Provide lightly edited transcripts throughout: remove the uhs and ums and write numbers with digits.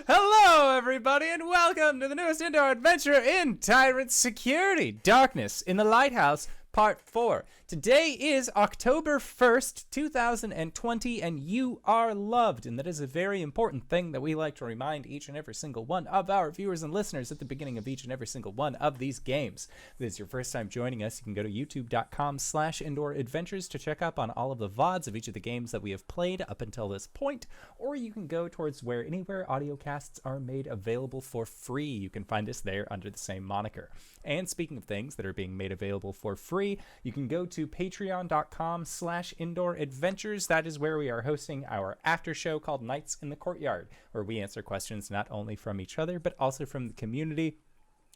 Hello, everybody, and welcome to the newest indoor adventure in Tyrant Security, Darkness in the Lighthouse, Part 4. Today is October 1st, 2020, and you are loved. And that is a very important thing that we like to remind each and every single one of our viewers and listeners at the beginning of each and every single one of these games. If this is your first time joining us, you can go to youtube.com/indooradventures to check up on all of the VODs of each of the games that we have played up until this point, or you can go towards anywhere audiocasts are made available for free. You can find us there under the same moniker. And speaking of things that are being made available for free, you can go to patreon.com/indooradventures. That is where we are hosting our after show called Nights in the Courtyard, where we answer questions not only from each other, but also from the community.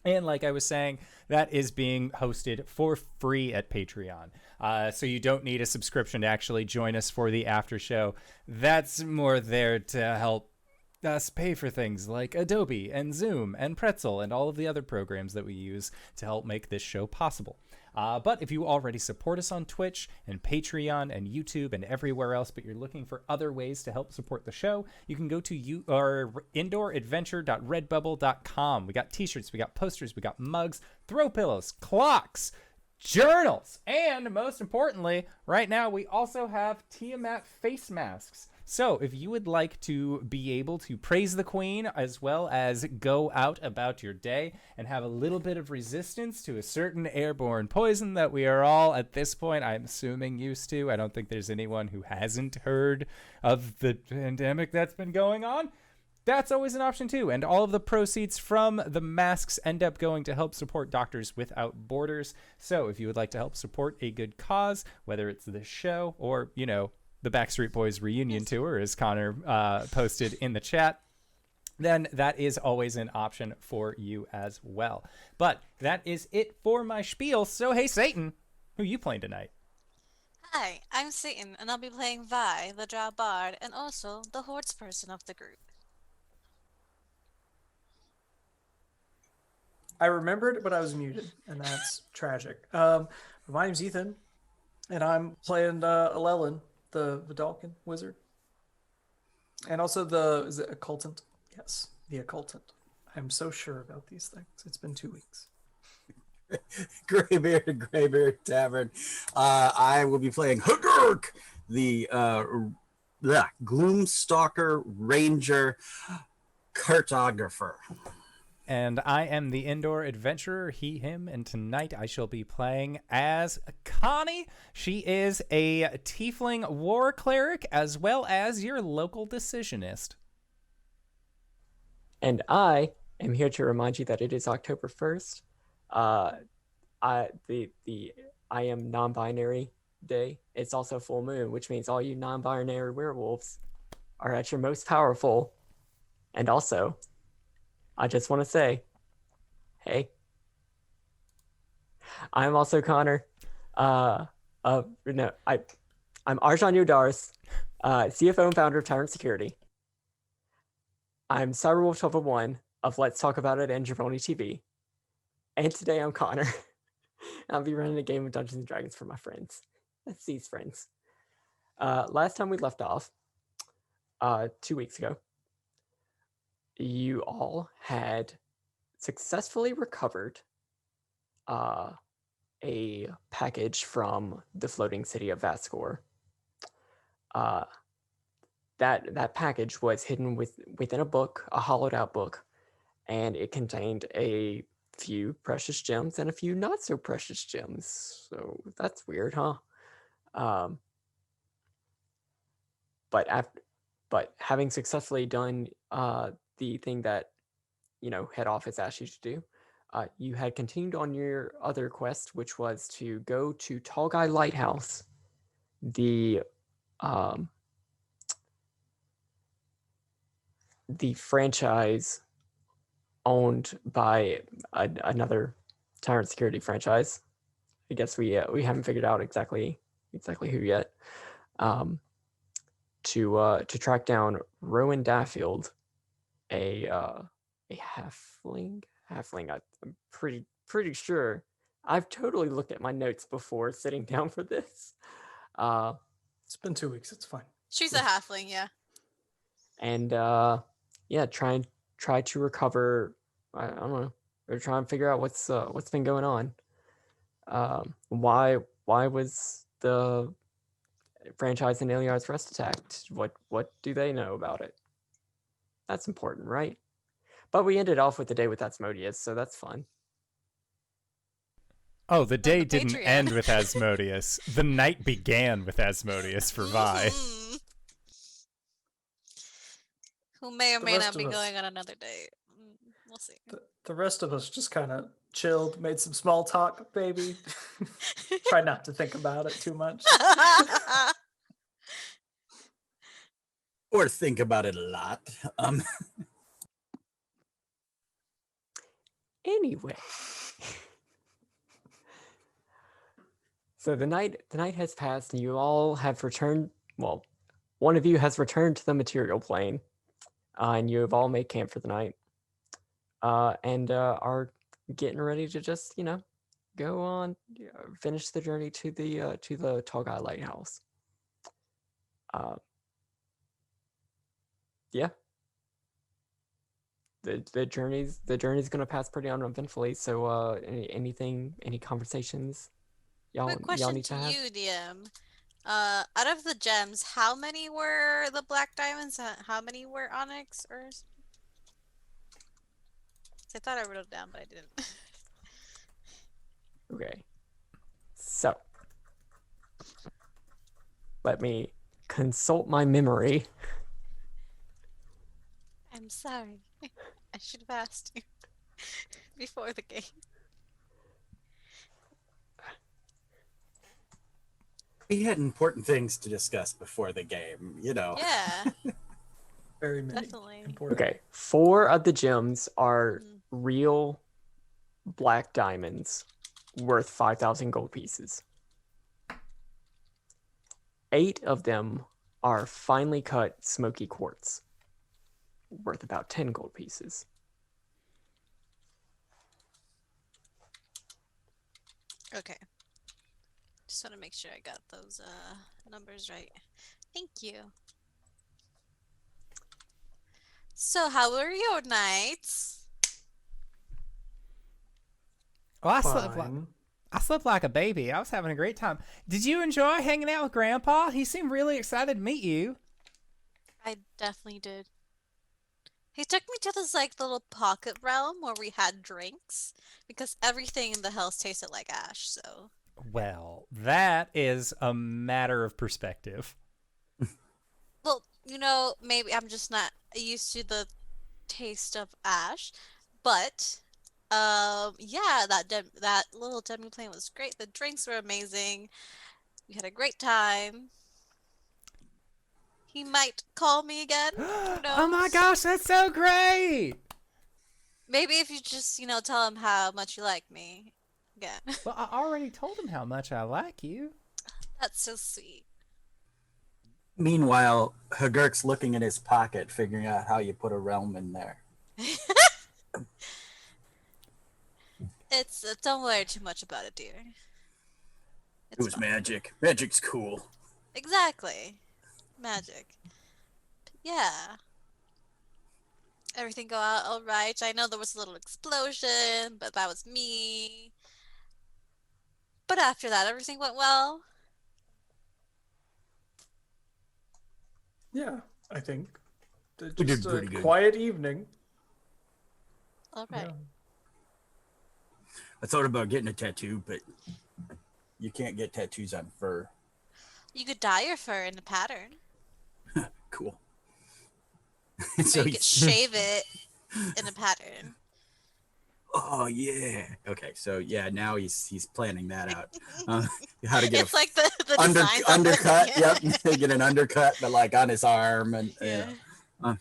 And like I was saying, that is being hosted for free at Patreon. So you don't need a subscription to actually join us for the after show. That's more there to help us pay for things like Adobe and Zoom and Pretzel and all of the other programs that we use to help make this show possible. But if you already support us on Twitch and Patreon and YouTube and everywhere else, but you're looking for other ways to help support the show, you can go to indooradventure.redbubble.com. We got t-shirts, we got posters, we got mugs, throw pillows, clocks, journals, and most importantly, right now we also have Tiamat face masks. So if you would like to be able to praise the queen as well as go out about your day and have a little bit of resistance to a certain airborne poison that we are all at this point, I'm assuming, used to. I don't think there's anyone who hasn't heard of the pandemic that's been going on. That's always an option too. And all of the proceeds from the masks end up going to help support Doctors Without Borders. So if you would like to help support a good cause, whether it's this show or, the Backstreet Boys reunion tour, as Connor posted in the chat, then that is always an option for you as well. But that is it for my spiel. So, hey, Satan, who you playing tonight? Hi, I'm Satan, and I'll be playing Vi, the Drow Bard, and also the Hordes person of the group. I remembered, but I was muted, and that's tragic. My name's Ethan, and I'm playing Alellen, the Vidalcan wizard, and also is it occultant? Yes, the occultant. I'm so sure about these things. It's been 2 weeks. Greybeard Tavern. I will be playing Hu'Gurk, the Gloomstalker Ranger Cartographer. And I am the indoor adventurer, he, him, and tonight I shall be playing as Connie. She is a tiefling war cleric as well as your local decisionist. And I am here to remind you that it is October 1st. I am non-binary day. It's also full moon, which means all you non-binary werewolves are at your most powerful. And also, I just want to say, hey, I'm also Connor. I'm Arjan Yodarth, CFO and founder of Tyrant Security. I'm Cyberwolf 1201 of Let's Talk About It and Jabroni TV. And today I'm Connor. I'll be running a game of Dungeons & Dragons for my friends. That's these friends. Last time we left off, 2 weeks ago, you all had successfully recovered a package from the floating city of Vascor. That package was hidden within a book, a hollowed out book, and it contained a few precious gems and a few not so precious gems. So that's weird, huh? But having successfully done the thing that, head office asked you to do, you had continued on your other quest, which was to go to Tall Guy Lighthouse, the franchise owned by another Tyrant Security franchise. I guess we haven't figured out exactly who yet. To track down Rowan Daffield, a halfling. I'm pretty sure. I've totally looked at my notes before sitting down for this. It's been 2 weeks. It's fine. She's a halfling, yeah. And yeah, try to recover. I don't know. Or try and figure out what's been going on. Why was the franchise and Iliad's Rest attacked? What do they know about it? That's important, right? But we ended off with the day with Asmodeus, so that's fun. Oh, the day the didn't Patreon. end with Asmodeus. The night began with Asmodeus for Vi. Mhm. Who may or The may rest not be of us- going on another date. We'll see. The rest of us just kind of chilled, made some small talk, baby. Try not to think about it too much. Or think about it a lot. Anyway. So the night has passed and you all have returned, well, one of you has returned to the material plane. And you have all made camp for the night. And are getting ready to just, go on, finish the journey to the Tall Guy Lighthouse. Yeah. The journey's gonna pass pretty uneventfully. So any conversations y'all Quick question need to have? you, DM. Out of the gems, how many were the black diamonds? How many were onyx? I thought I wrote it down, but I didn't. Okay. So let me consult my memory. I'm sorry. I should have asked you before the game. We had important things to discuss before the game, Yeah, Very many. definitely. Important. Okay. 4 of the gems are Mhm. real black diamonds worth 5,000 gold pieces. 8 of them are finely cut smoky quartz worth about 10 gold pieces. Okay. Just want to make sure I got those numbers right. Thank you. So, how were your nights? Well, Fine. I slept like a baby. I was having a great time. Did you enjoy hanging out with Grandpa? He seemed really excited to meet you. I definitely did. He took me to this little pocket realm where we had drinks because everything in the house tasted like ash. So, Well, that is a matter of perspective. well, maybe I'm just not used to the taste of ash, but yeah, that little demi plane was great. The drinks were amazing. We had a great time. He might call me again. Who Oh my knows? gosh, that's so great! Maybe if you just, tell him how much you like me again. Well, I already told him how much I like you. That's so sweet. Meanwhile, Hu'Gurk's looking in his pocket, figuring out how you put a realm in there. It's don't worry too much about it, dear. It was fine. magic. Magic's cool. Exactly. Magic. Yeah. Everything go out all right. I know there was a little explosion, but that was me. But after that, everything went well. Yeah, I think. did Just a pretty good. quiet evening. All right. Yeah. I thought about getting a tattoo, but you can't get tattoos on fur. You could dye your fur in a pattern. Cool. Or So you could shave it in a pattern. oh yeah. Okay, so yeah, now he's planning that out. How to get It's like the under, designs on undercut. the, Yep, get an undercut, but on his arm and Yeah. Uh,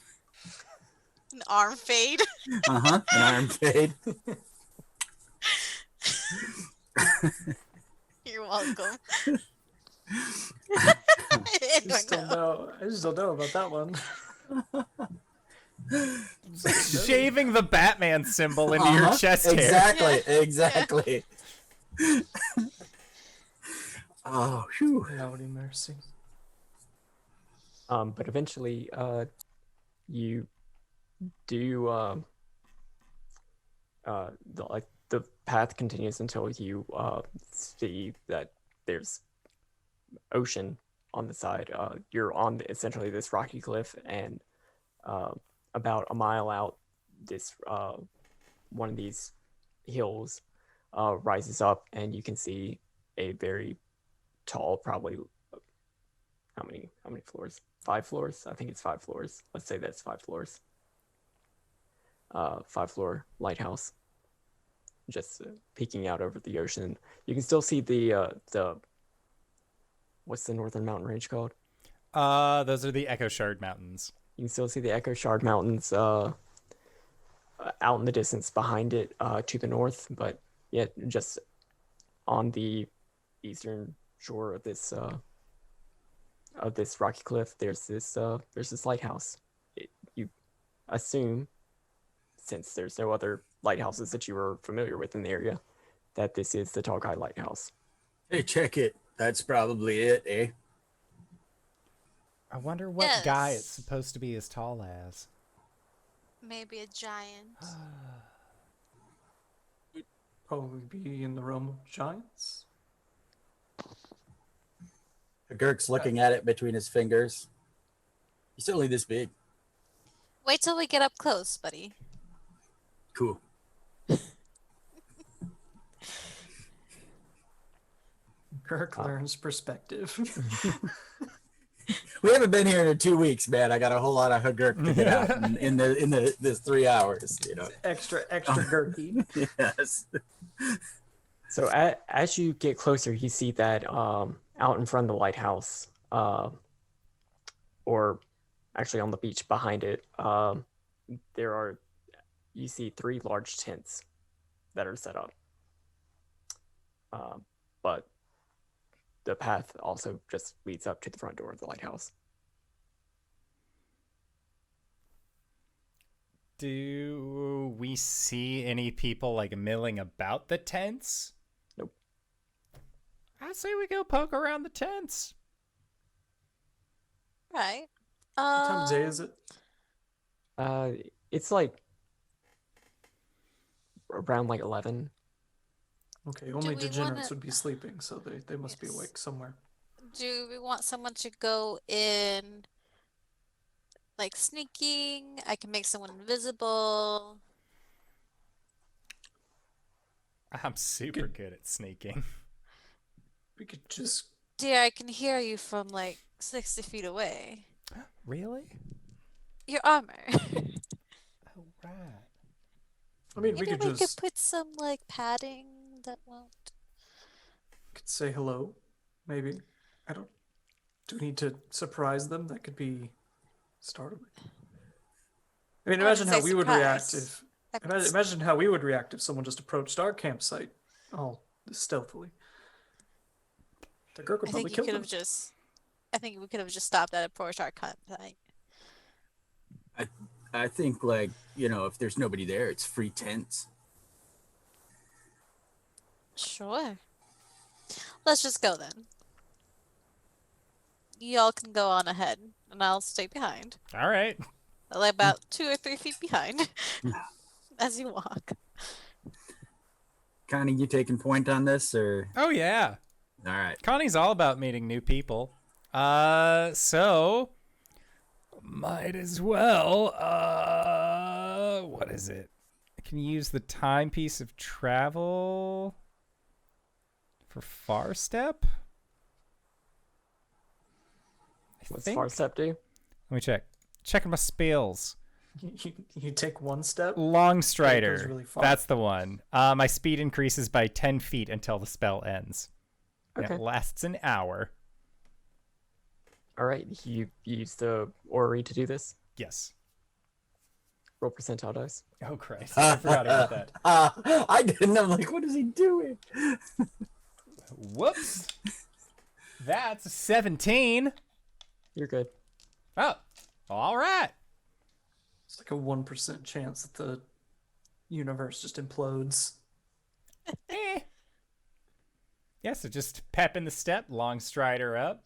An arm fade. an arm fade. You're welcome. I just don't know about that one. Shaving the Batman symbol into your chest hair. Exactly. Oh, whew. Lordy mercy. But eventually, you the path continues until you see that there's ocean on the side. You're on essentially this rocky cliff, and about a mile out, this one of these hills rises up, and you can see a very tall, probably how many floors? 5 floors? I think it's 5 floors. Let's say that's 5 floors. 5-floor lighthouse, just peeking out over the ocean. You can still see the what's the northern mountain range called? Those are the Echo Shard Mountains. You can still see the Echo Shard Mountains out in the distance behind it to the north, but yet just on the eastern shore of this rocky cliff, there's this lighthouse. You assume, since there's no other lighthouses that you were familiar with in the area, that this is the Tall Guy Lighthouse. Hey, check it. That's probably it, eh? I wonder what Yes. guy it's supposed to be as tall as. Maybe a giant. Probably be in the realm of giants. Hu'Gurk's looking at it between his fingers. He's only this big. Wait till we get up close, buddy. Cool. Kirk learns perspective. We haven't been here in 2 weeks, man. I got a whole lot of Hu'Gurk to get out in this 3 hours, you know. extra gurky. Yes. So as you get closer, you see that out in front of the lighthouse, or actually on the beach behind it, you see 3 large tents that are set up. But the path also just leads up to the front door of the lighthouse. Do we see any people like milling about the tents? Nope. I say we go poke around the tents. Right. What time of day is it? It's like around like 11. Okay, only we degenerates wanna- would be sleeping, so they must be Yes. awake somewhere. Do we want someone to go in, like sneaking? I can make someone invisible. I'm super good at sneaking. We could just Dear, I can hear you from like 60 feet away. Really? Your armor. Oh, right. I mean, we Maybe could we could just put some like padding that won't. say hello, maybe. I don't. Do we need to surprise them? That could be startling. I mean, I imagine wouldn't how say we would react surprise. if. I could Imagine how we would react if someone just approached our campsite, all stealthily. The Gurk would I probably think you kill could them. have just. I think we could have just stopped at a approach our campsite. I think, like, you know, if there's nobody there, it's free tents. Sure. Let's just go then. Y'all can go on ahead, and I'll stay behind. All right. Like about 2 or 3 feet behind as you walk. Connie, you taking point on this, or? Oh, yeah. All right. Connie's all about meeting new people. So might as well. What is it? I can use the timepiece of travel for Far Step. What's think- Far Step do? Let me check. Checking my spells. You take one step. Long Strider. really far. That's the one. My speed increases by 10 feet until the spell ends. And Okay. it lasts an hour. All right, you use the orrery to do this. Yes. Roll percentile dice. Oh, Christ. I forgot about that. I didn't. I'm like, what is he doing? Whoops. That's a 17. You're good. Oh, all right. It's like a 1% chance that the universe just implodes. Eh. Yeah, so just pep in the step, long strider up.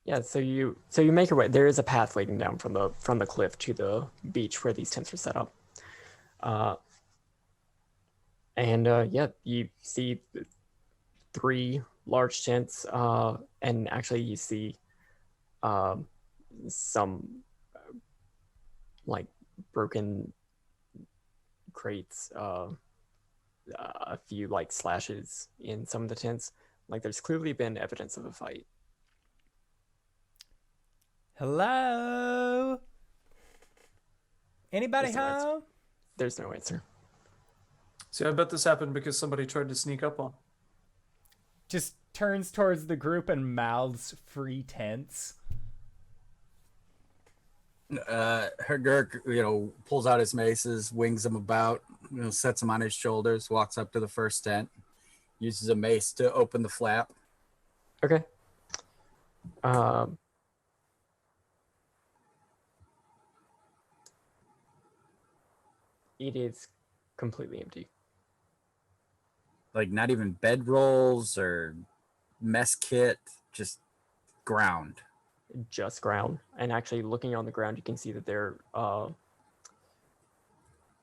Yeah, so you make your way. There is a path leading down from the cliff to the beach where these tents are set up. Yeah, you see 3 large tents, and actually you see some like broken crates, a few like slashes in some of the tents. Like there's clearly been evidence of a fight. Hello? Anybody There's no answer. home? There's no answer. See, I bet this happened because somebody tried to sneak up on. Just turns towards the group and mouths free tents. Hu'Gurk, pulls out his maces, wings them about, sets them on his shoulders, walks up to the first tent, uses a mace to open the flap. Okay. It is completely empty. Like not even bedrolls or mess kit, just ground. Just ground. And actually looking on the ground, you can see that there,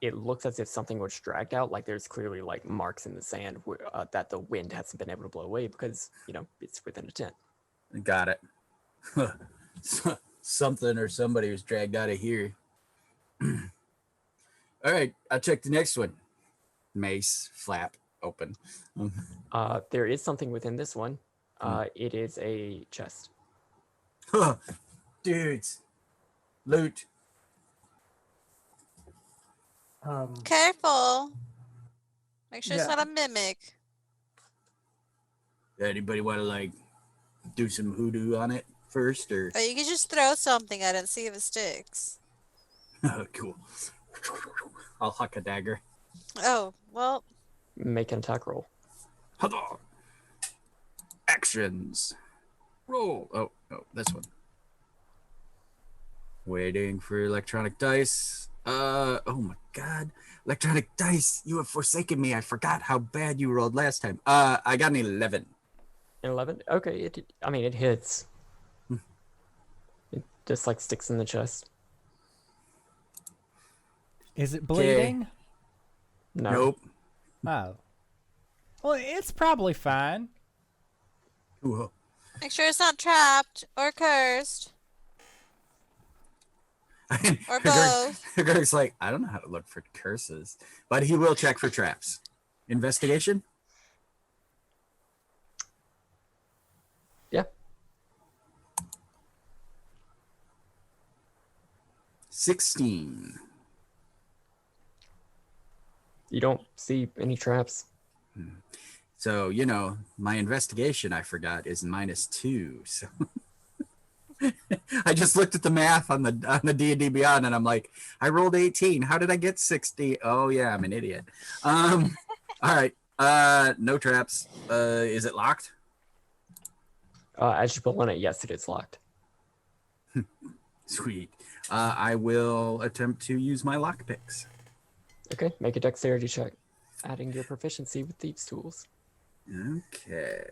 it looks as if something was dragged out. Like there's clearly like marks in the sand that the wind hasn't been able to blow away because, it's within a tent. Got it. Something or somebody was dragged out of here. All right, I'll check the next one. Mace, flap, open. There is something within this one. It is a chest. Dudes, loot. Careful. Make sure it's Yeah. not a mimic. Anybody want to do some hoodoo on it first, or? Or you can just throw something at it and see if it sticks. Cool. I'll huck a dagger. Oh, well, Make an attack roll. Huddle. Actions. Roll. Oh, this one. Waiting for electronic dice. Oh my god. Electronic dice. You have forsaken me. I forgot how bad you rolled last time. I got an 11. An 11? Okay, it hits. It just sticks in the chest. Is it bleeding? No. Nope. Oh. Well, it's probably fine. Ooh. make sure it's not trapped or cursed or both. Greg's like, I don't know how to look for curses, but he will check for traps. Investigation? Yeah. 16. You don't see any traps. So, my investigation, I forgot, is -2. So I just looked at the math on the D&D Beyond, and I'm like, I rolled 18. How did I get 60? Oh, yeah, I'm an idiot. All right. No traps. Is it locked? As you pull on it, yes, it is locked. Sweet. I will attempt to use my lockpicks. Okay, make a dexterity check, adding your proficiency with thieves' tools. Okay.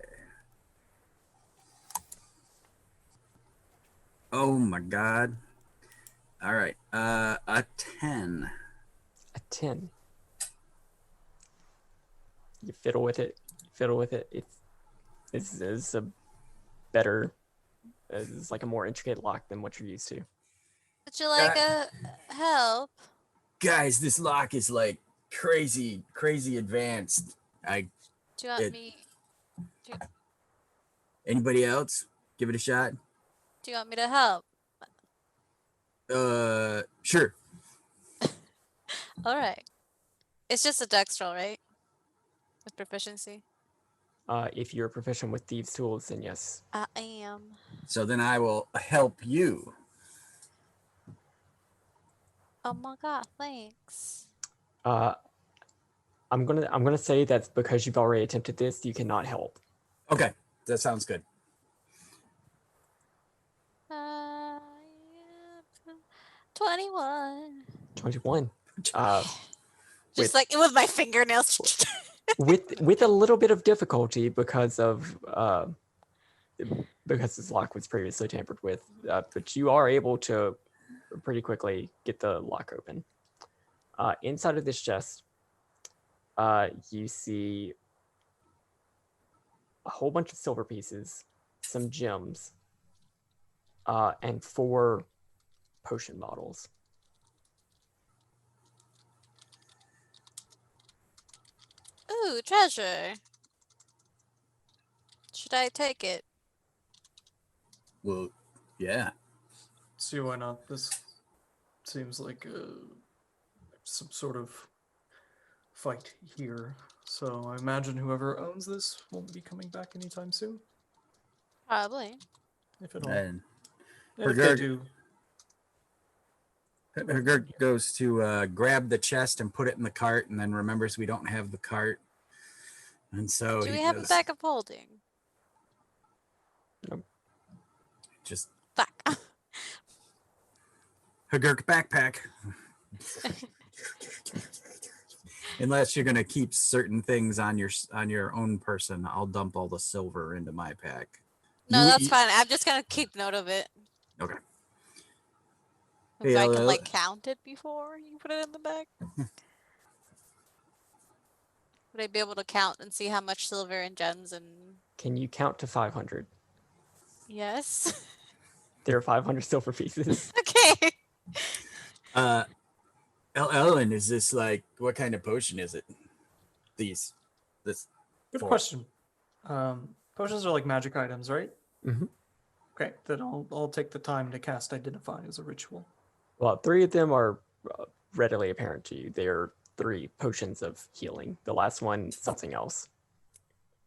Oh my god. All right. A 10. A 10. You fiddle with it. It's a better, it's like a more intricate lock than what you're used to. Would you like a help? Guys, this lock is crazy advanced. Do you want me? Anybody else? Give it a shot. Do you want me to help? Sure. All right. It's just a dex roll, right? With proficiency. If you're proficient with thieves' tools, then yes. I am. So then I will help you. Oh my god! Thanks. I'm gonna say that's because you've already attempted this, you cannot help. Okay, that sounds good. 21. 21. Just with my fingernails. with a little bit of difficulty because of because this lock was previously tampered with. But you are able to pretty quickly get the lock open. Inside of this chest, you see a whole bunch of silver pieces, some gems, and 4 potion bottles. Ooh, treasure. Should I take it? Well, yeah. See why not? This seems like some sort of fight here. So I imagine whoever owns this won't be coming back anytime soon, Probably. if at all. And And if they Hu'Gurk- do, Hu'Gurk goes to grab the chest and put it in the cart, and then remembers we don't have the cart. And so Do he we have a goes, bag of holding? just Fuck. Hu'Gurk backpack. Unless you're gonna keep certain things on your own person, I'll dump all the silver into my pack. No, You that's eat- fine. I'm just gonna keep note of it. Okay. Maybe I Yeah, can like count it before you put it in the bag. Would I be able to count and see how much silver and gems and Can you count to 500? yes? There are 500 silver pieces. Okay. Alellen, is this like, what kind of potion is it? This. good 4. question. Potions are like magic items, right? Mhm. Okay, then I'll take the time to cast Identify as a ritual. Well, 3 of them are readily apparent to you. They are 3 potions of healing. The last one, something else.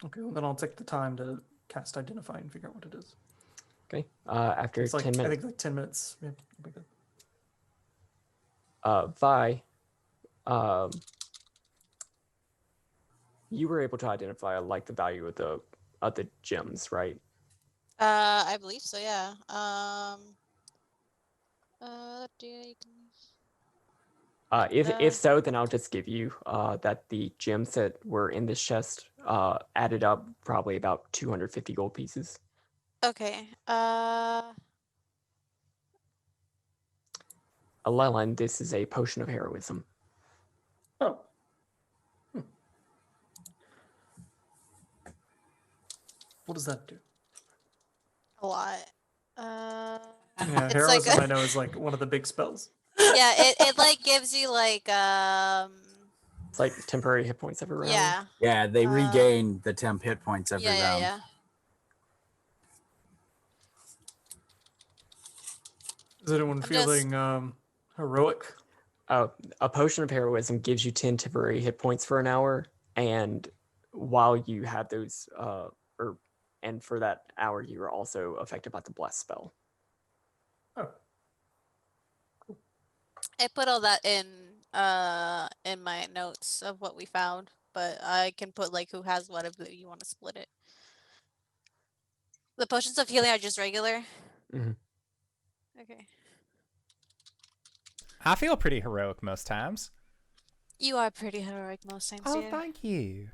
Okay, well, then I'll take the time to cast Identify and figure out what it is. Okay. After It's like 10 I minutes, think like 10 minutes. Yeah, that'll be good. Vi, you were able to identify like the value of the gems, right? I believe so. Yeah. If so, then I'll just give you that the gems that were in this chest added up probably about 250 gold pieces. Okay. Alellen, this is a potion of heroism. Oh. What does that do? A lot. Yeah, It's heroism like I know is like one of the big spells. yeah, it like gives you like It's like temporary hit points every round. yeah. Yeah, they regain the temp hit points every Yeah, round. yeah. Is anyone I'm just- feeling heroic? A potion of heroism gives you 10 temporary hit points for an hour, and while you have those, and for that hour, you are also affected by the bless spell. Oh, I put all that in my notes of what we found, but I can put like who has what if you want to split it. The potions of healing are just regular. Mhm. Okay. I feel pretty heroic most times. You are pretty heroic most times, Oh, dear. thank you.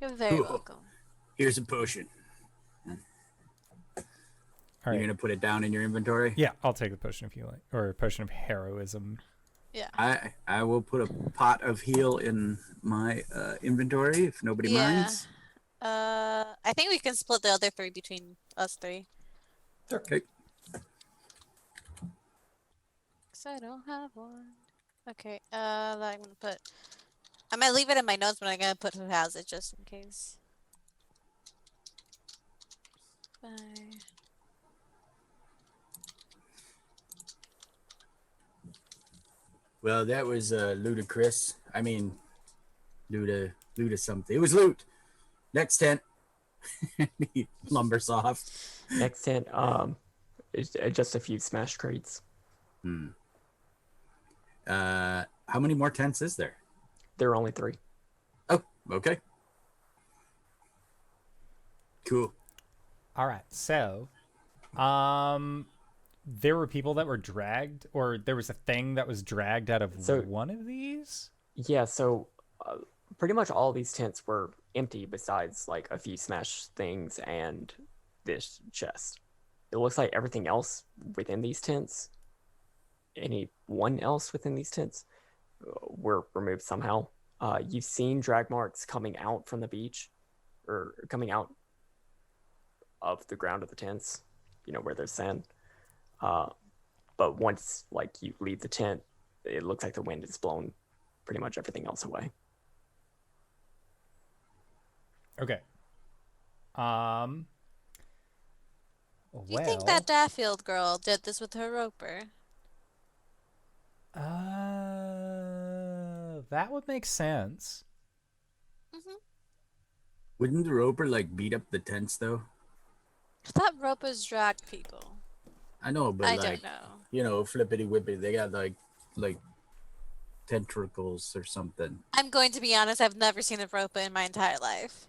You're very Cool. welcome. Here's a potion. All You're right. gonna put it down in your inventory? Yeah, I'll take the potion of healing or potion of heroism. Yeah. I will put a pot of heal in my inventory if nobody Yeah. minds. I think we can split the other 3 between us 3. Okay. Cause I don't have one. Okay. I'm gonna put. I might leave it in my notes, but I'm gonna put who has it just in case. Bye. Well, that was ludicrous. I mean, luda something. It was loot. Next tent. He lumbers off. Next tent, is just a few smash crates. How many more tents is there? There are only 3. Oh, okay. Cool. All right. So, there were people that were dragged, or there was a thing that was dragged out of So- one of these. Yeah, so pretty much all these tents were empty besides like a few smash things and this chest. It looks like everything else within these tents, anyone else within these tents, were removed somehow. You've seen drag marks coming out from the beach, or coming out of the ground of the tents, where there's sand. But once you leave the tent, it looks like the wind has blown pretty much everything else away. Okay. Do you think that Daffield girl did this with her roper? That would make sense. Wouldn't the roper beat up the tents though? I thought ropers drag people. I know, but I don't know. Flippity whippity, they got like tentacles or something. I'm going to be honest, I've never seen a roper in my entire life.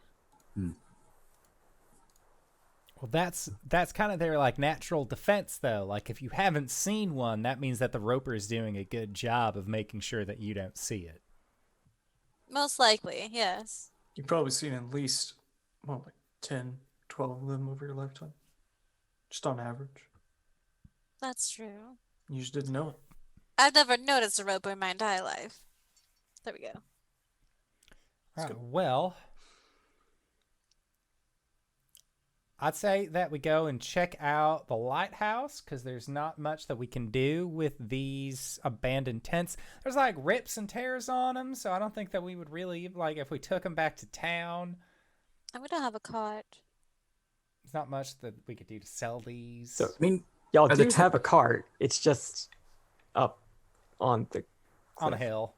Well, that's kind of their natural defense though. If you haven't seen one, that means that the roper is doing a good job of making sure that you don't see it. Most likely, yes. You've probably seen at least 10, 12 of them over your lifetime. Just on average. That's true. You just didn't know it. I've never noticed a roper in my entire life. There we go. All right, well, I'd say that we go and check out the lighthouse, because there's not much that we can do with these abandoned tents. There's rips and tears on them, so I don't think that we would really, if we took them back to town. And we don't have a cart. There's not much that we could do to sell these. So, I mean, y'all do have a cart. It's just up on the on a hill.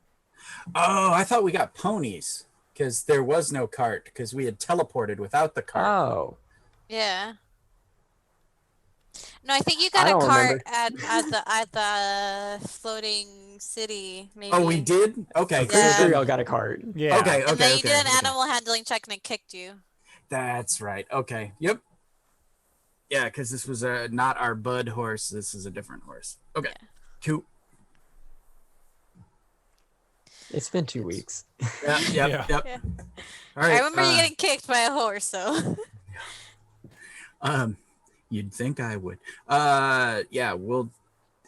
Oh, I thought we got ponies because there was no cart because we had teleported without the cart. Oh. Yeah. No, I think you got a cart at the floating city, maybe. Oh, we did? Okay. Yeah. Pretty sure y'all got a cart. Yeah. Okay. And then you did an animal handling check and it kicked you. That's right. Okay. Yep. Yeah, because this was not our bud horse. This is a different horse. Okay. Yeah. Cool. It's been 2 weeks. Yep. Yeah. All right. I remember you getting kicked by a horse, so. You'd think I would. Yeah. We'll.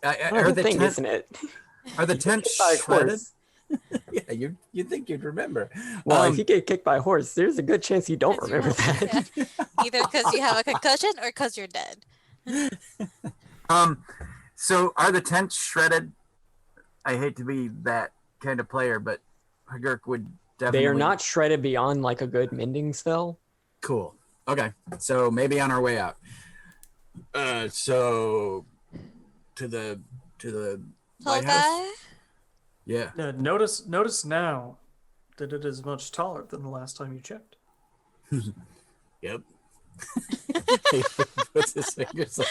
Are the thing, tent, isn't it? Are the tents By a shredded? horse. Yeah. You'd think you'd remember. Well, if you get kicked by a horse, there's a good chance you don't Because you remember won't. that. Yeah. Either because you have a concussion or because you're dead. So are the tents shredded? I hate to be that kind of player, but Hu'Gurk would definitely. They are not shredded beyond a good mending spell. Cool. Okay. So maybe on our way out. So to the Tall lighthouse? guy? Yeah. Notice now that it is much taller than the last time you checked. Yep. He puts his fingers up.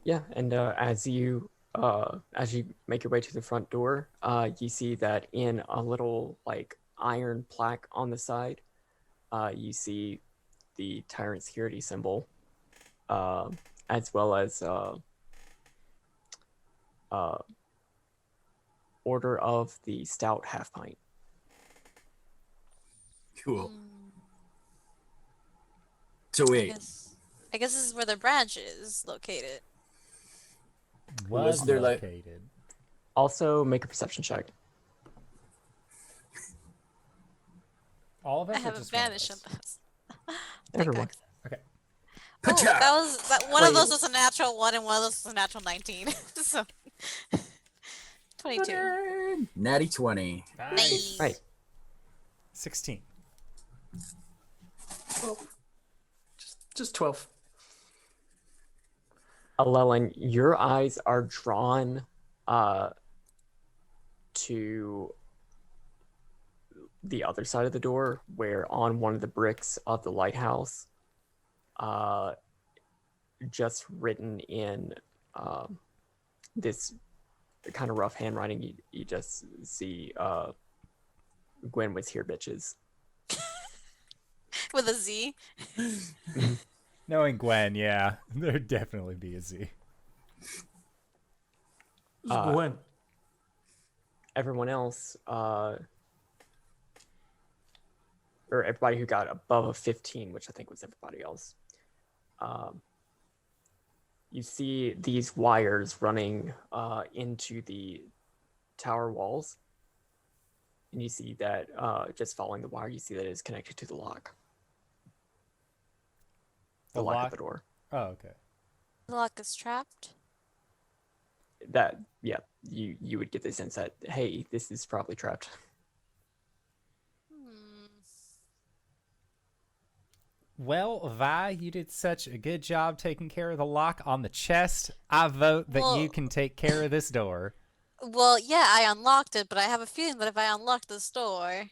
Yeah, and as you make your way to the front door, you see that in a little iron plaque on the side, you see the Tyrant security symbol, as well as Order of the Stout Half Pint. Cool. So wait. I guess this is where the branch is located. Was there located. Also, make a perception check. All of us. I have or just one of advantage on us? this. Everyone. Okay. Oh, that one of Wait. those was a natural 1 and one of those was a natural 19. So 22. Natty 20. Nice. Right. 16. 12. Just 12. Alellen, your eyes are drawn to the other side of the door, where on one of the bricks of the lighthouse, just written in this kind of rough handwriting, you just see Gwen was here, bitches. With a Z. Knowing Gwen, yeah, there'd definitely be a Z. Gwen. Everyone else, or everybody who got above a 15, which I think was everybody else. You see these wires running into the tower walls. And you see that just following the wire, you see that it's connected to the lock. The lock of the door. Oh, okay. The lock is trapped. That, yeah, you would get the sense that, hey, this is probably trapped. Well, Vi, you did such a good job taking care of the lock on the chest. I vote that you can take care of this door. Well, yeah, I unlocked it, but I have a feeling that if I unlock this door,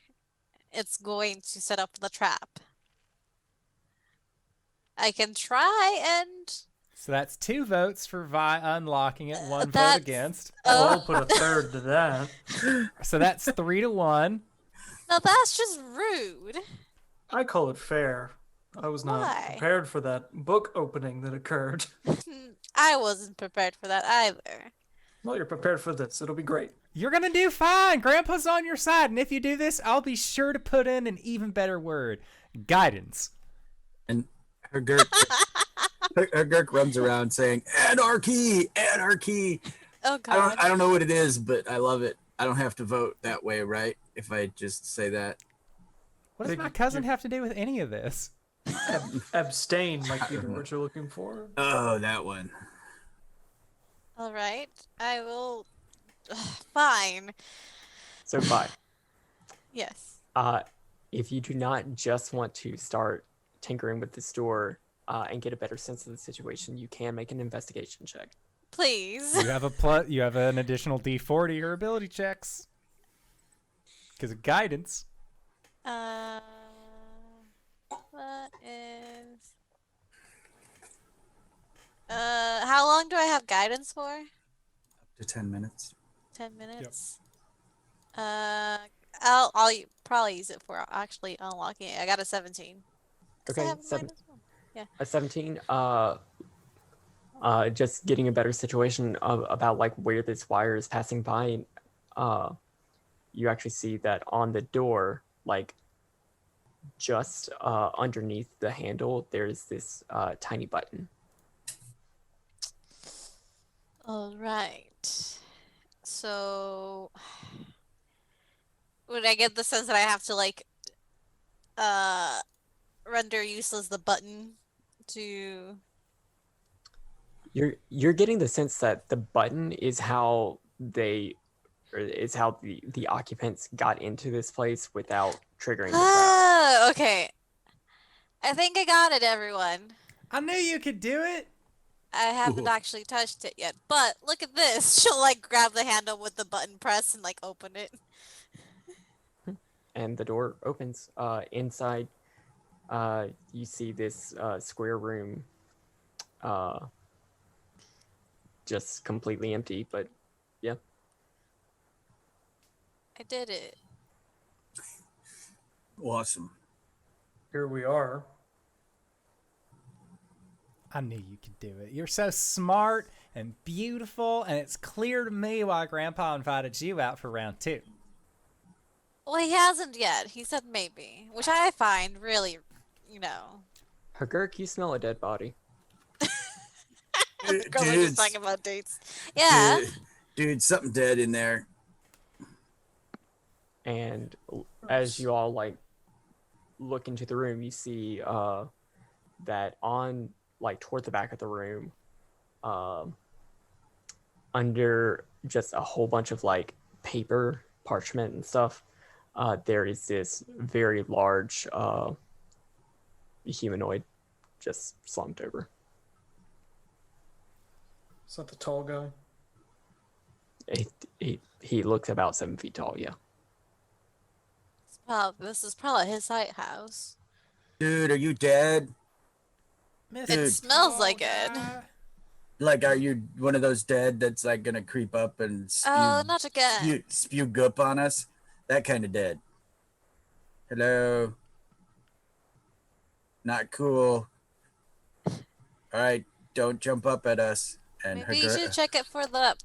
it's going to set up the trap. I can try and... So that's 2 votes for Vi unlocking it, 1 vote that's- against. I'll put a third to that. So that's 3-1. Now that's just rude. I call it fair. I was not Why? prepared for that book opening that occurred. I wasn't prepared for that either. Well, you're prepared for this. It'll be great. You're going to do fine. Grandpa's on your side. And if you do this, I'll be sure to put in an even better word. Guidance. And Hu'Gurk runs around saying, "Anarchy! Anarchy!" Oh god. I don't know what it is, but I love it. I don't have to vote that way, right? If I just say that. What does my cousin have to do with any of this? Abstain might be the word you're looking for. Oh, that one. All right. I will... Fine. So 5. Yes. If you do not just want to start tinkering with this door and get a better sense of the situation, you can make an investigation check. Please. You have an additional D4 to your ability checks. Because of guidance. What is... how long do I have guidance for? Up to 10 minutes. 10 minutes? I'll probably use it for actually unlocking it. I got a 17. Does I Okay, have a minus one? Yeah. A 17. Just getting a better situation about like where this wire is passing by. You actually see that on the door, like just underneath the handle, there's this tiny button. All right. So, would I get the sense that I have to like render useless the button to... You're getting the sense that the button is how the occupants got into this place without triggering the trap. Oh, okay. I think I got it, everyone. I knew you could do it. I haven't actually touched it yet, but look at this. She'll like grab the handle with the button press and like open it. And the door opens. Inside, you see this square room, just completely empty. But yeah, I did it. Awesome. Here we are. I knew you could do it. You're so smart and beautiful, and it's clear to me why Grandpa invited you out for round 2. Well, he hasn't yet. He said maybe, which I find really, you know. Hu'Gurk, you smell a dead body. The girl was just talking about dates. Yeah. Dude, something dead in there. And as you all like look into the room, you see that on like toward the back of the room, under just a whole bunch of like paper, parchment and stuff, there is this very large humanoid just slumped over. Is that the tall guy? He looks about 7 feet tall, yeah. This is probably his lighthouse. Dude, are you dead? It smells like it. Like, are you one of those dead that's like gonna creep up and Oh, not again. spew goop on us? That kind of dead. Hello. Not cool. All right, don't jump up at us. And Maybe you should check it for the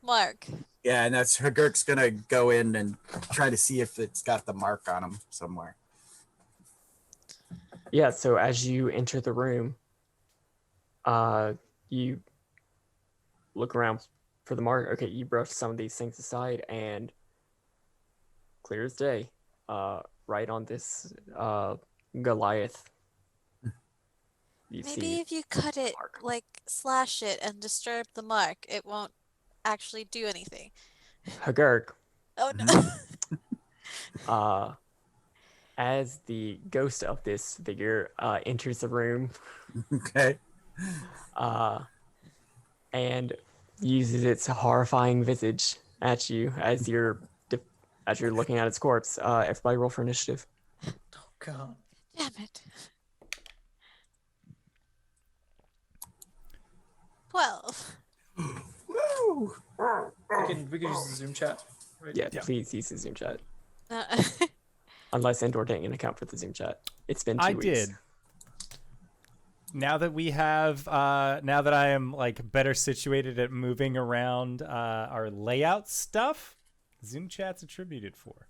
mark. yeah, and that's Hu'Gurk's gonna go in and try to see if it's got the mark on him somewhere. Yeah, so as you enter the room, you look around for the mark. Okay, you brush some of these things aside, and clear as day, right on this Goliath, you Maybe see if you cut it, mark. like slash it and disturb the mark, it won't actually do anything. Hu'Gurk, Oh no. uh, as the ghost of this figure enters the room, Okay. and uses its horrifying visage at you as you're looking at its corpse. Everybody roll for initiative. Oh god. Damn it. 12. Woo! We can use the Zoom chat. Right? Yeah, Yeah. please use the Zoom chat. Uh, Unless Endor didn't account for the Zoom chat. It's been 2 I weeks. did. Now that we have, now that I am like better situated at moving around our layout stuff, Zoom chat's attributed for,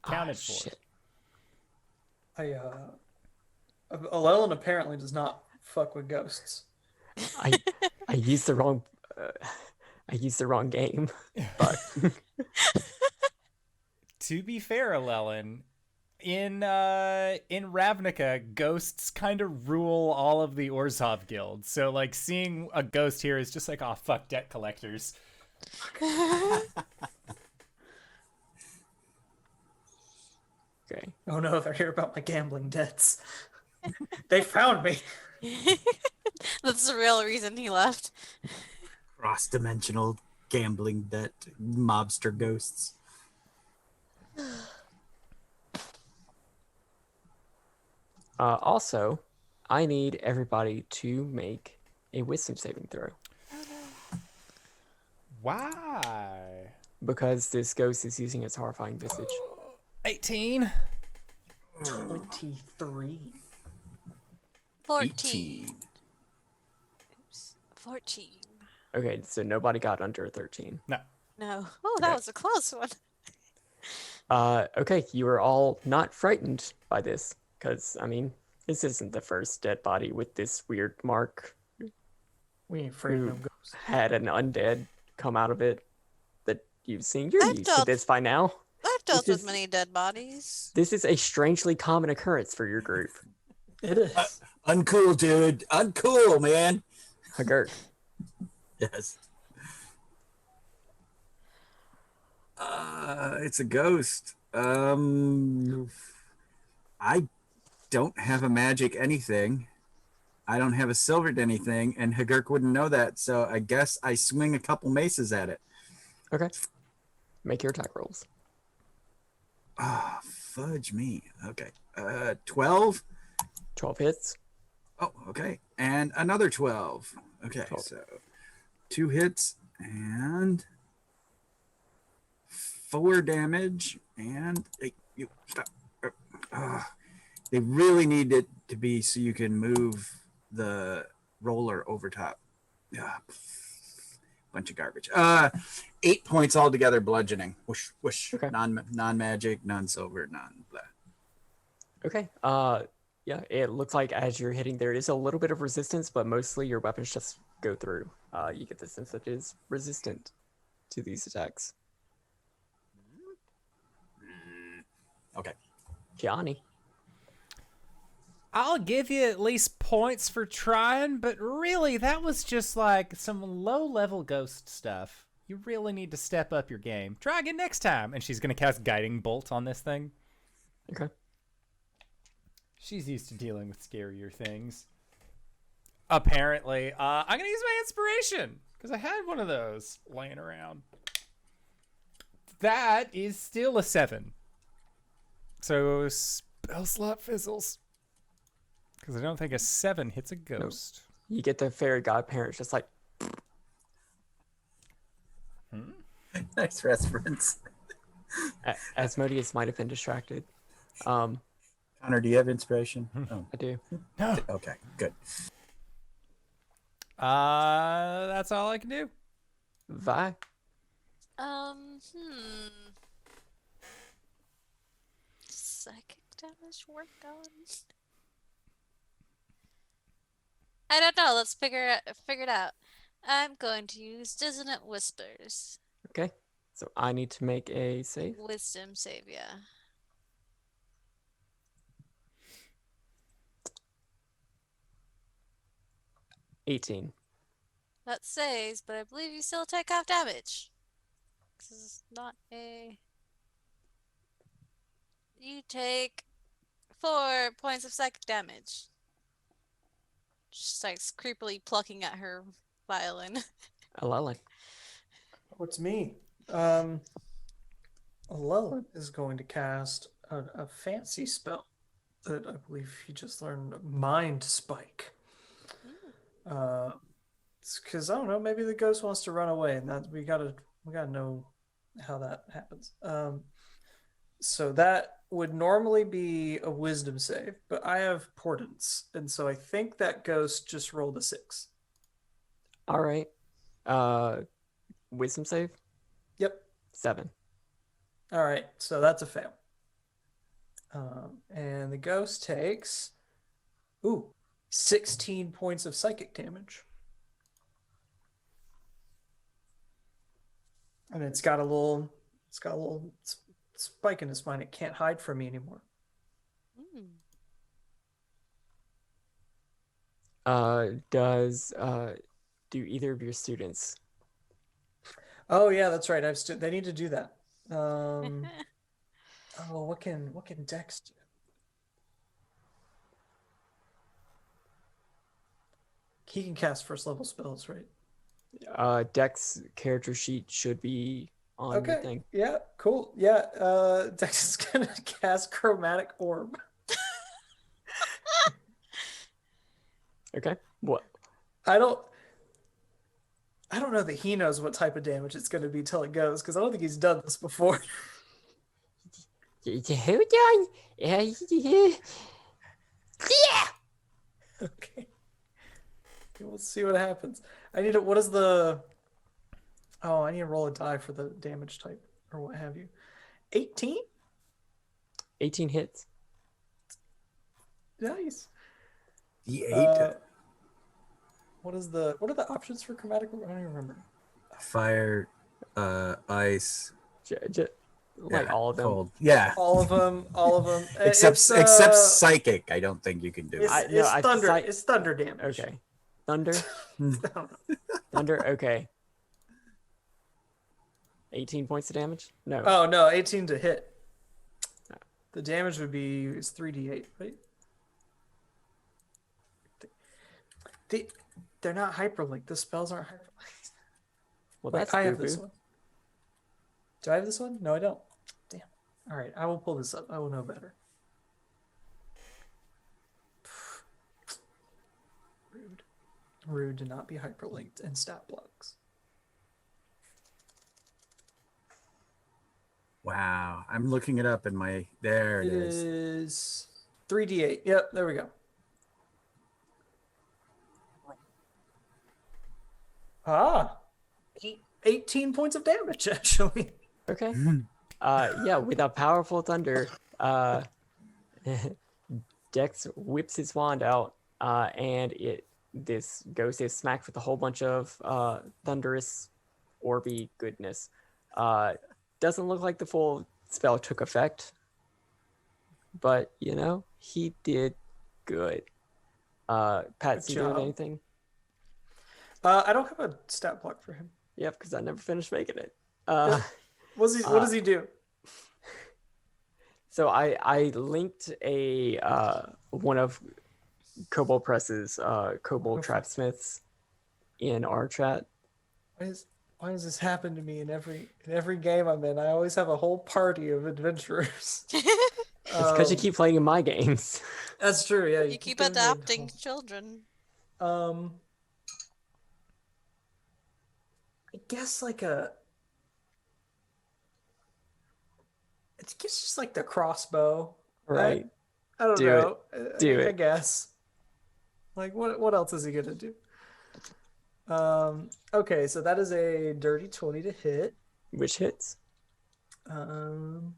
counted for. Shit. Alellen apparently does not fuck with ghosts. I used the wrong game. But To be fair, Alellen, in Ravnica, ghosts kind of rule all of the Orzhov guilds. So like seeing a ghost here is just like, oh fuck, debt collectors. okay. Oh no, if I hear about my gambling debts. They found me. That's the real reason he left. Cross-dimensional gambling debt, mobster ghosts. Also, I need everybody to make a wisdom saving throw Why? because this ghost is using its horrifying visage. 18. 23. 14. 18. Oops. 14. Okay, so nobody got under a 13. No. No. Oh, that Okay. was a close one. Okay, you are all not frightened by this because, I mean, this isn't the first dead body with this weird mark. We ain't afraid of no ghosts. Had an undead come out of it that you've seen. You're I've used to dealt- this by now. I've dealt This with is- many dead bodies. This is a strangely common occurrence for your group. It is. Uncool, dude. Uncool, man. Hu'Gurk. Yes. It's a ghost. I don't have a magic anything. I don't have a silvered anything, and Hu'Gurk wouldn't know that, so I guess I swing a couple maces at it. Okay. Make your attack rolls. Oh, fudge me. Okay. 12. 12 hits. Oh, okay. And another 12. Okay, 12. so 2 hits and 4 damage. And hey, you stop. They really need it to be so you can move the roller over top. Bunch of garbage. 8 points altogether bludgeoning. Whoosh, whoosh. Okay. Non-magic, non-silver, non-blah. Okay. Yeah, it looks like as you're hitting, there is a little bit of resistance, but mostly your weapons just go through. You get the sense that it is resistant to these attacks. Okay. Kiani. I'll give you at least points for trying, but really that was just like some low-level ghost stuff. You really need to step up your game. Try again next time. And she's going to cast Guiding Bolt on this thing. Okay. She's used to dealing with scarier things. Apparently. I'm going to use my inspiration because I had one of those laying around. That is still a 7. So spell slot fizzles. Because I don't think a 7 hits a ghost. You get the fairy godparents just like, Nice reference. Asmodeus might have been distracted. I Connor, do you have inspiration? Oh, do. No. okay, good. That's all I can do. Vi. Psychic damage work on. I don't know. Let's figure it out. I'm going to use Dissonant Whispers. Okay. So I need to make a save. Wisdom save, yeah. 18. That saves, but I believe you still take half damage. This is not a... You take 4 points of psychic damage. She starts creepily plucking at her violin. Alellen. Oh, it's me. Alellen is going to cast a fancy spell that I believe he just learned, Mind Spike. It's because I don't know, maybe the ghost wants to run away, and that we gotta know how that happens. So that would normally be a wisdom save, but I have portents, and so I think that ghost just rolled a 6. All right. Wisdom save? Yep. 7. All right, so that's a fail. And the ghost takes 16 points of psychic damage. And it's got a little spike in its mind. It can't hide from me anymore. Do either of your students? Oh yeah, that's right. They need to do that. What can Dex do? He can cast first level spells, right? Dex character sheet should be on your thing. Yeah, cool. Yeah, Dex is gonna cast Chromatic Orb. Okay. What? I don't know that he knows what type of damage it's going to be till it goes, because I don't think he's done this before. Hold on. Yeah. Okay. We'll see what happens. I need to roll a die for the damage type or what have you. 18? 18 hits. Nice. He ate it. What are the options for chromatic? I don't even remember. Fire, ice, Like all of them. cold. Yeah. All of them. Except psychic. I don't think you can do it. It's thunder. It's thunder damage. Okay. Thunder? I don't know. Thunder? Okay. 18 points of damage? No. Oh no, 18 to hit. The damage would be 3d8, right? They're not hyperlinked. The spells aren't hyperlinked. Well, Wait, that's I have boo-boo. this one. Do I have this one? No, I don't. Damn. All right, I will pull this up. I will know better. Rude to not be hyperlinked in stat blocks. Wow. I'm looking it up in my. There it is. It is 3d8. Yep, there we go. Ah, 18 points of damage, actually. Okay. Yeah, with a powerful thunder, Dex whips his wand out, and this ghost is smacked with a whole bunch of thunderous, orby goodness. Doesn't look like the full spell took effect, but he did good. Pat, you doing anything? I don't have a stat block for him. Yep, because I never finished making it. What does he do? So I linked a one of Kobold Press's Kobold Trapsmiths in our chat. Why does this happen to me in every game I'm in? I always have a whole party of adventurers. It's because you keep playing in my games. That's true. Yeah, You keep adopting children. I guess it's just like the crossbow, Right. I don't Do know. Do I it. guess. Like what else is he gonna do? Okay, so that is a dirty 20 to hit. Which hits? And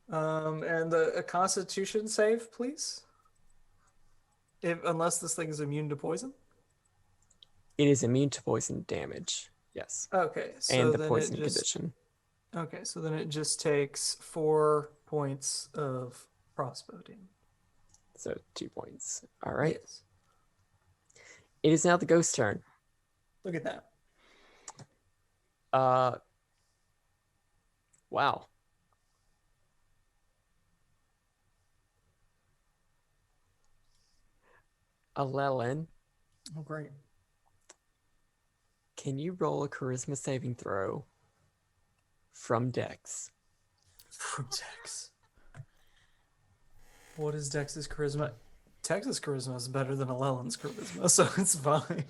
a Constitution save, please. Unless this thing is immune to poison. It is immune to poison damage. Yes. Okay, so And the then poison it just condition. okay, so then it just takes 4 points of crossbow damage. So 2 points. All right. Yes. It is now the ghost turn. Look at that. Wow. Alellen, Oh, great. can you roll a charisma saving throw from Dex? From Dex. What is Dex's charisma? Tex's charisma is better than Alellen's charisma, so it's fine.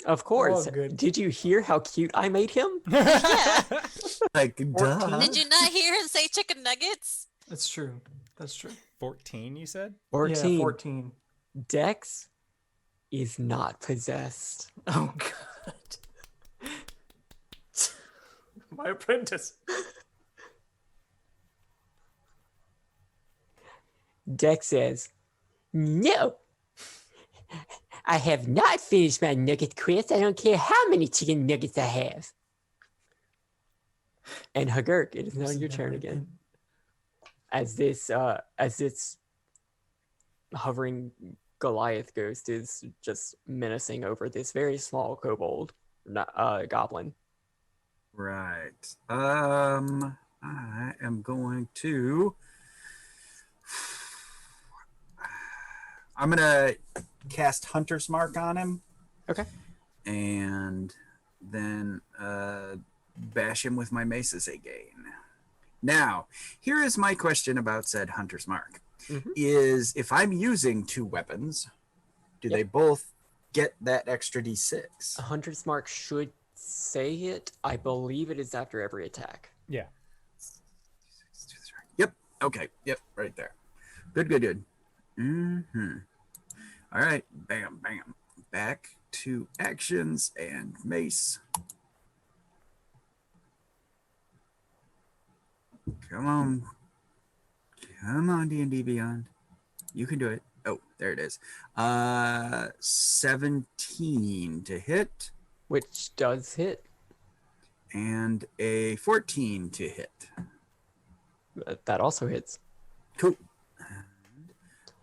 Of course. good. Did you hear how cute I made him? Yeah. Like, duh. Did you not hear him say chicken nuggets? That's true. That's true. 14, you said? 14. Yeah, 14. Dex is not possessed. Oh, God. My apprentice. Dex says, "No, I have not finished my nugget quest. I don't care how many chicken nuggets I have." And Hu'Gurk, it is now your turn again. As this hovering Goliath ghost is just menacing over this very small kobold, goblin. Right. I am going to. I'm gonna cast Hunter's Mark on him. Okay. And then bash him with my maces again. Now, here is my question about said Hunter's Mark. Mhm. Is if I'm using 2 weapons, do they both get that extra d6? A Hunter's Mark should say it. I believe it is after every attack. Yeah. Yep. Okay. Yep. Right there. Good. Mm-hmm. All right. Bam, bam. Back to actions and mace. Come on, D&D Beyond. You can do it. Oh, there it is. 17 to hit Which does hit. and a 14 to hit. That also hits. Cool. And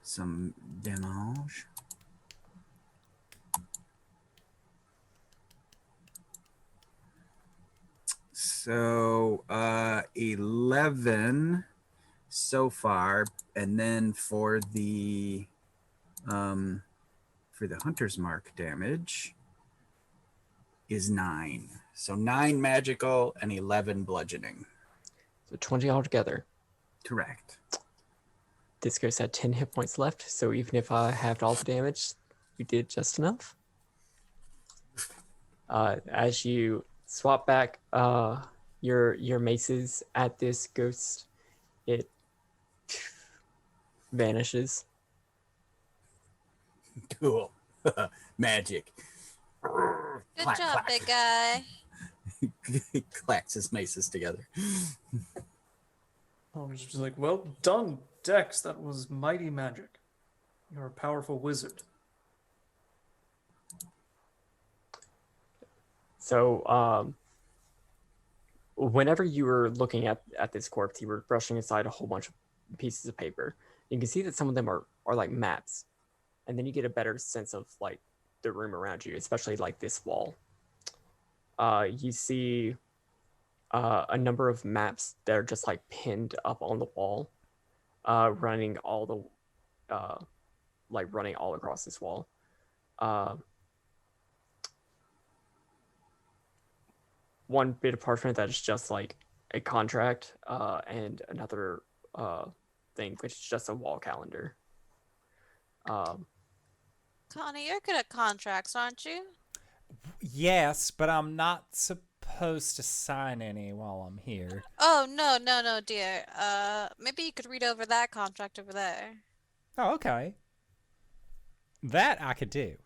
some damage. So 11 so far, and then for the Hunter's Mark damage is 9. So 9 magical and 11 bludgeoning. So 20 altogether. Correct. This ghost had 10 hit points left, so even if I halved all the damage, you did just enough. As you swap back your maces at this ghost, it vanishes. Cool. Magic. Good Clack, job, clack. big guy. He clacks his maces together. I was just like, well done, Dex. That was mighty magic. You're a powerful wizard. So, whenever you were looking at this corpse, you were brushing aside a whole bunch of pieces of paper. You can see that some of them are like maps, and then you get a better sense of like the room around you, especially like this wall. You see a number of maps that are just like pinned up on the wall, running all across this wall. One bit of parchment that is just like a contract, and another thing which is just a wall calendar. Connie, you're good at contracts, aren't you? Yes, but I'm not supposed to sign any while I'm here. Oh, no, dear. Maybe you could read over that contract over there. Oh, okay. That I could do.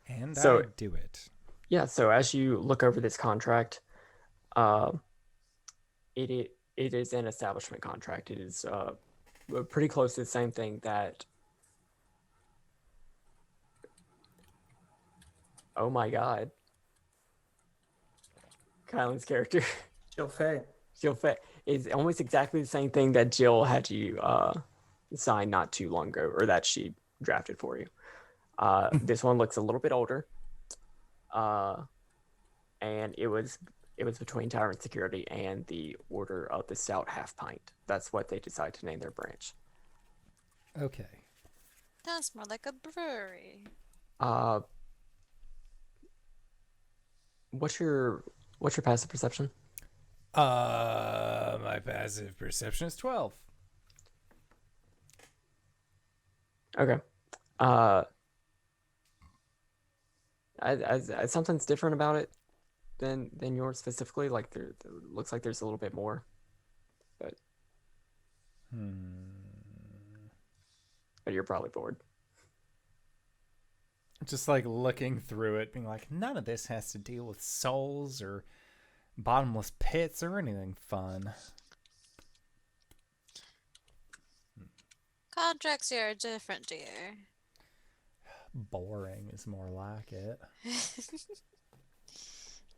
And So- I do it. Yeah, so as you look over this contract, it is an establishment contract. It is pretty close to the same thing that Oh my god. Kylan's character, Jill Fay. Jill Fay, is almost exactly the same thing that Jill had you sign not too long ago, or that she drafted for you. This one looks a little bit older. And it was between Tyrant Security and the Order of the Stout Half Pint. That's what they decided to name their branch. Okay. That's more like a brewery. What's your passive perception? My passive perception is 12. Okay. Something's different about it than yours specifically. Like there looks like there's a little bit more, but you're probably bored. Just like looking through it, being like, none of this has to deal with souls or bottomless pits or anything fun. Contracts here are different, dear. Boring is more like it.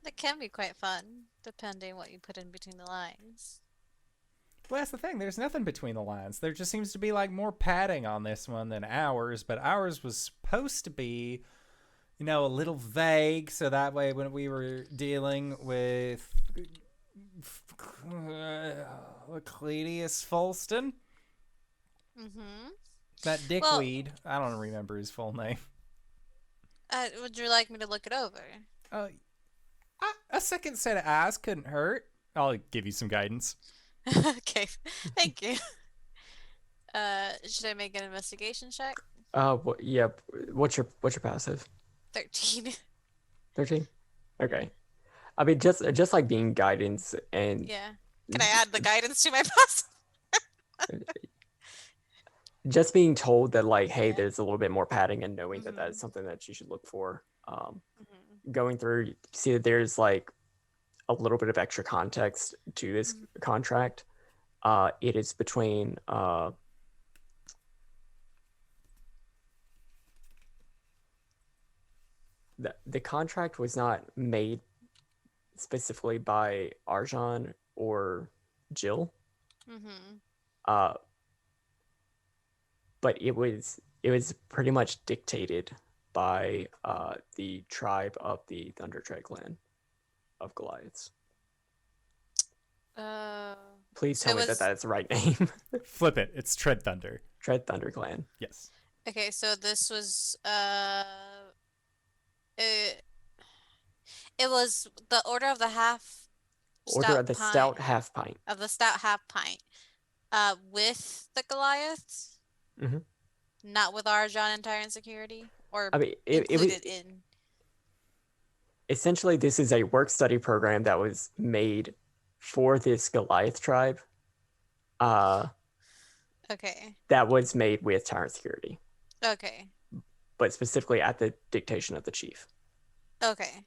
That can be quite fun, depending what you put in between the lines. Well, that's the thing. There's nothing between the lines. There just seems to be like more padding on this one than ours, but ours was supposed to be, a little vague, so that way when we were dealing with Cledius Folston, that dickweed, I don't remember his full name. Would you like me to look it over? A second set of eyes couldn't hurt. I'll give you some guidance. Okay, thank you. Should I make an investigation check? Yeah. What's your passive? 13. 13. Okay. I mean, just like being guidance and Yeah. Can I add the guidance to my passive? just being told that, like, hey, there's a little bit more padding, and knowing that is something that you should look for. Going through, you see that there's like a little bit of extra context to this contract. It is between the contract was not made specifically by Arjan or Jill. But it was pretty much dictated by the tribe of the Thundertread clan of Goliaths. Please tell me that that's the right name. Flip it. It's Tread Thunder. Tread Thunder clan. Yes. Okay, so this was it was the Order of the Stout Half Pint. Of the Stout Half Pint. With the Goliaths? Not with Arjan and Tyrant Security? Or included in? Essentially, this is a work-study program that was made for this Goliath tribe. Okay. That was made with Tyrant Security. Okay. But specifically at the dictation of the chief. Okay.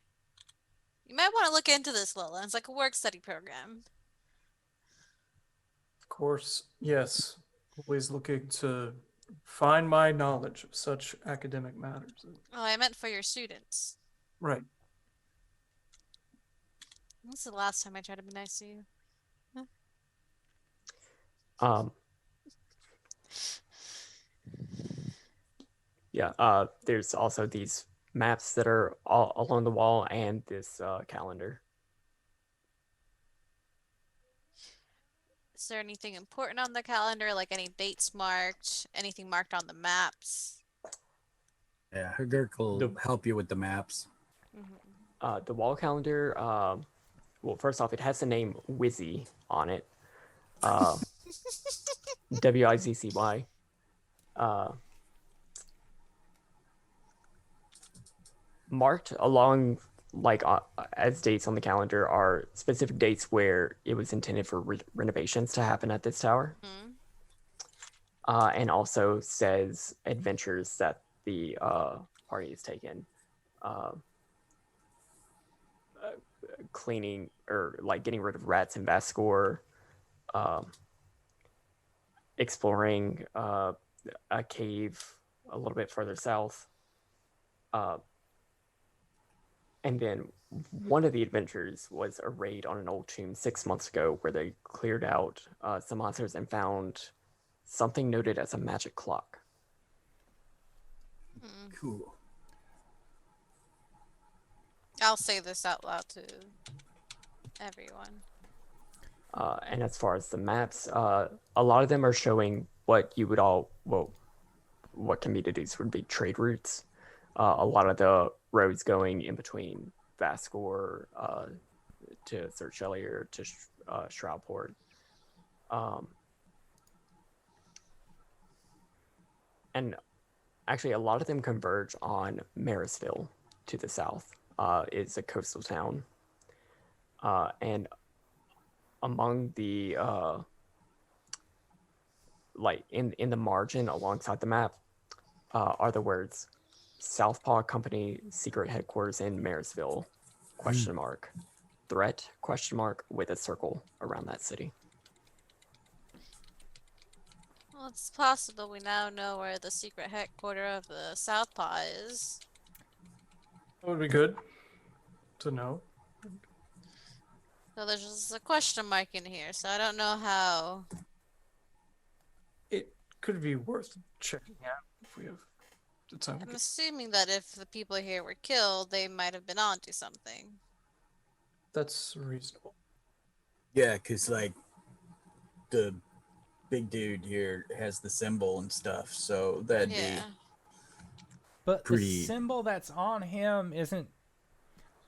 You might want to look into this, Lola. It's like a work-study program. Of course, yes. Always looking to find my knowledge of such academic matters. Oh, I meant for your students. Right. When's the last time I tried to be nice to you? Yeah, there's also these maps that are all along the wall and this calendar. Is there anything important on the calendar, like any dates marked, anything marked on the maps? Yeah, Hu'Gurk will help you with the maps. The wall calendar, well, first off, it has the name Wizzy on it. Wizzy. Marked along, like, as dates on the calendar are specific dates where it was intended for renovations to happen at this tower. And also says adventures that the party has taken. Cleaning, or like getting rid of rats in Vascor, exploring a cave a little bit further south, And then one of the adventures was a raid on an old tomb 6 months ago where they cleared out some monsters and found something noted as a magic clock. Cool. I'll say this out loud to everyone. And as far as the maps, a lot of them are showing what you would what can be deduced would be trade routes. A lot of the roads going in between Vascor to Sir Shelley to Shroudport. And actually, a lot of them converge on Marysville to the south. It's a coastal town. And among the like in the margin alongside the map are the words Southpaw Company secret headquarters in Marysville ? Threat ? With a circle around that city. Well, it's possible we now know where the secret headquarters of the Southpaw is. That would be good to know. So there's just a question mark in here, so I don't know how. It could be worth checking out if we have the time. I'm assuming that if the people here were killed, they might have been onto something. That's reasonable. Yeah, because like the big dude here has the symbol and stuff, so that'd Yeah. But Pretty- the symbol that's on him isn't.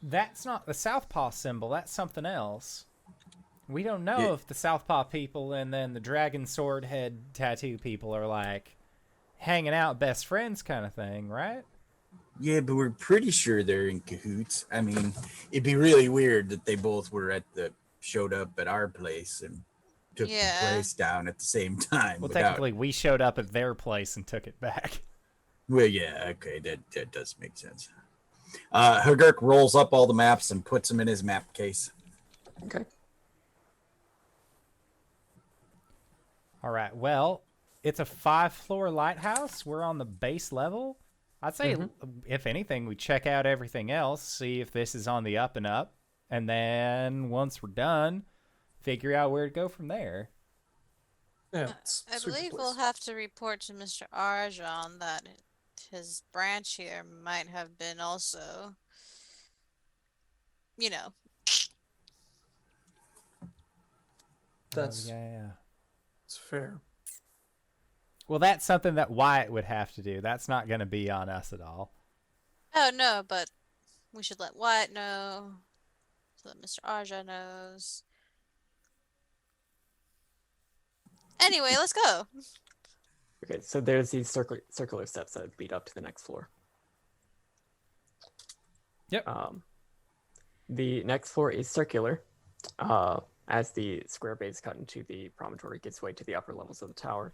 That's not the Southpaw symbol. That's something else. We don't know Yeah. if the Southpaw people and then the dragon sword head tattoo people are like hanging out best friends kind of thing, right? be. Yeah, but we're pretty sure they're in cahoots. I mean, it'd be really weird that they both showed up at our place and took Yeah. the place down at the same time. Well, without- technically, we showed up at their place and took it back. Well, yeah, okay, that does make sense. Hu'Gurk rolls up all the maps and puts them in his map case. Okay. All right. Well, it's a 5-floor lighthouse. We're on the base level. I'd say, if anything, we check out everything else, see if this is on the up and up, and then once we're done, figure out where to go from there. Yeah, it's I sweep the believe place. we'll have to report to Mr. Arjan that his branch here might have been also, you know, That's Yeah. it's fair. Well, that's something that Wyatt would have to do. That's not going to be on us at all. oh no, but we should let Wyatt know, so that Mr. Arjan knows. Anyway, let's go. Okay, so there's these circular steps that lead up to the next floor. Yep. The next floor is circular. As the square base cut into the promontory gives way to the upper levels of the tower,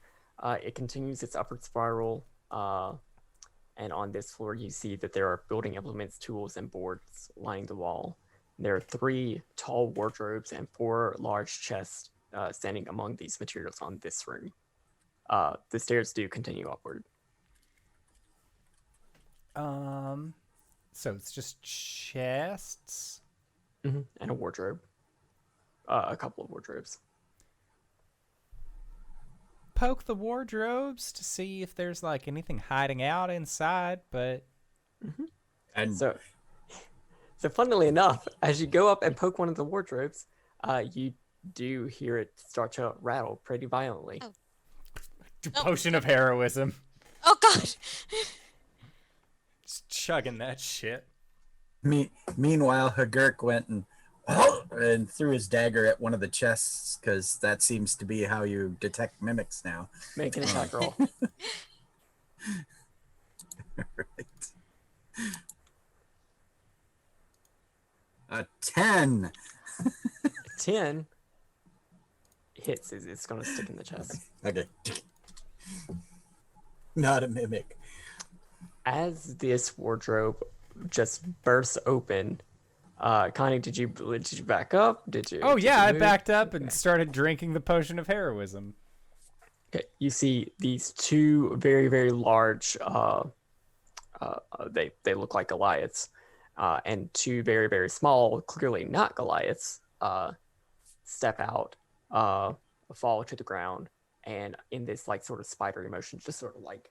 it continues its upward spiral. And on this floor, you see that there are building implements, tools, and boards lining the wall. There are 3 tall wardrobes and 4 large chests standing among these materials on this room. The stairs do continue upward. So it's just chests. And a wardrobe. A couple of wardrobes. Poke the wardrobes to see if there's like anything hiding out inside, but And So funnily enough, as you go up and poke one of the wardrobes, you do hear it start to rattle pretty violently. Oh. potion of heroism. Oh god. Just chugging that shit. meanwhile, Hu'Gurk went and threw his dagger at one of the chests because that seems to be how you detect mimics now. Make an attack roll. Right. A 10. 10 hits. It's going to stick in the chest. Okay. Not a mimic. As this wardrobe just bursts open, Connie, did you back up? Did you? Oh did yeah, you I move? backed up and started drinking the potion of heroism. Okay, you see these 2 very, very large. They look like Goliaths. and two very, very small, clearly not Goliaths, step out, fall to the ground, and in this like sort of spidery motion, just sort of like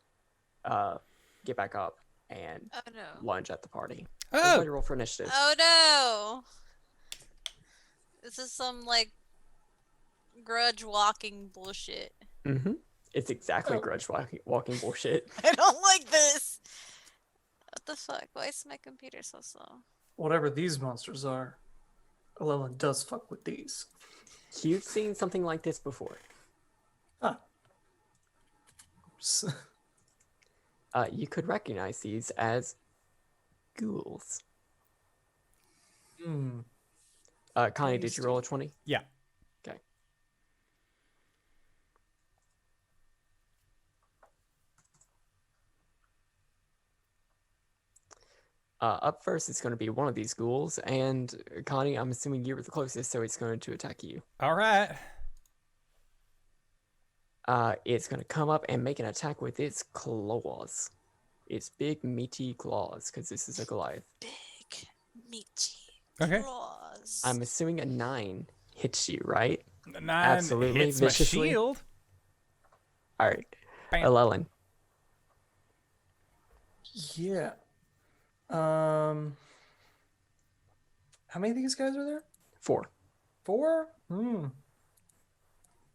get back up and Oh no. lunge at the party. Oh! Everybody roll for initiative. Oh no. This is some like grudge walking bullshit. Mm-hmm. It's exactly Oh. grudge walking bullshit. I don't like this. What the fuck? Why is my computer so slow? Whatever these monsters are, Alellen does fuck with these. You've seen something like this before. S- You could recognize these as ghouls. Hmm. Connie, did you roll a 20? Yeah. Okay. Up first is going to be one of these ghouls, and Connie, I'm assuming you were the closest, so it's going to attack you. All right. It's going to come up and make an attack with its claws. Its big, meaty claws, because this is a Goliath. Big, meaty Okay. claws. I'm assuming a 9 hits you, right? 9 Absolutely, hits my viciously. shield. All right. Bam. Alellen. Yeah. How many of these guys are there? 4. 4?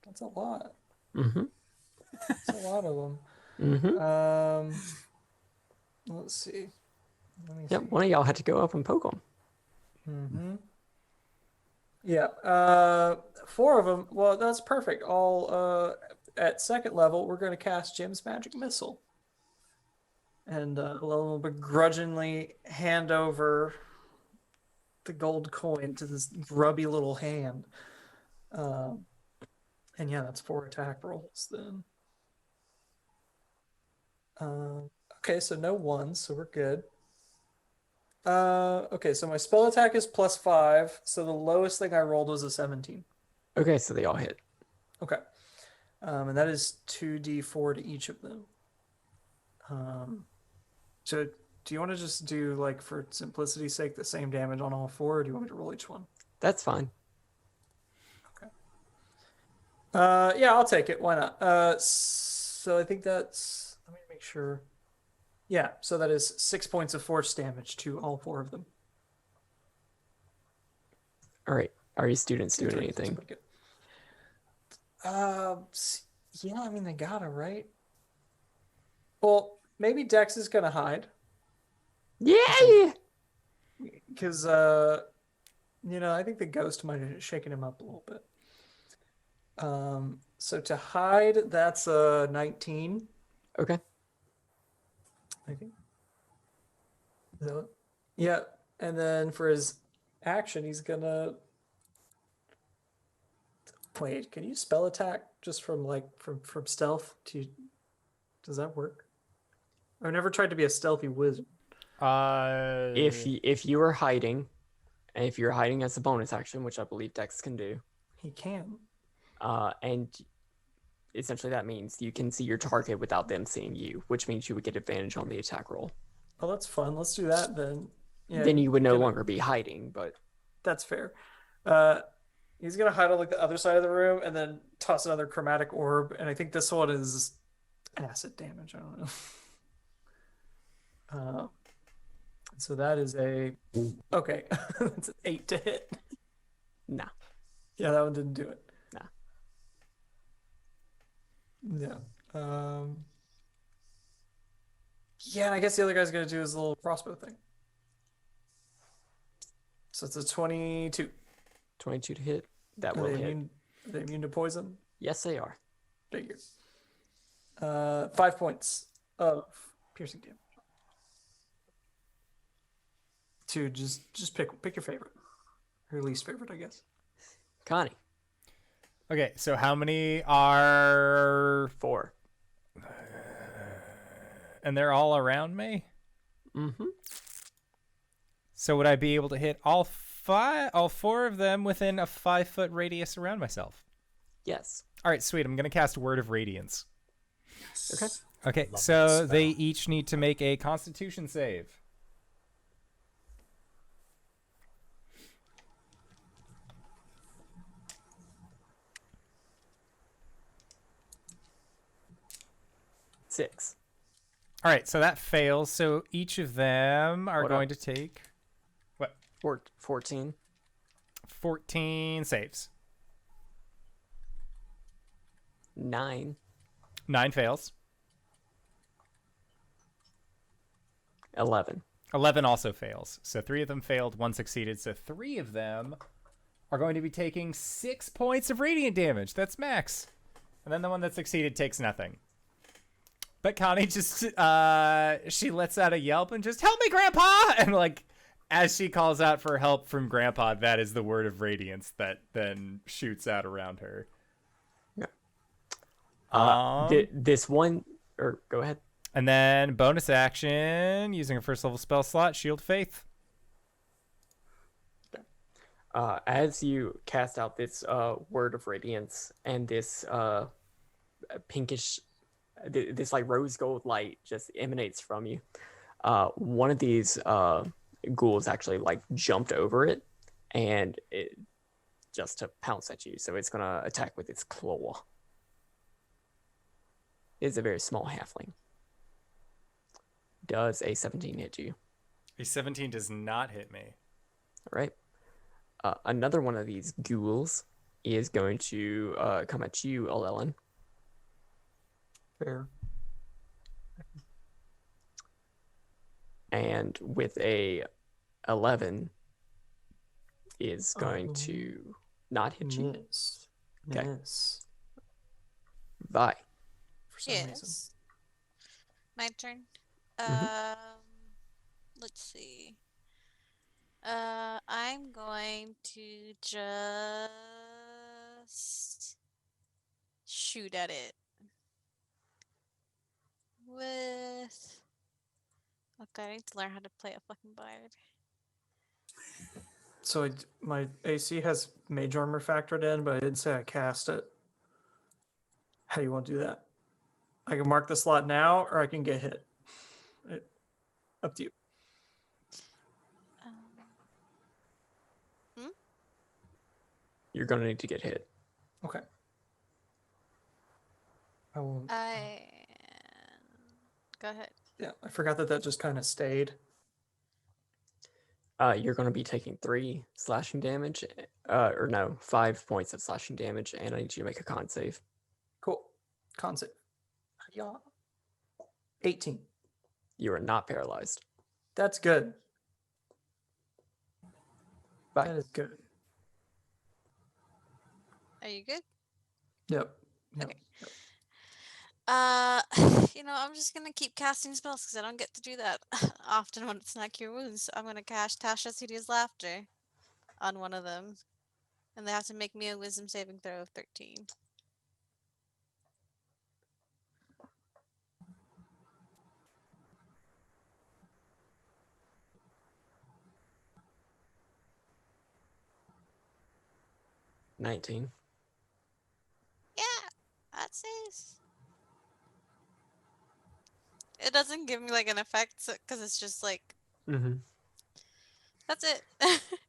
That's a lot. Mm-hmm. That's a lot of them. Mm-hmm. Let's see. Let me Yep, see. one of y'all had to go up and poke them. Mm-hmm. Yeah. 4 of them. Well, that's perfect. All at second level, we're going to cast Jim's Magic Missile. And Alellen will begrudgingly hand over the gold coin to this grubby little hand. And yeah, that's 4 attack rolls then. Okay, so no ones, so we're good. Okay, so my spell attack is +5, so the lowest thing I rolled was a 17. Okay, so they all hit. Okay. And that is 2d4 to each of them. So do you want to just do, like, for simplicity's sake, the same damage on all 4, or do you want me to roll each one? That's fine. Yeah, I'll take it. Why not? So I think that's, let me make sure. Yeah, so that is 6 points of force damage to all 4 of them. All right. Are your students doing That's anything? pretty good. Yeah, I mean, they gotta, right? Well, maybe Dex is gonna hide. Yay! Because, I think the ghost might have shaken him up a little bit. So to hide, that's a 19, Okay. I think. Is that it? Yeah, and then for his action, he's gonna... Wait, can you spell attack just from from stealth to... Does that work? I've never tried to be a stealthy wizard. If you are hiding, and if you're hiding as a bonus action, which I believe Dex can do, He can. and essentially that means you can see your target without them seeing you, which means you would get advantage on the attack roll. Oh, that's fun. Let's do that then. Yeah, Then you would no get it. longer be hiding, but That's fair. He's gonna hide on like the other side of the room and then toss another chromatic orb. And I think this one is acid damage. I don't know. So that is a okay. That's an 8 to hit. nah. Yeah, that one didn't do it. Nah. Yeah. Yeah, and I guess the other guy's gonna do his little crossbow thing. So it's a 22. 22 to hit. That Are will they hit. immune, are they immune to poison? Yes, they are. Figure. 5 points of piercing damage. To just pick your favorite. Your least favorite, I guess. Connie. Okay, so how many are... 4. And they're all around me? Mm-hmm. So would I be able to hit all 4 of them within a 5-foot radius around myself? Yes. All right, sweet. I'm going to cast Word of Radiance. Okay. Okay, Love so that they spell. each need to make a Constitution save. 6. All right, so that fails. So each of them are Hold going up. to take 14. 14 saves. 9. 9 fails. 11. 11 also fails. So 3 of them failed, 1 succeeded. So 3 of them are going to be taking 6 points of radiant damage. That's max. And then the one that succeeded takes nothing. But Connie just, she lets out a yelp and just, help me, Grandpa! And like, as she calls out for help from Grandpa, that is the word of radiance that then shoots out around her. This one, or go ahead. And then bonus action, using a first level spell slot, Shield Faith. As you cast out this word of radiance and this pinkish, this like rose gold light just emanates from you, one of these ghouls actually like jumped over it and it just to pounce at you. So it's gonna attack with its claw. It's a very small halfling. Does a 17 hit you? A 17 does not hit me. All right. Another one of these ghouls is going to come at you, Alellen. Fair. And with a 11 is going to not hit you. Miss. Okay. Miss. Vi. For some reason. Yes. My turn. Mhm. Let's see. I'm going to just shoot at it with. Okay, I need to learn how to play a fucking bard. So my AC has mage armor factored in, but I didn't say I cast it. How do you want to do that? I can mark the slot now, or I can get hit. Up to you. You're going to need to get hit. Okay. I will. Go ahead. Yeah, I forgot that just kind of stayed. You're going to be taking 3 slashing damage, or no, 5 points of slashing damage, and I need you to make a con save. Cool. Con save. Yeah. 18. You are not paralyzed. That's good. Bye. That is good. Are you good? Yep. Yep. Okay. I'm just gonna keep casting spells because I don't get to do that often when it's not cure wounds. So I'm gonna cast Tasha's Hideous Laughter on one of them, and they have to make me a Wisdom saving throw of 13. $19. Yeah, that saves. It doesn't give me like an effect because it's just like Mm-hmm. that's it.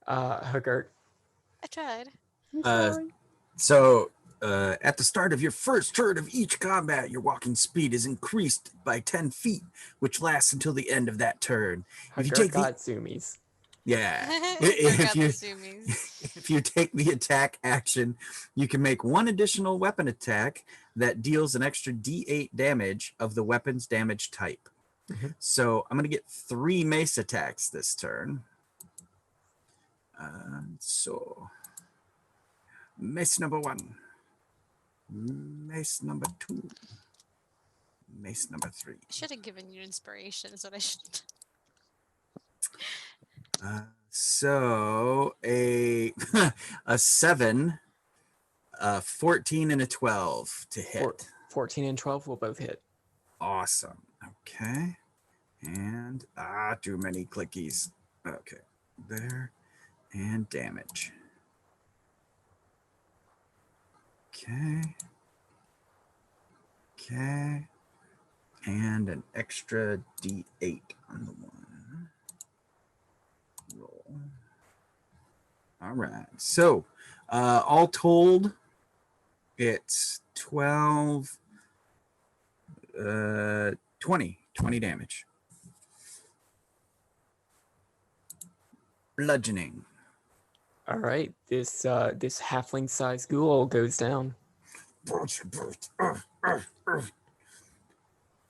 Hu'Gurk. I tried. So, at the start of your first turn of each combat, your walking speed is increased by 10 feet, which lasts until the end of that turn. If you Hu'Gurk take the, got zoomies. yeah, Forgot the you zoomies. if you take the attack action, you can make one additional weapon attack that deals an extra D8 damage of the weapon's damage type. Mhm. So I'm gonna get 3 mace attacks this turn. So mace number 1, mace number 2, mace number 3. I should have given you inspiration. Is what I should. So a a 7, 14, and a 12 to hit. 14 and 12 will both hit. Awesome. Okay. And too many clickies. Okay. There. And damage. Okay. Okay. And an extra D8 on the one. Roll. All right. So, all told, it's 12, 20 damage. Bludgeoning. All right, this this halfling-sized ghoul goes down.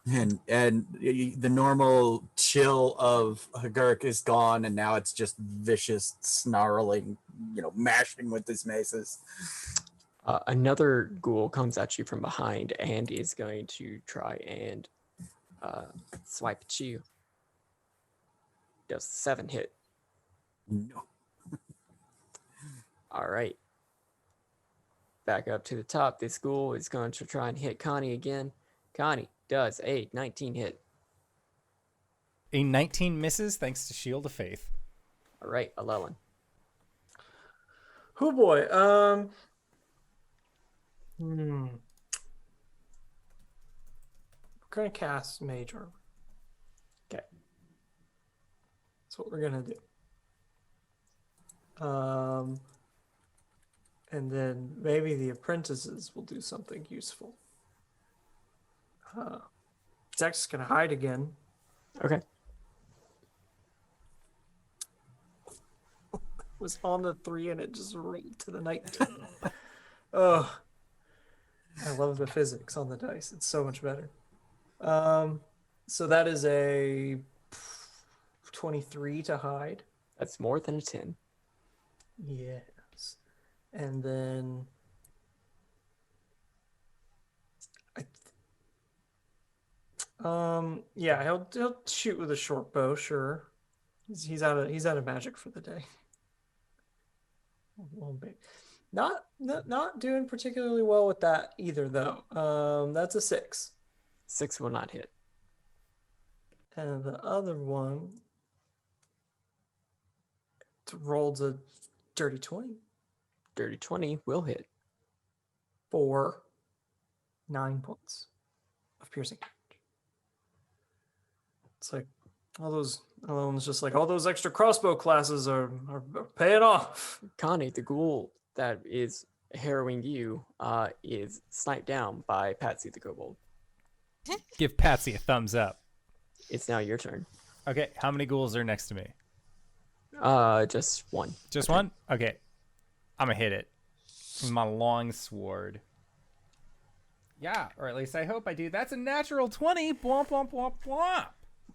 And the normal chill of Hu'Gurk is gone, and now it's just vicious snarling, mashing with his maces. Another ghoul comes at you from behind and is going to try and swipe at you. Does 7 hit? No. All right. Back up to the top. This ghoul is going to try and hit Connie again. Connie does a 19 hit. A 19 misses thanks to Shield of Faith. All right, Alellen. Oh boy. We're gonna cast Mage Armor. Okay. That's what we're gonna do. And then maybe the apprentices will do something useful. Zach's gonna hide again. Okay. Was on the 3 and it just rolled to the 19. Oh, I love the physics on the dice. It's so much better. So that is a 23 to hide. That's more than a 10. Yes. And then yeah, he'll shoot with a short bow, sure. He's out of magic for the day. Won't be. Not doing particularly well with that either though. That's a 6. 6 will not hit. And the other one rolled a dirty 20 Dirty 20 will hit. for 9 points of piercing damage. It's like all those extra crossbow classes are paying off. Connie, the ghoul that is harrowing you, is sniped down by Patsy the Kobold. Give Patsy a thumbs up. It's now your turn. Okay, how many ghouls are next to me? Just one. Just one? Okay. I'm gonna hit it with my long sword. Yeah, or at least I hope I do. That's a natural 20. Blomp, blomp, blomp, blomp.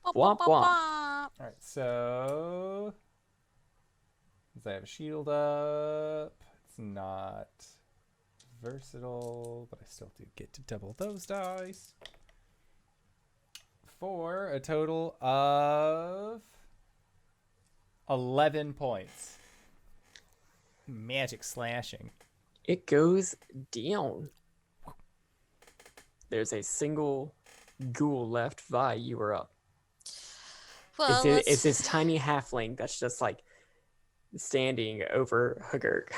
Womp womp. All right, so since I have a shield up, it's not versatile, but I still do get to double those dice for a total of 11 points. Magic slashing. It goes down. There's a single ghoul left. Vi, you are up. Well, It's this tiny halfling that's just like standing over Hu'Gurk.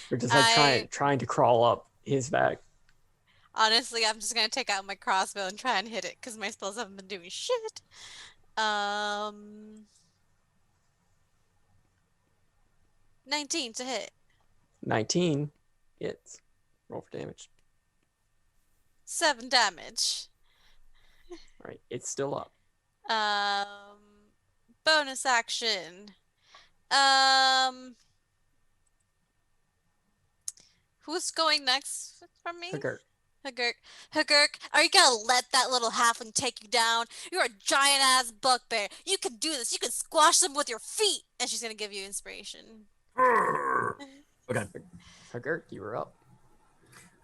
We're just like trying to crawl up his back. honestly, I'm just gonna take out my crossbow and try and hit it because my spells haven't been doing shit. 19 to hit. 19 hits. Roll for damage. 7 damage. All right, it's still up. Bonus action. Who's going next from me? Hu'Gurk. Hu'Gurk, are you gonna let that little halfling take you down? You're a giant ass bugbear. You can do this. You can squash them with your feet. And she's gonna give you inspiration. Okay. Hu'Gurk, you are up.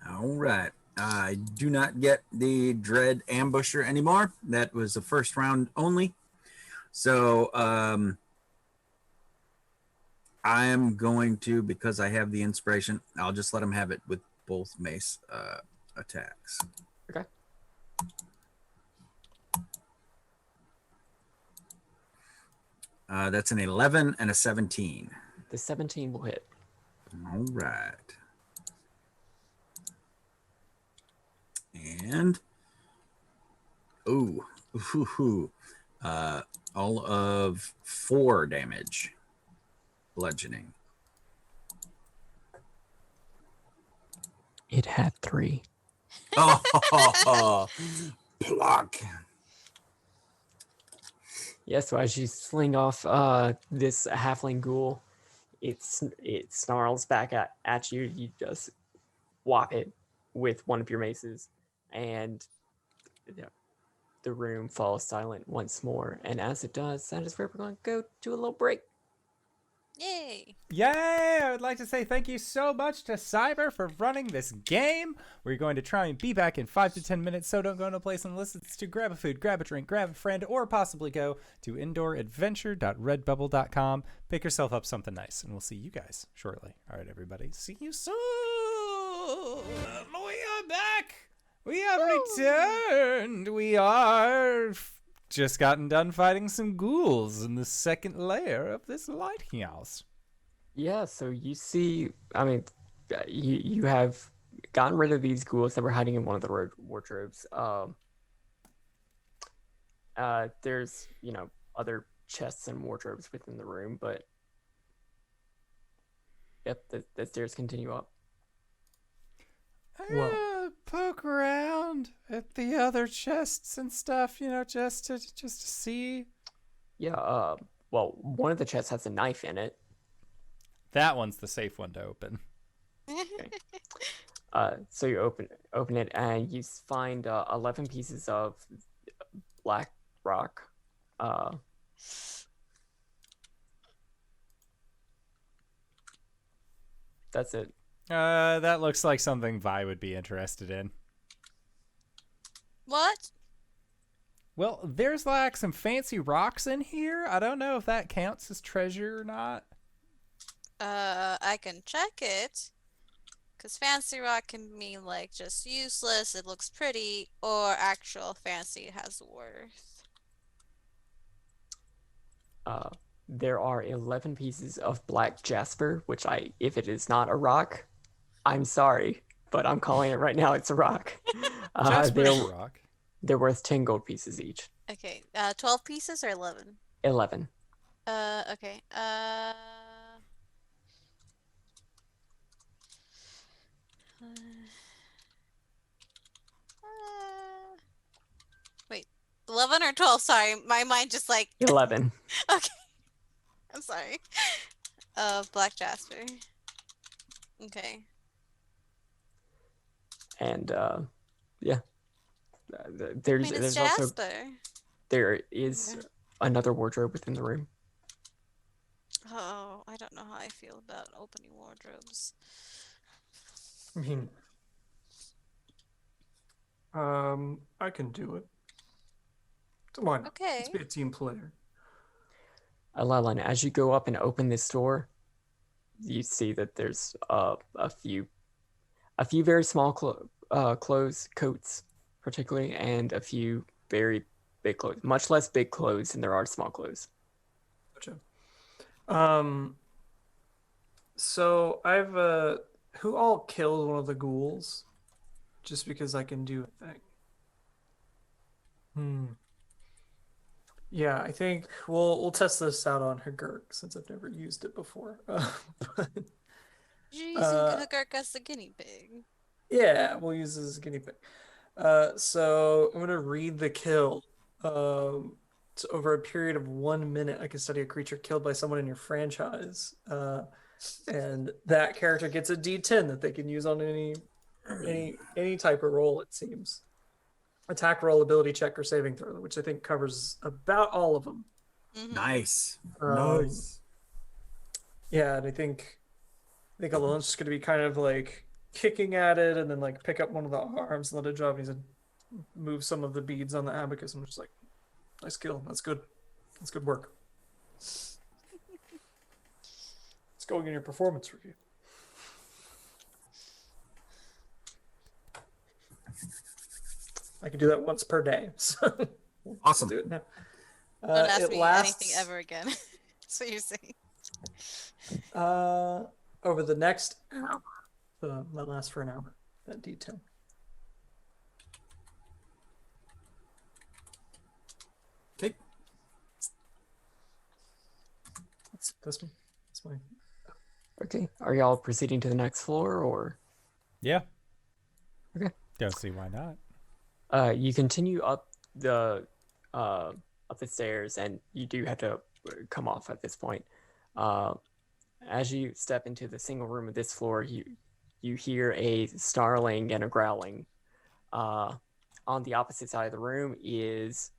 All right. I do not get the Dread Ambusher anymore. That was the first round only. So I am going to, because I have the inspiration, I'll just let him have it with both mace attacks. Okay. That's an 11 and a 17. The 17 will hit. All right. And all of 4 damage, bludgeoning. It had 3. Oh, block. Yeah, so as you sling off this halfling ghoul, it snarls back at you. You just whop it with one of your maces, and the room falls silent once more. And as it does, that is where we're going to go to a little break. Yay! Yay! I would like to say thank you so much to Cyber for running this game. We're going to try and be back in 5 to 10 minutes, so don't go to a place unless it's to grab a food, grab a drink, grab a friend, or possibly go to indooradventure.redbubble.com. Pick yourself up something nice, and we'll see you guys shortly. All right, everybody. See you soon! We are back! We have returned! We are... just gotten done fighting some ghouls in the second layer of this lighthouse. Yeah, so you see, I mean, you have gotten rid of these ghouls that were hiding in one of the wardrobes. There's, other chests and wardrobes within the room, but yep, the stairs continue up. Poke around at the other chests and stuff, just to see. Yeah, well, one of the chests has a knife in it. That one's the safe one to open. Okay. So you open it and you find 11 pieces of black rock. That's it. That looks like something Vi would be interested in. What? Well, there's like some fancy rocks in here. I don't know if that counts as treasure or not. I can check it. Because fancy rock can mean like just useless, it looks pretty, or actual fancy has worth. There are 11 pieces of black jasper, which if it is not a rock, I'm sorry, but I'm calling it right now. It's a rock. Jasper's a rock. They're worth 10 gold pieces each. Okay, 12 pieces or 11? 11. Okay. Wait, 11 or 12? Sorry, my mind just like. 11. Okay, I'm sorry. Black Jasper. Okay. And yeah, Wait, there's it's also Jasper. there is another wardrobe within the room. Oh, I don't know how I feel about opening wardrobes. I mean, I can do it. Why not? Okay. Let's be a team player. Alellen, as you go up and open this door, you see that there's a few very small coats, particularly, and a few very big clothes. Much less big clothes than there are small clothes. Gotcha. So I've who all killed one of the ghouls? Just because I can do a thing. Yeah, I think we'll test this out on Hu'Gurk since I've never used it before. But You're using Hu'Gurk as the guinea pig. yeah, we'll use this as a guinea pig. So I'm gonna read the kill. So over a period of 1 minute, I can study a creature killed by someone in your franchise, and that character gets a D10 that they can use on any type of roll. It seems attack roll, ability check, or saving throw, which I think covers about all of them. Mm-hmm. Nice. Nice. Yeah, and I think Allen's just gonna be kind of like kicking at it, and then like pick up one of the arms and let it drop. And he's gonna move some of the beads on the abacus. I'm just like, nice kill. That's good. That's good work. It's going in your performance review. I can do that once per day. So Awesome. do it now. Don't ask it me lasts, anything ever again. That's what you're saying. over the next hour. That lasts for an hour. That D10. Okay. That's this one. That's mine. Okay, are y'all proceeding to the next floor or? Yeah. Okay. Don't see why not. You continue up the stairs, and you do have to come off at this point. As you step into the single room of this floor, you hear a snarling and a growling. On the opposite side of the room is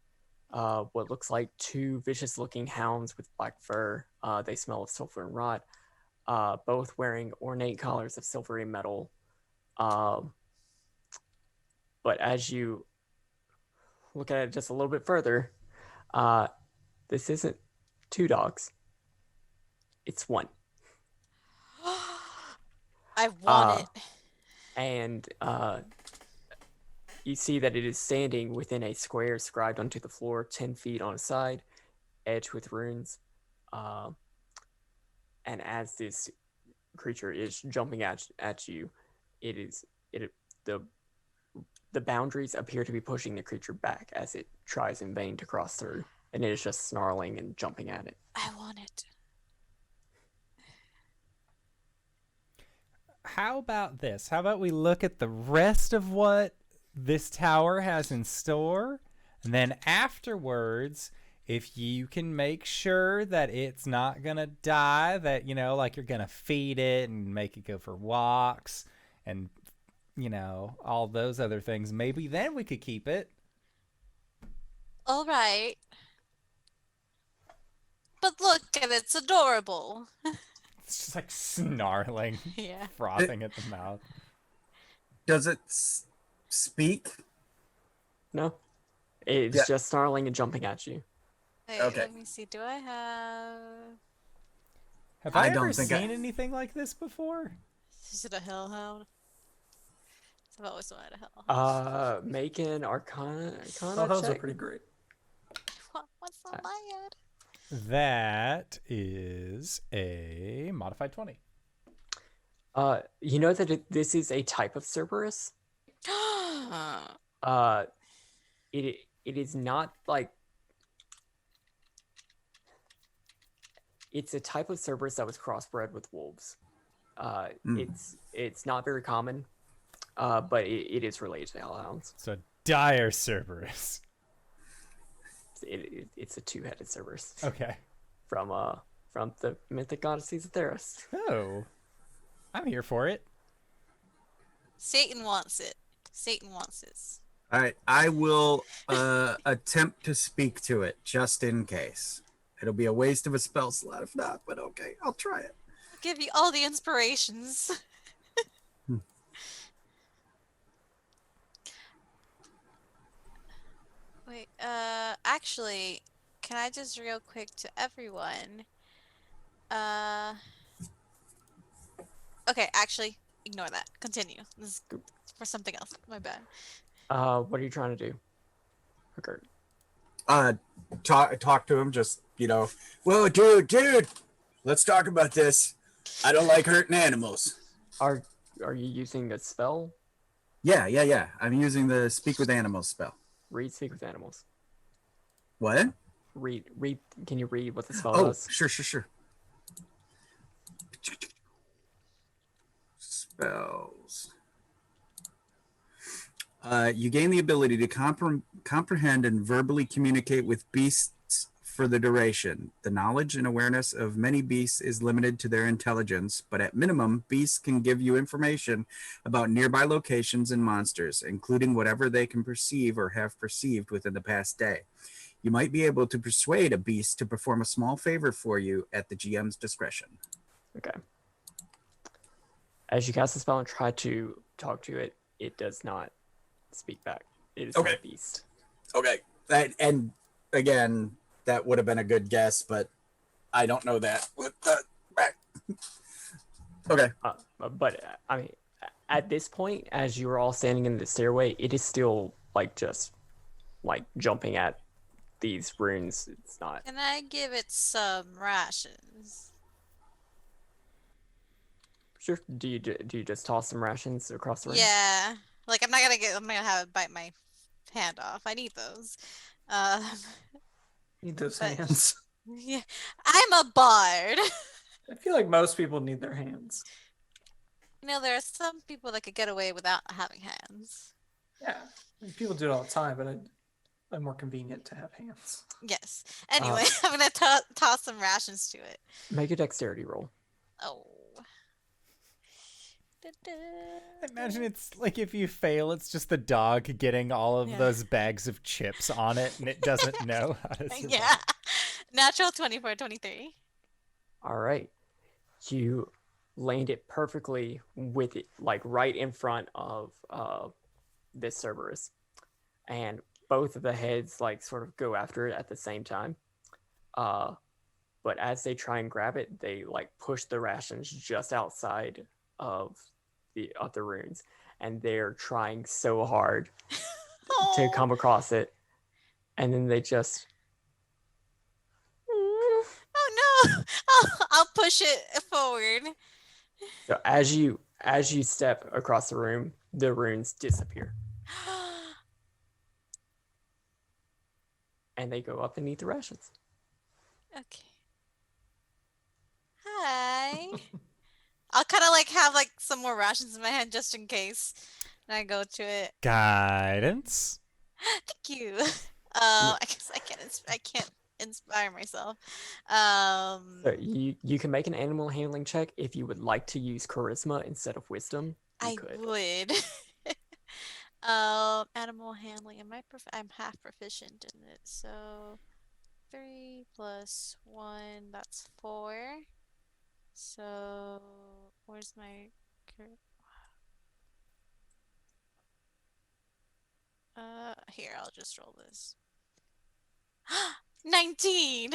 what looks like two vicious-looking hounds with black fur. They smell of sulfur and rot, both wearing ornate collars of silvery metal. But as you look at it just a little bit further, this isn't two dogs. It's one. I want it. And you see that it is standing within a square scribed onto the floor, 10 feet on a side, edged with runes. And as this creature is jumping at you, the boundaries appear to be pushing the creature back as it tries in vain to cross through, and it is just snarling and jumping at it. I want it. How about this? How about we look at the rest of what this tower has in store, and then afterwards, if you can make sure that it's not gonna die, that, you know, like you're gonna feed it and make it go for walks and, you know, all those other things, maybe then we could keep it. All right. But look at it, it's adorable. It's just like snarling, Yeah. frothing at the mouth. Does it speak? No, it's just snarling and jumping at you. Wait, Okay. let me see. Do I have... Have I don't ever think seen anything like this before? Is it a hellhound? I've always wanted a hellhound. Make an Arcana Hellhounds are check. pretty great. What's on my head? That is a modified 20. You know that this is a type of Cerberus. It is not like, it's a type of Cerberus that was crossbred with wolves. It's not very common, but it is related to hellhounds. So dire Cerberus. It's a two-headed Cerberus. Okay. From the mythic goddesses of Theros. Oh, I'm here for it. Satan wants it. Satan wants this. All right, I will attempt to speak to it just in case. It'll be a waste of a spell slot if not, but okay, I'll try it. I'll give you all the inspirations. Wait, actually, can I just real quick to everyone? Okay, actually, ignore that. Continue. This is for something else. My bad. What are you trying to do? Hu'Gurk? Talk to him, just, you know, whoa, dude, let's talk about this. I don't like hurting animals. Are you using a spell? Yeah. I'm using the Speak with Animals spell. Read Speak with Animals. What? Read. Can you read what the spell Oh, does? sure. Spells. You gain the ability to comprehend and verbally communicate with beasts for the duration. The knowledge and awareness of many beasts is limited to their intelligence, but at minimum, beasts can give you information about nearby locations and monsters, including whatever they can perceive or have perceived within the past day. You might be able to persuade a beast to perform a small favor for you at the GM's discretion. Okay. As you cast the spell and try to talk to it, it does not speak back. It is not a beast. Okay. And again, that would have been a good guess, but I don't know that. Okay. But I mean, at this point, as you are all standing in the stairway, it is still just jumping at these runes. It's not. Can I give it some rations? Sure. Do you just toss some rations across the room? Yeah. Like I'm gonna have it bite my hand off. I need those. Need those But- hands. Yeah. I'm a bard. I feel like most people need their hands. You know, there are some people that could get away without having hands. Yeah, I mean, people do it all the time, but I'm more convenient to have hands. Yes. Anyway, I'm gonna toss some rations to it. Make a dexterity roll. Oh. I imagine it's like if you fail, it's just the dog getting all of Yeah. those bags of chips on it, and it doesn't know how to survive. Yeah. Natural 24, 23. All right. You land it perfectly with it, like right in front of this Cerberus. And both of the heads like sort of go after it at the same time. But as they try and grab it, they like push the rations just outside of the runes, and they're trying so hard to come across it, and then they just Oh no! I'll push it forward. so as you step across the room, the runes disappear and they go up and eat the rations. Okay. Hi. I'll kind of like have like some more rations in my hand just in case. And I go to it. Guidance. Thank you. I guess I can't inspire myself. So you can make an animal handling check if you would like to use charisma instead of wisdom. You I could. would. Animal handling. I'm half proficient in it. So 3 + 1, that's 4. So where's my here, I'll just roll this. 19.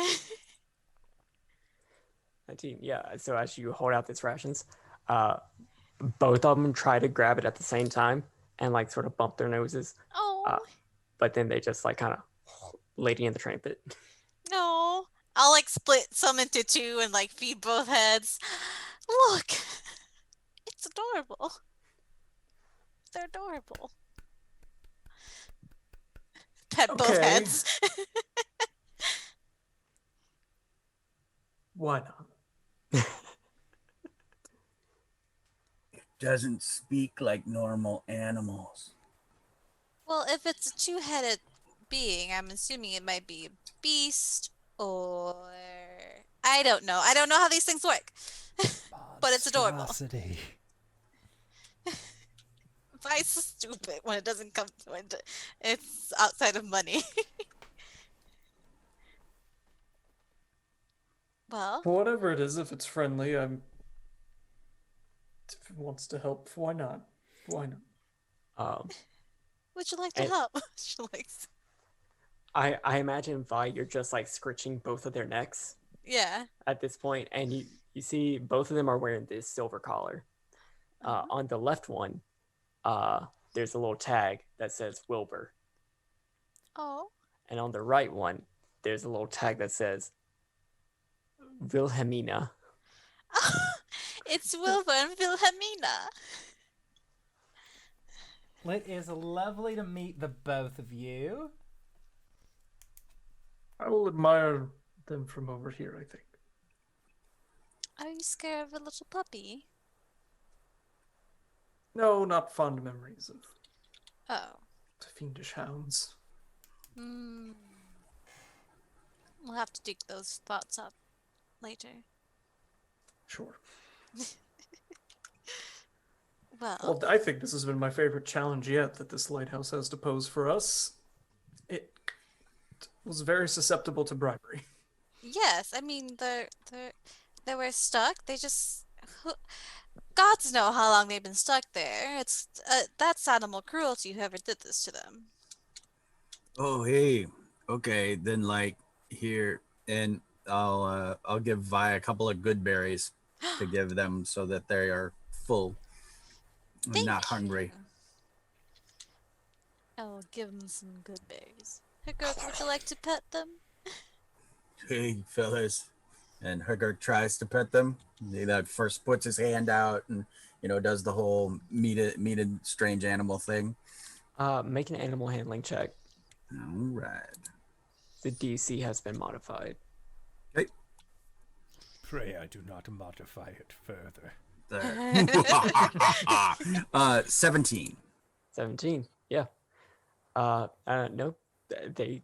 19, yeah. So as you hold out these rations, both of them try to grab it at the same time and like sort of bump their noses, Oh, but then they just like kind of Lady in the Trampet. no. I'll like split some into 2 and like feed both heads. Look. It's adorable. They're adorable. Pet both Okay. heads. Why not? Doesn't speak like normal animals. Well, if it's a 2-headed being, I'm assuming it might be a beast or I don't know. I don't know how these things work. But it's adorable. Monstrosity. Why is so stupid when it doesn't come when it's outside of money? Well, Whatever it is, if it's friendly, if it wants to help, why not? Why not? would you like to and- help? She likes. I imagine Vi, you're just like scritching both of their necks Yeah. at this point, and you see both of them are wearing this silver collar. On the left one, there's a little tag that says Wilbur, Oh. and on the right one, there's a little tag that says Wilhelmina. It's Wilbur and Wilhelmina. It is lovely to meet the both of you. I will admire them from over here, I think. Are you scared of a little puppy? No, not fond memories of Oh. the fiendish hounds. Hmm. We'll have to dig those thoughts up later. Sure. Well, Well, I think this has been my favorite challenge yet that this lighthouse has to pose for us. It was very susceptible to bribery. yes. I mean, they were stuck. They just, gods know how long they've been stuck there. It's that's animal cruelty. Whoever did this to them. Oh, hey. Okay, then like here, and I'll give Vi a couple of good berries to give them so that they are full and Thank not hungry. you. I'll give them some good berries. Hu'Gurk, would you like to pet them? Hey, fellas. And Hu'Gurk tries to pet them. He like first puts his hand out and does the whole meet a strange animal thing. Make an animal handling check. All right. The DC has been modified. Okay. Pray I do not modify it further. There. 17. 17. Yeah. No, they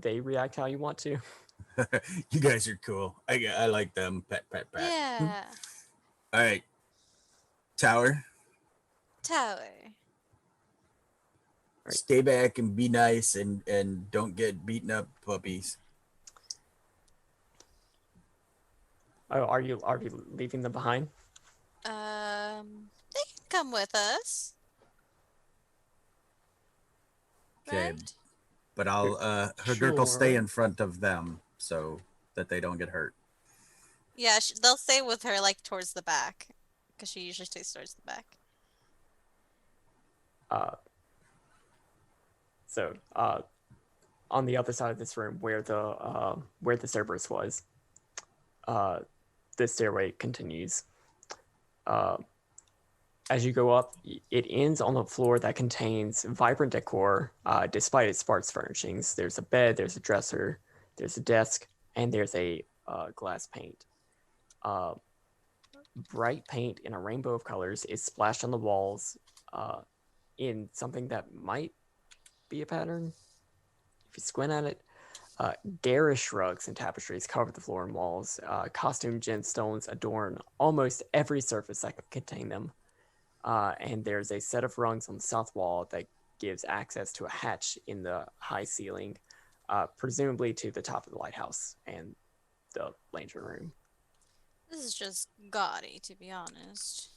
they react how you want to. You guys are cool. I like them. Pat, pat, pat. Yeah. All right. Tower, Tower. Right. stay back and be nice and don't get beaten up puppies. Oh, are you leaving them behind? They can come with us. Okay. Right? But I'll Hu'Gurk will stay Sure. in front of them so that they don't get hurt. Yeah, they'll stay with her, like, towards the back. Because she usually stays towards the back. So on the other side of this room, where the Cerberus was, the stairway continues. As you go up, it ends on a floor that contains vibrant decor, despite its sparse furnishings. There's a bed, there's a dresser, there's a desk, and there's a glass paint. Bright paint in a rainbow of colors is splashed on the walls in something that might be a pattern if you squint at it. Garish rugs and tapestries cover the floor and walls. Costume gemstones adorn almost every surface that can contain them. And there's a set of rungs on the south wall that gives access to a hatch in the high ceiling, presumably to the top of the lighthouse and the lantern room. This is just gaudy, to be honest.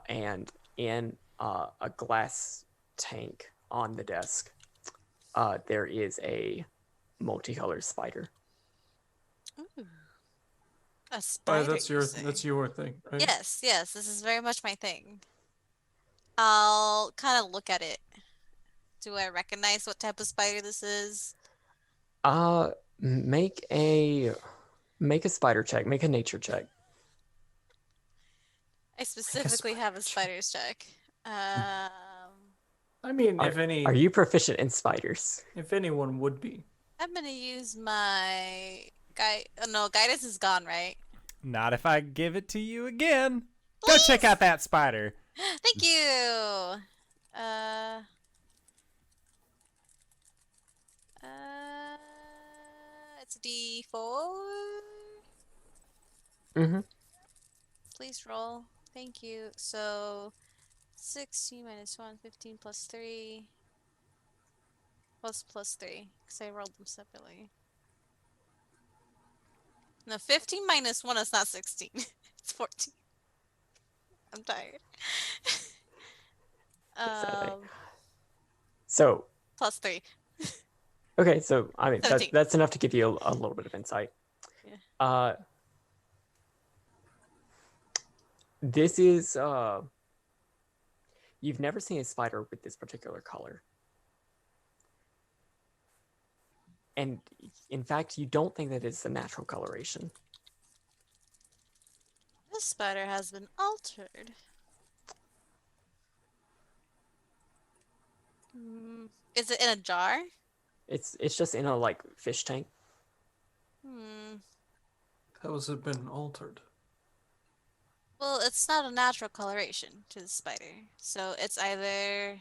And in a glass tank on the desk, there is a multicolored spider. Ooh. A spider. That's you your say? that's your thing, right? Yes, yes, this is very much my thing. I'll kind of look at it. Do I recognize what type of spider this is? Make a spider check. Make a nature check. I specifically have a spider's check. I mean, Are you proficient in spiders? if anyone would be. I'm gonna use my no, guidance is gone, right? Not if I give it to you again. Go check out that spider. Thank you. It's a D4. Mm-hmm. Please roll. Thank you. So 16 minus 1, 15 plus 3. Plus 3, because I rolled them separately. No, 15 minus 1 is not 16. It's 14. I'm tired. So Plus 3. okay, so I mean 17. that's enough to give you a little bit of insight. Yeah. This is you've never seen a spider with this particular color. And in fact, you don't think that it's a natural coloration. This spider has been altered. Is it in a jar? It's just in a like fish tank. How has it been altered? Well, it's not a natural coloration to the spider. So it's either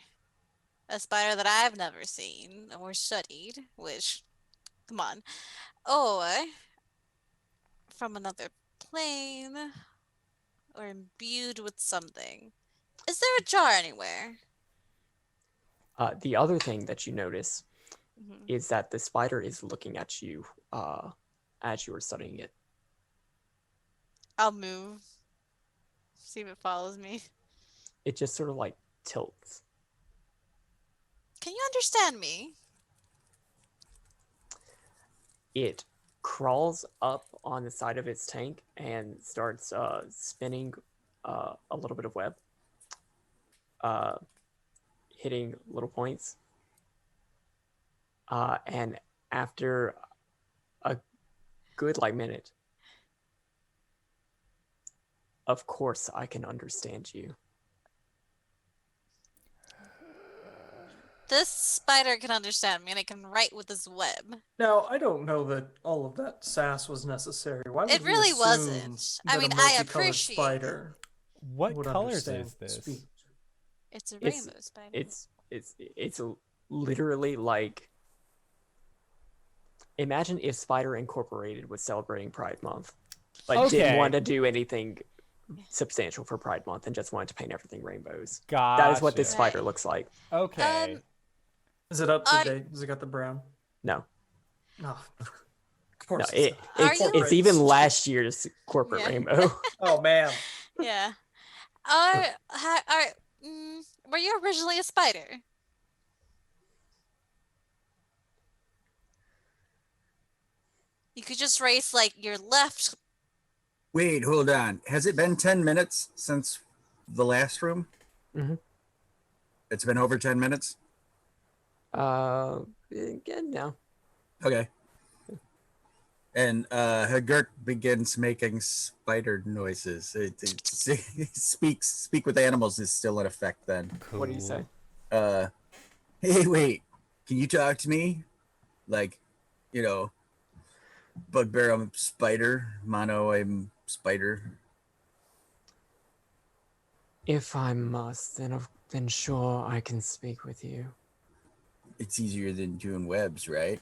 a spider that I've never seen or studied, which, come on, or from another plane, or imbued with something. Is there a jar anywhere? The other thing that you notice is that the spider is looking at you as you are studying it. I'll move. See if it follows me. It just sort of like tilts. Can you understand me? It crawls up on the side of its tank and starts spinning a little bit of web, hitting little points. And after a good minute, of course I can understand you. This spider can understand me and it can write with his web. Now, I don't know that all of that sass was necessary. Why would It we really assume wasn't. I that mean, a I multicolored appreciate spider What would colors understand. is this? Speak. It's a It's- rainbow spider. It's literally like, imagine if Spider Incorporated was celebrating Pride Month, but didn't Okay. want to do anything substantial for Pride Month and just wanted to paint everything rainbows. Gotcha. That is what this spider Right. looks like. Okay. Is it up to I- date? Has it got the brown? No, Oh, of no, course. it's not. Are it's you- even last year's corporate Yeah. rainbow. Oh man. Yeah. Were you originally a spider? You could just raise like your left. Wait, hold on. Has it been 10 minutes since the last room? Mhm. It's been over 10 minutes? Again, no. Okay. And Hu'Gurk begins making spider noises. Speak with animals is still in effect then. Cool. What do you say? Hey, wait. Can you talk to me? Like, you know, bugbear, I'm spider. Mono, I'm spider. If I must, then sure, I can speak with you. It's easier than doing webs, right?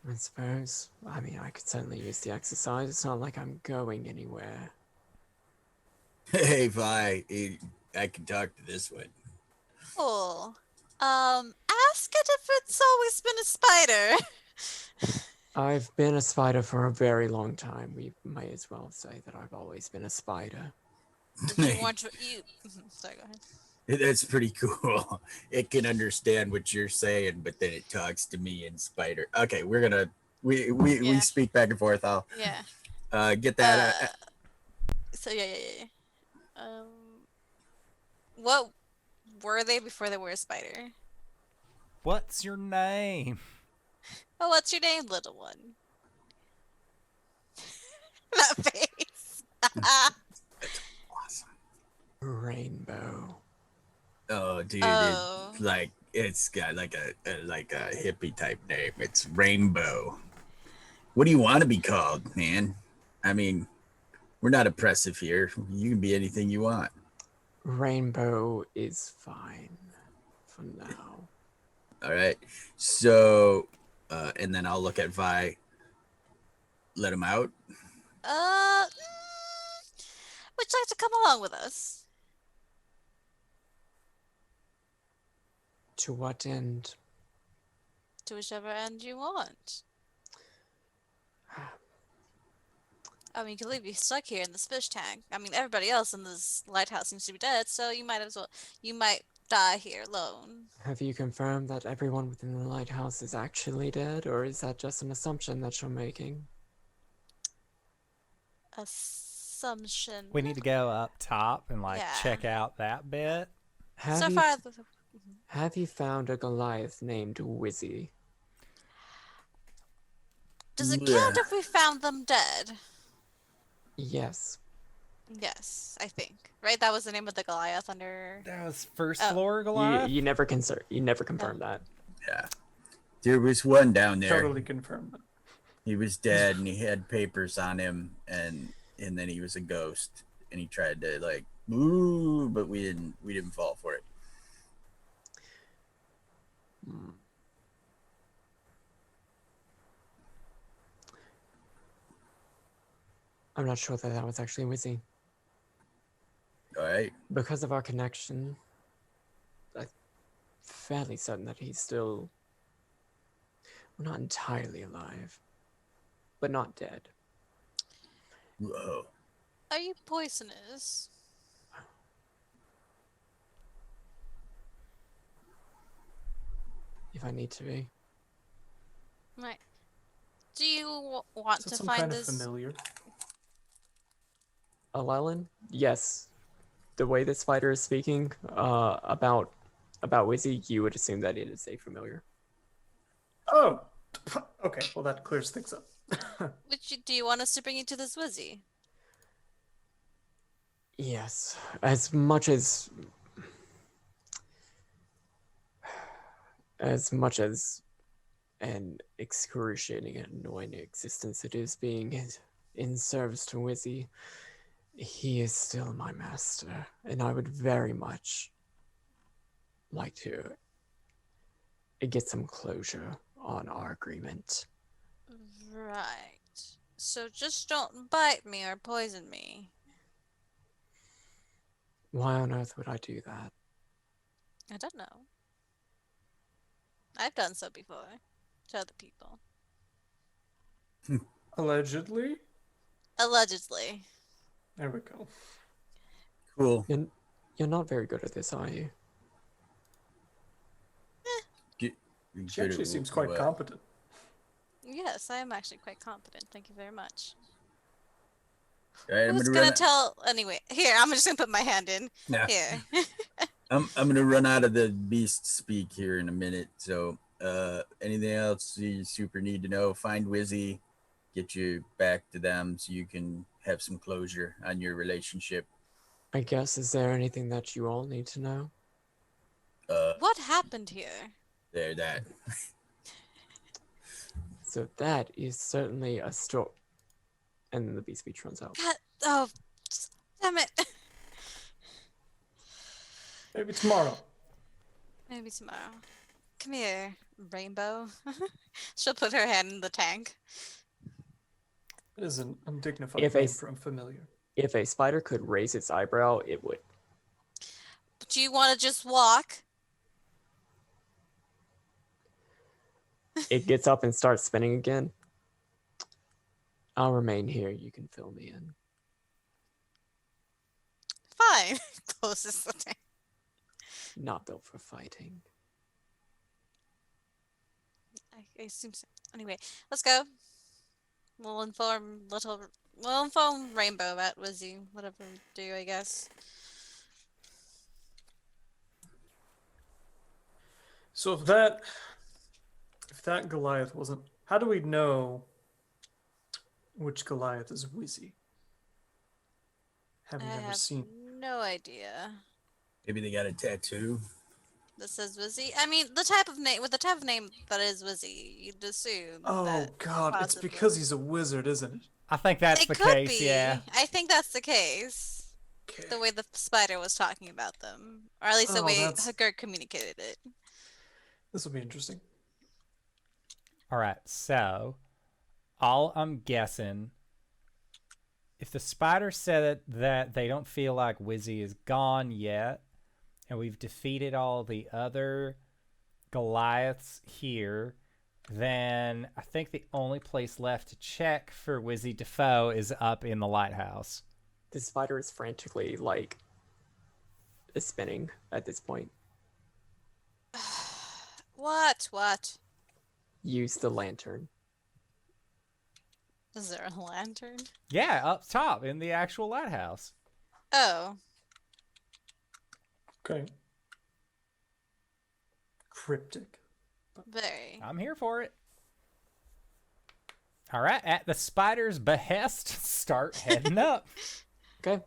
I suppose. I mean, I could certainly use the exercise. It's not like I'm going anywhere. Hey, Vi, I can talk to this one. Cool. Ask it if it's always been a spider. I've been a spider for a very long time. We may as well say that I've always been a spider. You want to you? Sorry, go ahead. That's pretty cool. It can understand what you're saying, but then it talks to me in spider. Okay, we're gonna we Yeah. speak back and forth. I'll Yeah. get that. So yeah. What were they before they were a spider? What's your name? Oh, what's your name, little one? That face. Awesome. Rainbow. Oh, dude, Oh. it's got like a hippie type name. It's Rainbow. What do you want to be called, man? I mean, we're not oppressive here. You can be anything you want. Rainbow is fine for now. All right. So, and then I'll look at Vi. Let him out. Would you like to come along with us? To what end? To whichever end you want. I mean, you could leave you stuck here in the fish tank. I mean, everybody else in this lighthouse seems to be dead, so you might as well. You might die here alone. Have you confirmed that everyone within the lighthouse is actually dead, or is that just an assumption that you're making? Assumption. We need to go up top and like Yeah. check out that bit. Have So you far, have you found a Goliath named Wizzy? does it count if we found them dead? Yes. Yes, I think. Right, that was the name of the Goliath under. That was first Oh. floor Goliath. You never confirmed that. Yeah. There was one down there. Totally confirmed that. He was dead and he had papers on him and then he was a ghost and he tried to like ooh, but we didn't fall for it. Hmm. I'm not sure that was actually Wizzy. All right. Because of our connection, I'm fairly certain that he's still, well, not entirely alive, but not dead. Whoa. Are you poisonous? If I need to be. Right. Do you want Is that to some find kind this? of familiar? Alellen? Yes. The way this fighter is speaking about Wizzy, you would assume that it is a familiar. Oh, okay. Well, that clears things up. Do you want us to bring you to this Wizzy? Yes. As much as an excruciating and annoying existence it is being in service to Wizzy, He is still my master, and I would very much like to get some closure on our agreement. Right. So just don't bite me or poison me. Why on earth would I do that? I don't know. I've done so before to other people. Allegedly. Allegedly. There we go. Cool. You're not very good at this, are you? She actually seems quite competent. Yes, I am actually quite competent. Thank you very much. All right, I was gonna tell anyway. Here, I'm just gonna put my hand in. Yeah. Here. I'm gonna run out of the beast speak here in a minute. So, anything else you super need to know? Find Wizzy, get you back to them so you can have some closure on your relationship. I guess, is there anything that you all need to know? What happened here? There, that. So that is certainly a story. And then the beast speech runs out. God, oh, damn it. Maybe tomorrow. Maybe tomorrow. Come here, Rainbow. She'll put her hand in the tank. It is an undignified If name a- for unfamiliar. If a spider could raise its eyebrow, it would. Do you want to just walk? It gets up and starts spinning again. I'll remain here. You can fill me in. Fine. Closes the tank. Not built for fighting. I assume so. Anyway, let's go. We'll inform Rainbow about Wizzy. Whatever we do, I guess. So if that Goliath wasn't, how do we know which Goliath is Wizzy? Having I never have seen. no idea. Maybe they got a tattoo. That says Wizzy. I mean, the type of name that is Wizzy, you'd assume. Oh that God! It's possibly- because he's a wizard, isn't it? I think that's It the could case, be. yeah. I think that's the case. Okay. The way the spider was talking about them, or at least the Oh, way that's- Hu'Gurk communicated it. This will be interesting. All right, so all I'm guessing, if the spider said that they don't feel like Wizzy is gone yet, and we've defeated all the other Goliaths here, then I think the only place left to check for Wizzy Defoe is up in the lighthouse. The spider is frantically, is spinning at this point. What? Use the lantern. Is there a lantern? Yeah, up top in the actual lighthouse. Oh. Okay. Cryptic. Very. I'm here for it. All right, at the spider's behest, start heading up. Okay.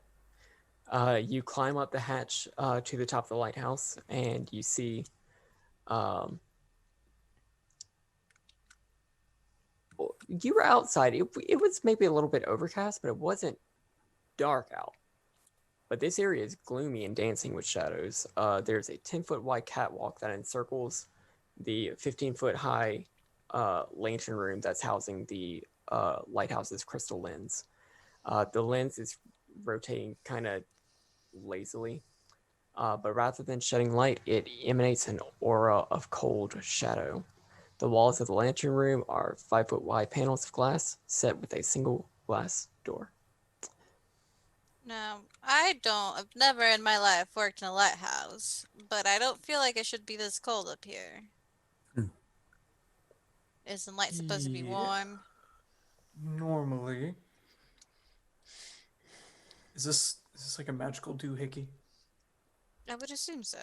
You climb up the hatch to the top of the lighthouse, and you see you were outside. It was maybe a little bit overcast, but it wasn't dark out. But this area is gloomy and dancing with shadows. There's a 10-foot wide catwalk that encircles the 15-foot high lantern room that's housing the lighthouse's crystal lens. The lens is rotating kind of lazily, but rather than shedding light, it emanates an aura of cold shadow. The walls of the lantern room are 5-foot wide panels of glass set with a single glass door. No, I've never in my life worked in a lighthouse, but I don't feel like it should be this cold up here. Isn't light supposed to be Yeah. warm? Normally. Is this like a magical doohickey? I would assume so.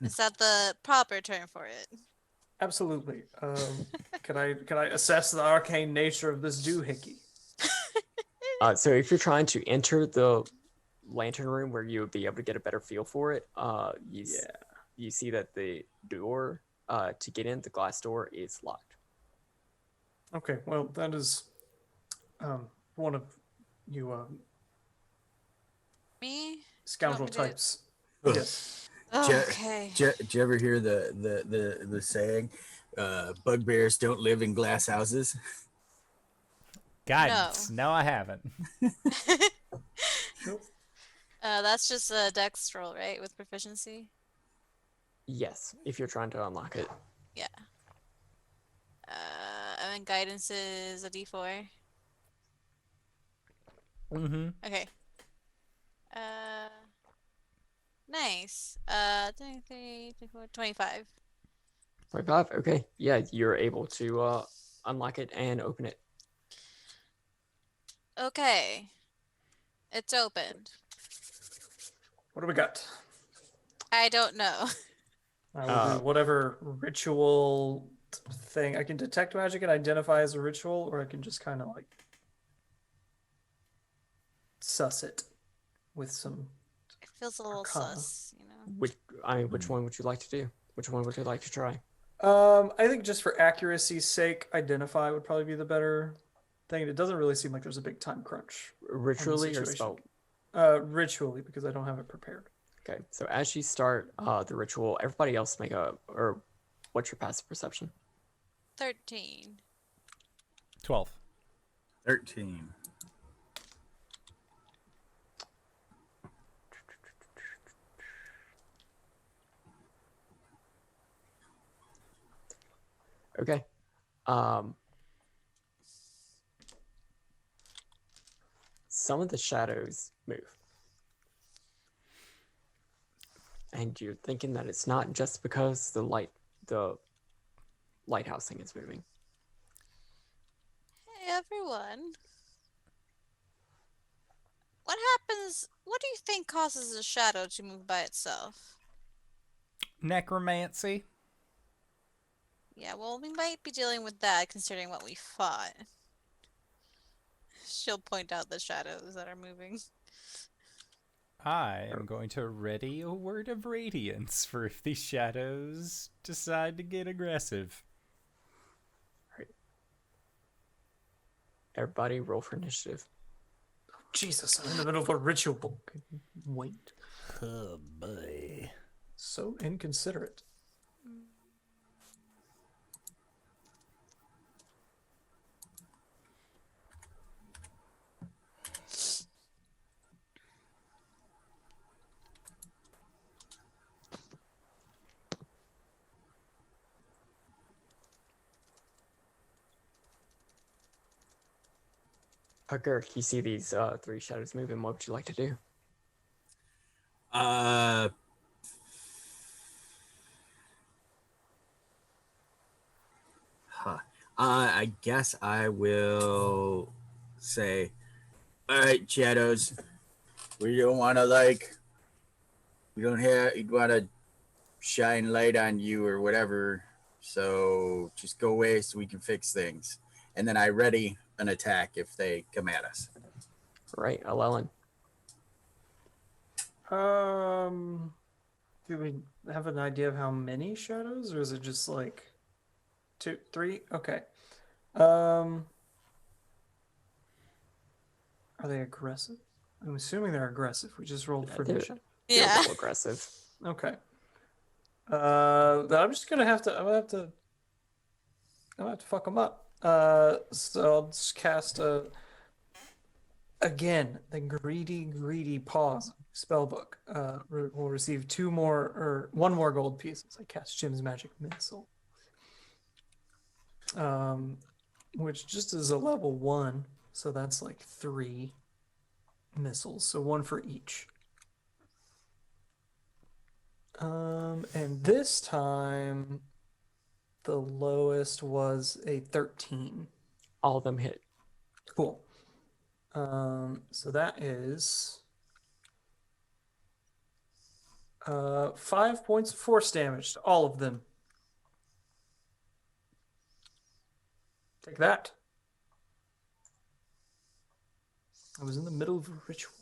Is that the proper term for it? Absolutely. Can I assess the arcane nature of this doohickey? So if you're trying to enter the lantern room where you would be able to get a better feel for it, you see that the door to get in, the glass door, is locked. Okay, well that is one of you Me? Scoundrel me to- types. Ugh. Yes. Okay. Did you ever hear the saying, bugbears don't live in glass houses? Guidance. No, I haven't. Nope. That's just a dex roll, right? With proficiency? Yes, if you're trying to unlock it. Yeah. And then guidance is a d4. Mm-hmm. Okay. Nice. 23, 24, 25. 25. Okay. Yeah, you're able to unlock it and open it. Okay. It's opened. What do we got? I don't know. I will do whatever ritual thing. I can detect magic and identify as a ritual, or I can just kind of like suss it with some. It feels a little Arcana. sus, you know? Which one would you like to do? Which one would you like to try? I think just for accuracy's sake, identify would probably be the better thing. It doesn't really seem like there's a big time crunch. Ritually or situation. spell? Ritually, because I don't have it prepared. Okay. So as you start the ritual, everybody else make or what's your passive perception? 13. 12. 13. Okay. Some of the shadows move. And you're thinking that it's not just because the lighthouse thing is moving. Hey, everyone. What happens? What do you think causes a shadow to move by itself? Necromancy. Yeah, well, we might be dealing with that considering what we fought. She'll point out the shadows that are moving. I am going to ready a word of radiance for if these shadows decide to get aggressive. Everybody roll for initiative. Jesus, I'm in the middle of a ritual book. Wait. Oh boy. So inconsiderate. Hu'Gurk, you see these three shadows moving. What would you like to do? I guess I will say, all right, shadows, we don't want to shine light on you or whatever. So just go away so we can fix things. And then I ready an attack if they come at us. Right, Alellen. Do we have an idea of how many shadows, or is it just like 2, 3? Okay. Are they aggressive? I'm assuming they're aggressive. We just rolled for they're- initiative. They're a Yeah. little aggressive. Okay. Then I'm just gonna have to. I'm gonna have to fuck them up. So I'll just cast again the greedy paws spellbook. Will receive 2 more or 1 more gold pieces. I cast Jim's magic missile. Which just is a level 1, so that's like 3 missiles, so 1 for each. And this time the lowest was a 13. All of them hit. Cool. So that is 5 points of force damage to all of them. Take that. I was in the middle of a ritual.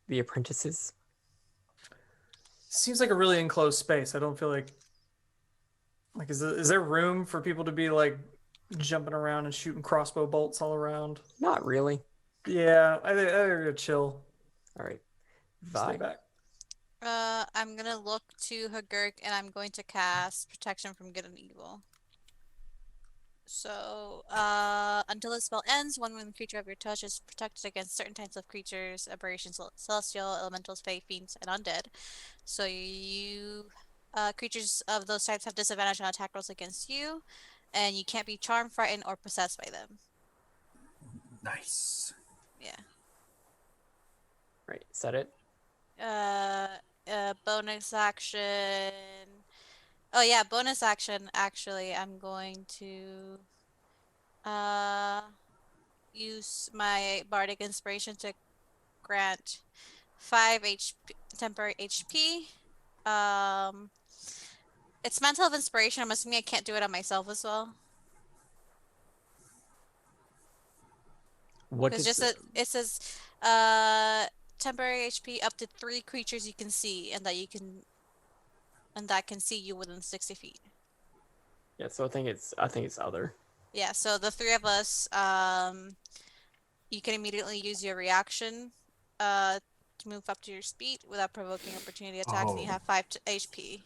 The apprentices. Seems like a really enclosed space. I don't feel like is there room for people to be like jumping around and shooting crossbow bolts all around? Not really. Yeah, I think we're gonna chill. All right. Stay Vi. back. I'm gonna look to Hu'Gurk and I'm going to cast Protection from Good and Evil. So, until the spell ends, one living creature of your touch is protected against certain types of creatures, aberrations, celestial, elementals, fae, fiends, and undead. So creatures of those types have disadvantage on attack rolls against you, and you can't be charmed, frightened, or possessed by them. Nice. Yeah. Right. Is that it? Bonus action. Oh yeah, bonus action. Actually, I'm going to use my bardic inspiration to grant 5 HP, temporary HP. It's Mantle of Inspiration. I'm assuming I can't do it on myself as well. What Because is it says temporary HP up to 3 creatures you can see, and that can see you within 60 feet. Yeah, so I think it's other. Yeah, so the 3 of us, you can immediately use your reaction to move up to your speed without provoking opportunity attacks, and you Oh. have 5 HP.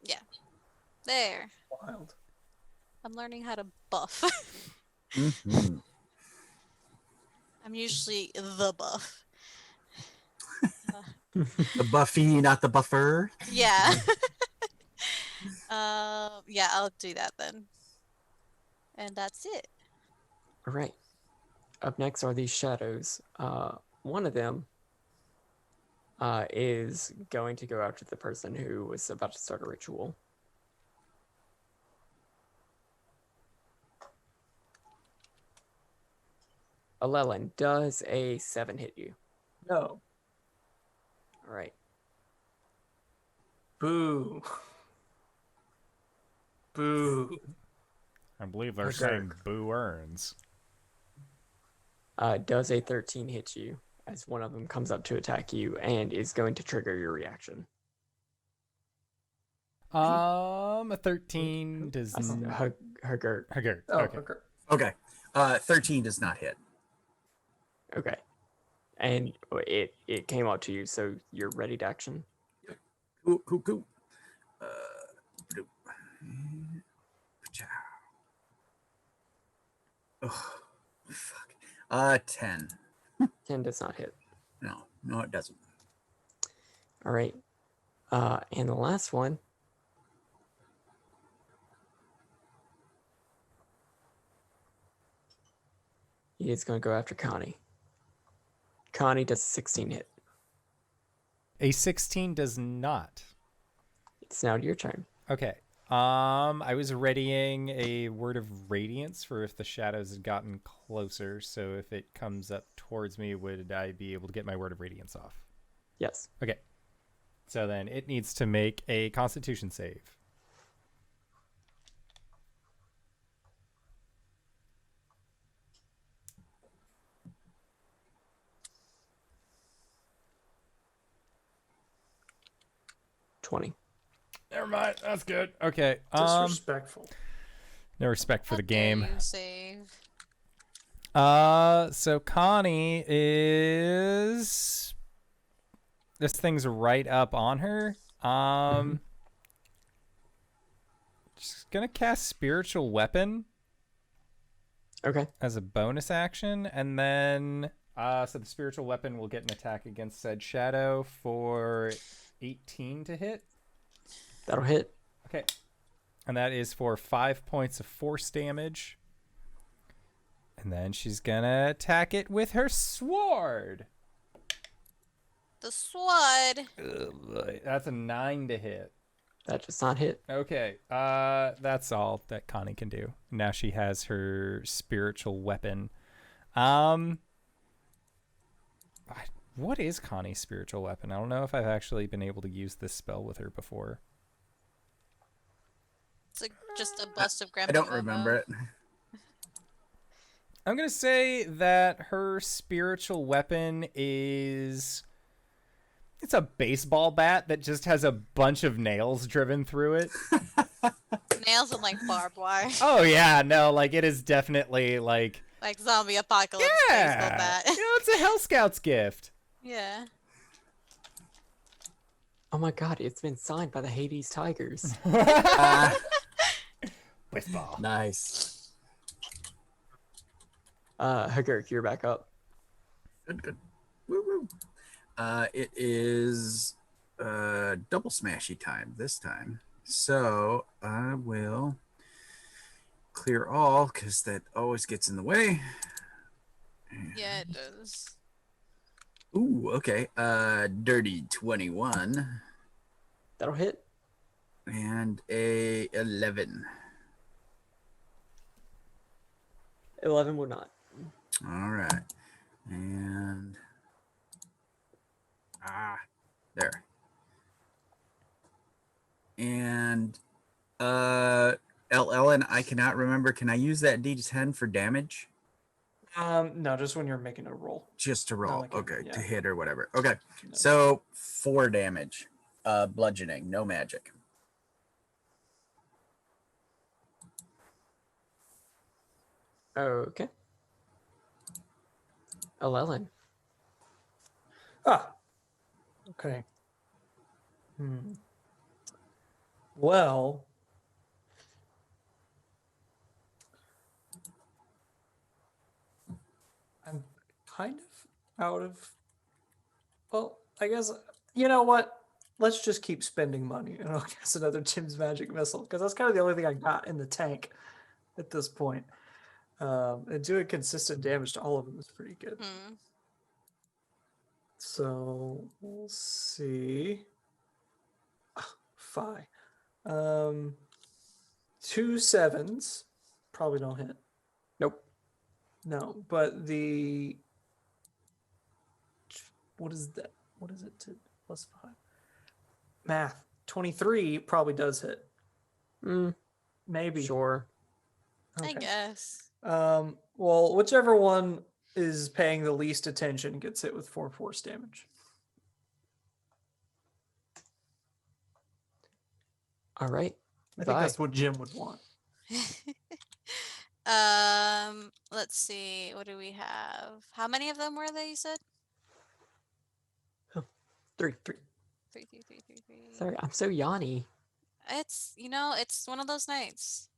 Yeah. There. Wild. I'm learning how to buff. Mhm. I'm usually the buff. The Buffy, not the buffer. Yeah. Yeah, I'll do that then. And that's it. All right. Up next are these shadows. One of them is going to go after the person who was about to start a ritual. Alellen, does a 7 hit you? No. All right. Boo. Boo. I believe they're Hu'Gurk. saying boo earns. Does a 13 hit you as one of them comes up to attack you and is going to trigger your reaction? A 13 does Hu'Gurk. Hu'Gurk. Oh, Okay. okay. Okay. 13 does not hit. Okay. And it came up to you, so you're ready to action. Cool. Bloop. Oh, fuck. 10. 10 does not hit. No, it doesn't. All right. And the last one. He is going to go after Connie. Connie does a 16 hit. A 16 does not. It's now your turn. Okay. I was readying a word of radiance for if the shadows had gotten closer. So if it comes up towards me, would I be able to get my word of radiance off? Yes. Okay. So then it needs to make a Constitution save. Never mind. That's good. Okay. Disrespectful. No respect for the game. You save. So Connie is this thing's right up on her. Just gonna cast Spiritual Weapon Okay. as a bonus action, and then so the Spiritual Weapon will get an attack against said shadow for 18 to hit. That'll hit. Okay. And that is for 5 points of force damage. And then she's gonna attack it with her sword. The sword. Ugh, that's a 9 to hit. That does not hit. Okay. That's all that Connie can do. Now she has her spiritual weapon. What is Connie's spiritual weapon? I don't know if I've actually been able to use this spell with her before. It's like just a bust of Grandpa. I don't remember it. I'm going to say that her spiritual weapon is... It's a baseball bat that just has a bunch of nails driven through it. nails and like barbed wire. Oh yeah, no, like it is definitely like Like zombie apocalypse baseball yeah, bat. it's a Hell Scouts gift. Yeah. Oh my god, it's been signed by the Hades Tigers. Baseball. Nice. Hu'Gurk, you're back up. Good. Woo woo. It is double smashy time this time. So I will clear all because that always gets in the way. Yeah, it does. Ooh, okay. Dirty 21 That'll hit. and a 11. 11 will not. All right. And there. And Ellen, I cannot remember. Can I use that D10 for damage? No, just when you're making a roll. Just to roll. like Okay, yeah. to hit or whatever. Okay. No. So 4 damage. Bludgeoning, no magic. Okay. Alellen. Okay. Well, I'm kind of out of. Well, I guess you know what? Let's just keep spending money, and I'll guess another Tim's magic missile because that's kind of the only thing I got in the tank at this point. And doing consistent damage to all of them is pretty good. Hmm. So we'll see. 5. 2 7s probably don't hit. Nope. No, but what is that? What is it to +5? Math. 23 probably does hit. Maybe. Sure. I Okay. guess. Well, whichever one is paying the least attention gets hit with 4 force damage. All right. I think Bye. that's what Jim would want. Let's see. What do we have? How many of them were there, you said? 3. 3, 3, 3, 3, 3. Sorry, I'm so yawny. It's, it's one of those nights.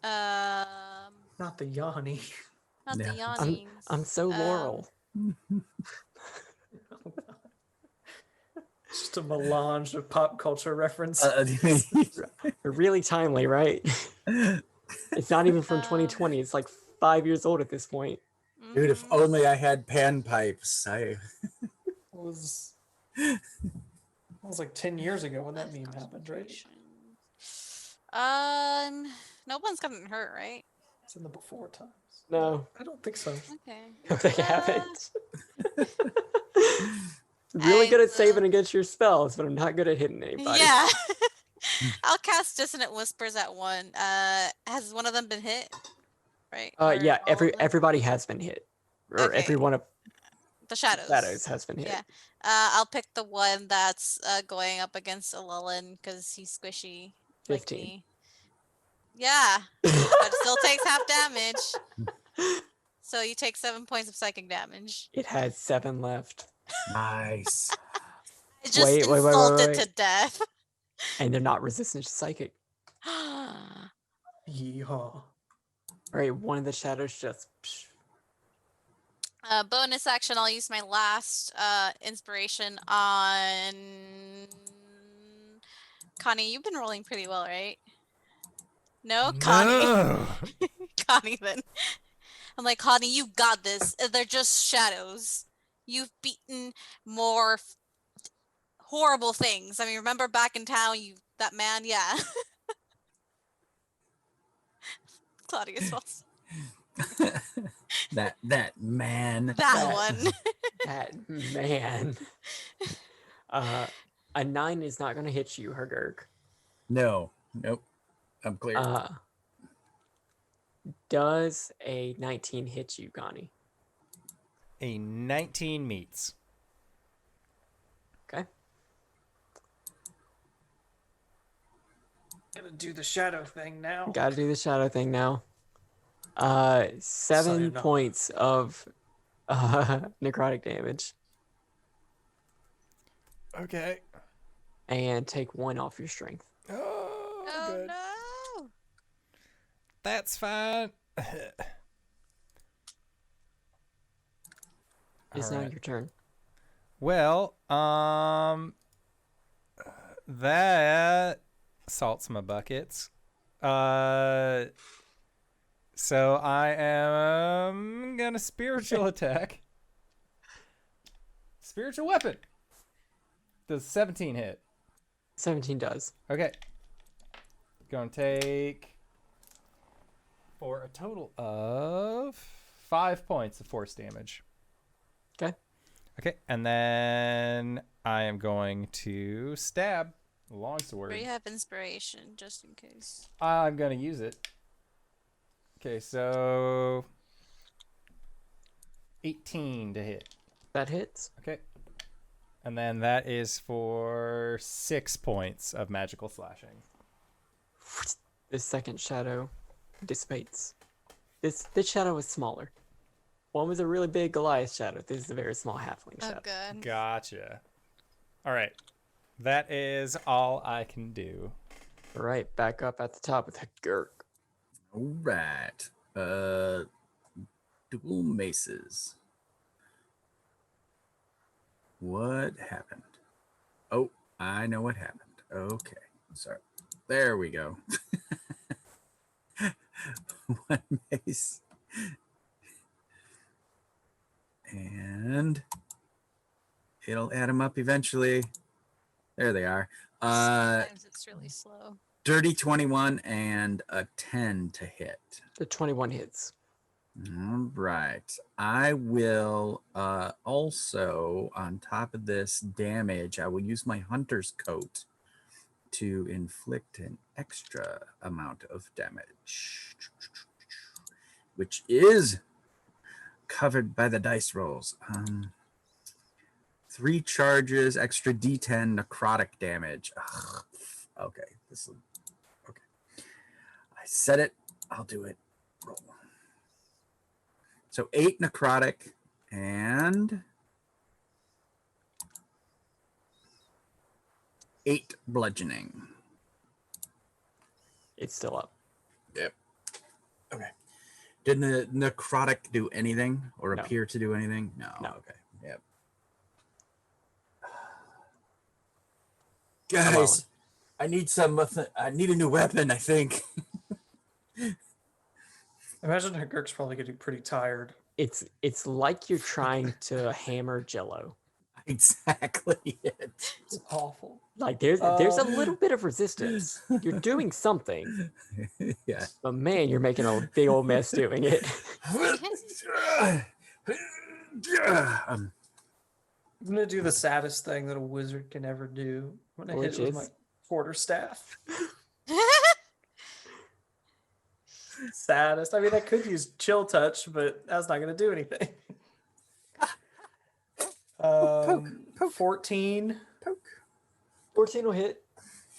Not the Yanni. Not the Yeah. yawnings. I'm so Laurel. Just a melange of pop culture reference. Really timely, right? It's not even from 2020. It's like 5 years old at this point. Dude, if only I had panpipes. It was like 10 years ago when that meme happened, right? No one's gotten hurt, right? It's in the before times. No, I don't think so. Okay. they haven't. Really good at saving against your spells, but I'm not good at hitting anybody. Yeah. I'll cast Dissonant Whispers at one. Has one of them been hit? Right? Yeah. Or all of them? Everybody has been hit, or Okay. every one of The shadows. shadows has been hit. Yeah. I'll pick the one that's going up against Alellen because he's squishy. 15. Like me. Yeah. But it still takes half damage. So you take 7 points of psychic damage. It has 7 left, Nice. I just Wait. insulted to death. and they're not resistant to psychic. Yeehaw. All right, one of the shadows just. Bonus action, I'll use my last inspiration on Connie. You've been rolling pretty well, right? No? Connie. No. Connie, then. I'm like, Connie, you got this. They're just shadows. You've beaten more horrible things. I mean, remember back in town, that man? Yeah. Claudius Wells. that man. That one. That man. A 9 is not going to hit you, Hu'Gurk. No. Nope. I'm clear. Does a 19 hit you, Connie? A 19 meets. Okay. Gonna do the shadow thing now. Gotta do the shadow thing now. 7 Sayonara. points of necrotic damage. Okay. And take 1 off your strength. Oh, Oh good. no! That's fine. It's now Alright. your turn. Well, that salts my buckets. So I am gonna spiritual attack. Spiritual weapon. Does 17 hit? 17 does. Okay. Gonna take for a total of 5 points of force damage. Okay. Okay, and then I am going to stab the Or longsword. you have inspiration, just in case. I'm gonna use it. Okay, so 18 to hit. That hits. Okay. And then that is for 6 points of magical slashing. The second shadow dissipates. This shadow is smaller. One was a really big Goliath shadow. This is a very small halfling Oh, shadow. good. Gotcha. All right. That is all I can do. All right, back up at the top with Hu'Gurk. All right. Dual maces. What happened? Oh, I know what happened. Okay. Sorry. There we go. One mace. And it'll add them up eventually. There they are. Sometimes it's really slow. Dirty 21 and a 10 to hit. The 21 hits. All right. I will also, on top of this damage, I will use my hunter's coat to inflict an extra amount of damage, which is covered by the dice rolls. 3 charges, extra D10 necrotic damage. Ugh. Okay, okay. I said it. I'll do it. Roll. So 8 necrotic and 8 bludgeoning. It's still up. Yep. Okay. Didn't the necrotic do anything or No. appear to do anything? No. No. Okay. Yep. Alellen. Guys, I need I need a new weapon, I think. Imagine Hu'Gurk's probably getting pretty tired. It's like you're trying to hammer Jello. Exactly it. It's awful. Like there's a little bit of resistance. You're doing something, Yeah. but man, you're making a big old mess doing it. I'm gonna do the saddest thing that a wizard can ever do. I'm gonna hit Which it with my is? quarterstaff. Saddest. I mean, I could use chill touch, but that's not gonna do anything. 14. 14 will hit.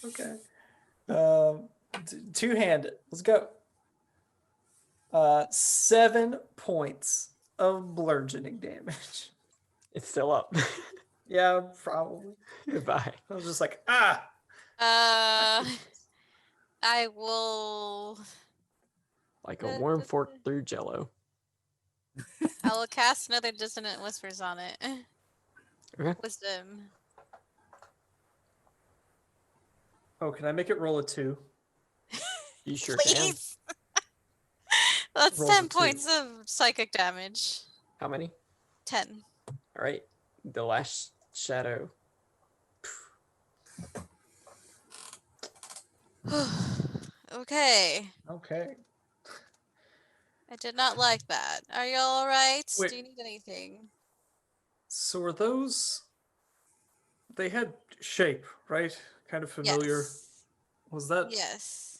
Okay. Two-handed. Let's go. 7 points of bludgeoning damage. It's still up. Yeah, probably. Goodbye. I was just like, ah. I will. Like a worm fork through Jello. I will cast another dissonant whispers on it. Okay. Wisdom. Oh, can I make it roll a 2? You sure can. Please. That's Roll 10 the 2. points of psychic damage. How many? 10. All right. The last shadow. Okay. Okay. I did not like that. Are you all right? Wait. Do you need anything? So are those? They had shape, right? Kind of familiar. Yes. Was that Yes.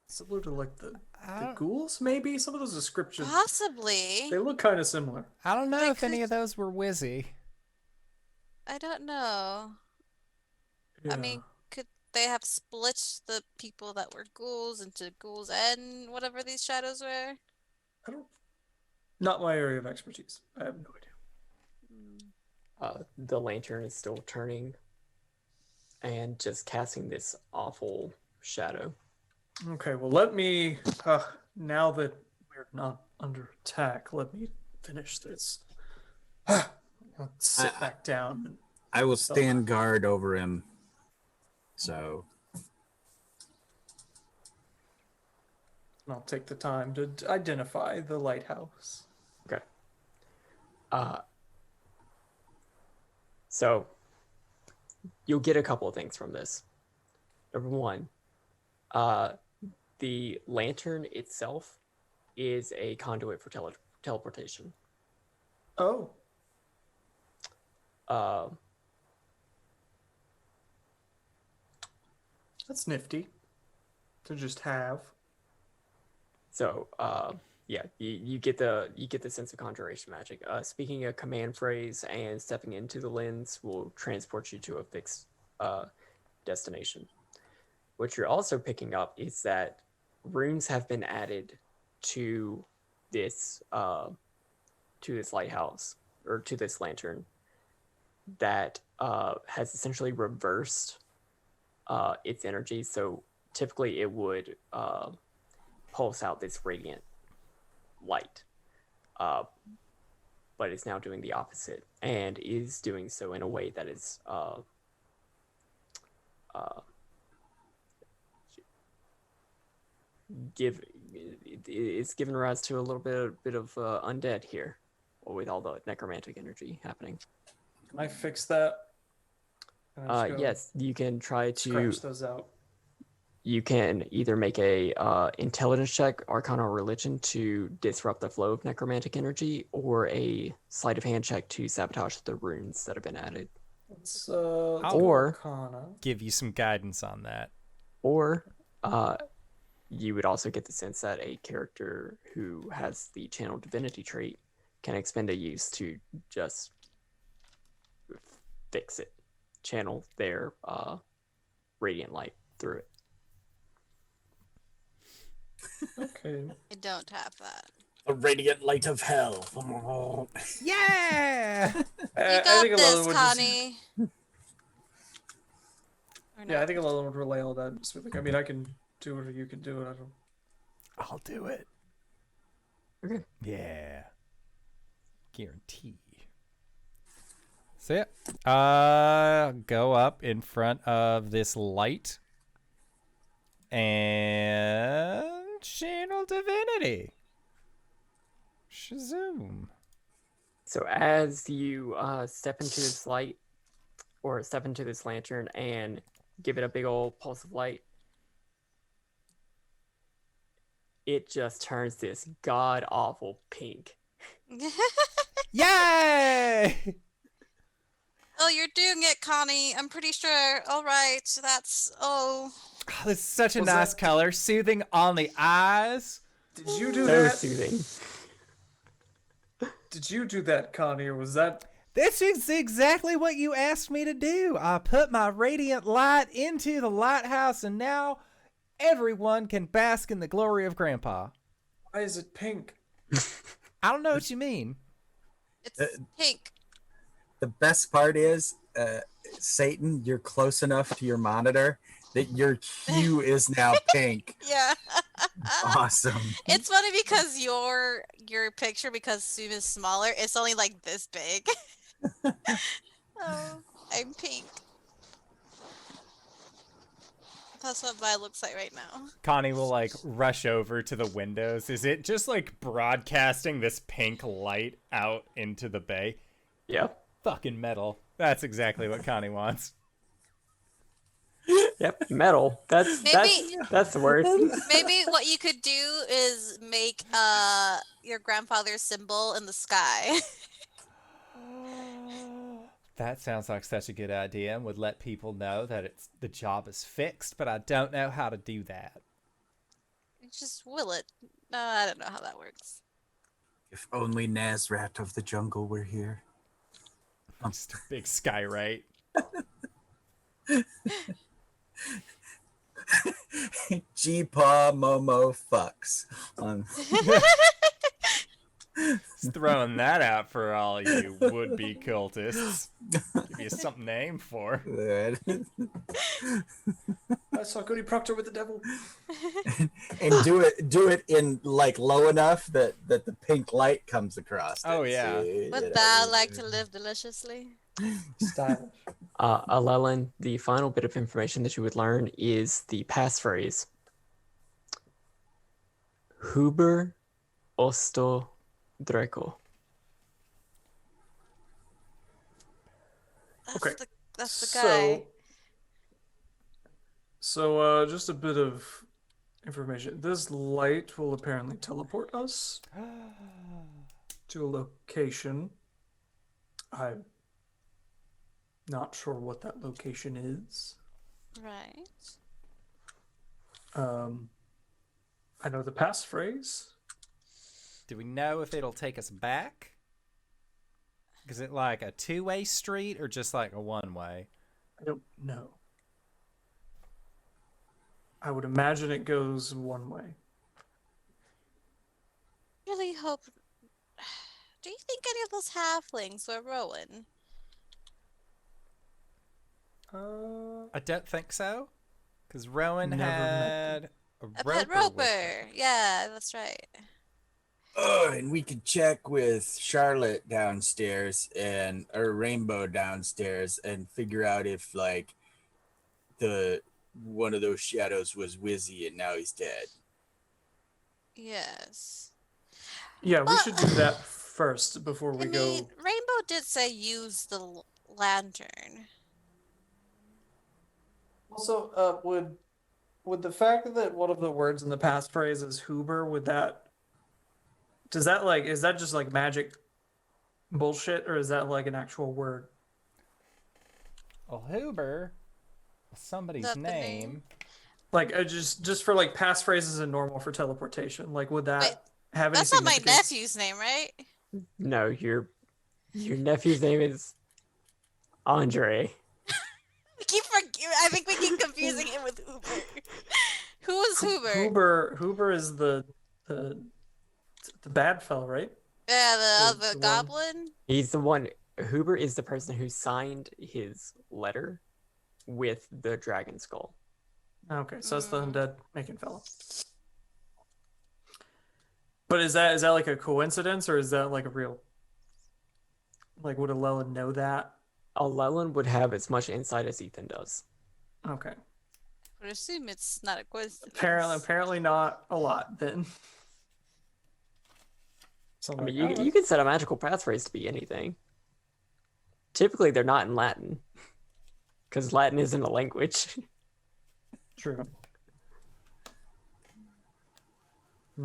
similar to like the I ghouls? Maybe some of those descriptions. Possibly. They look kind of similar. don't know They if any could- of those were Wizzy. I don't know. I mean, could they have split the people that were ghouls into ghouls and whatever these shadows were? I don't. Not my area of expertise. I have no idea. The lantern is still turning and just casting this awful shadow. Okay, well, let me. Now that we're not under attack, let me finish this. I'll sit back down. And I will stand guard over him. So I'll take the time to identify the lighthouse. Okay. So you'll get a couple of things from this. Number one, the lantern itself is a conduit for teleportation. Oh, that's nifty to just have. So yeah, you get the sense of conjuration magic. Speaking a command phrase and stepping into the lens will transport you to a fixed destination. What you're also picking up is that runes have been added to this lighthouse, or to this lantern, that has essentially reversed its energy. So typically it would pulse out this radiant light, but it's now doing the opposite, and is doing so in a way that is it's given rise to a little bit of undead here, with all the necromantic energy happening. Can I fix that? Can I just go Yes, you can try to. scratch those out. You can either make a intelligence check, Arcana or Religion, to disrupt the flow of necromantic energy, or a sleight of hand check to sabotage the runes that have been added. Let's do Or- Arcana. Give you some guidance on that. Or you would also get the sense that a character who has the Channel Divinity trait can expend a use to just fix it, channel their radiant light through it. Okay. I don't have that. the radiant light of hell. Yeah! You I got think Alellen this, would just- Connie. Or Yeah, I not? think Alellen would relay all that. Just like, I mean, I can do it or you can do it. I don't. I'll do it. Okay. Yeah. Guarantee. So yeah. Go up in front of this light and channel divinity. Shazoom. So as you step into this light, or step into this lantern and give it a big old pulse of light, it just turns this god awful pink. Yay! Oh, you're doing it, Connie. I'm pretty sure. All right, that's This is such a Was nice that- color, soothing on the eyes. Did you do So that? soothing. Did you do that, Connie, or was that? This is exactly what you asked me to do. I put my radiant light into the lighthouse, and now everyone can bask in the glory of Grandpa. Why is it pink? I don't know what you mean. it's pink. The best part is, Satan, you're close enough to your monitor that your hue is now pink. Yeah. Awesome. It's funny because your picture, because Zoom is smaller, it's only like this big. Oh, I'm pink. That's what mine looks like right now. Connie will like rush over to the windows. Is it just like broadcasting this pink light out into the bay? Yep. Fucking metal. That's exactly what Connie wants. Yep. Metal. That's the word. Maybe what you could do is make your grandfather's symbol in the sky. That sounds like such a good idea and would let people know that the job is fixed, but I don't know how to do that. Just will it. No, I don't know how that works. If only Nazrat of the jungle were here. Just a big skyrite. G-Paw Momo fucks. Just throwing that out for all you would-be cultists. Give you something to aim for. I saw Cody Proctor with the devil. And do it in like low enough that the pink light comes across. Oh, yeah. Would thou like to live deliciously? Stylish. Alellen, the final bit of information that you would learn is the passphrase. Huber Osto Draco. Okay. That's the guy. So just a bit of information. This light will apparently teleport us to a location. I'm not sure what that location is. Right. I know the passphrase. Do we know if it'll take us back? Is it like a two-way street or just like a one-way? I don't know. I would imagine it goes one way. Really hope. Do you think any of those halflings were Rowan? I don't think so. Because Rowan Never met had A roper pet with roper. her. Yeah, that's right. Oh, and we could check with Charlotte downstairs or Rainbow downstairs and figure out if like one of those shadows was Wizzy and now he's dead. Yes. Yeah, we Well, should do that first before we I go. mean, Rainbow did say use the lantern. Also, would the fact that one of the words in the passphrase is Huber, is that just like magic bullshit, or is that like an actual word? Well, Huber, somebody's Is that the name. name? Like just for like passphrases and normal for teleportation. Like, would that Wait, have any That's not my significance? nephew's name, right? No, your nephew's name is Andre. I think we keep confusing him with Uber. Who was Huber? Huber is the bad fella, right? Yeah, the the one- goblin. He's the one. Huber is the person who signed his letter with the dragon skull. Okay, so that's the undead making fella. But is that like a coincidence, or is that like a real? Like, would Alellen know that? Alellen would have as much insight as Ethan does. Okay. I would assume it's not a coincidence. Apparently not a lot then. So I mean, you can set a magical passphrase to be anything. Typically, they're not in Latin, because Latin isn't a language. True. I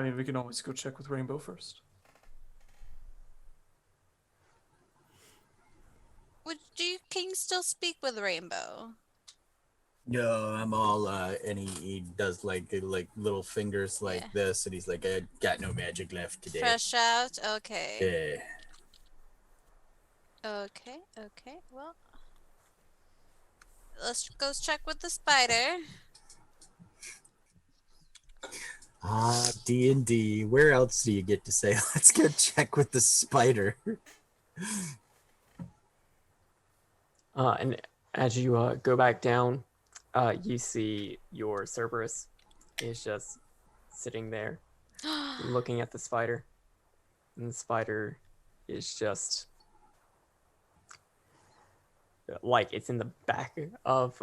mean, we can always go check with Rainbow first. Can you still speak with Rainbow? No, I'm all and he does like little fingers like this, and he's like, I got no magic left today. Fresh out? Okay. Yeah. Okay, well. Let's go check with the spider. D&D. Where else do you get to say, let's go check with the spider? And as you go back down, you see your Cerberus is just sitting there looking at the spider. And the spider is just like it's in the back of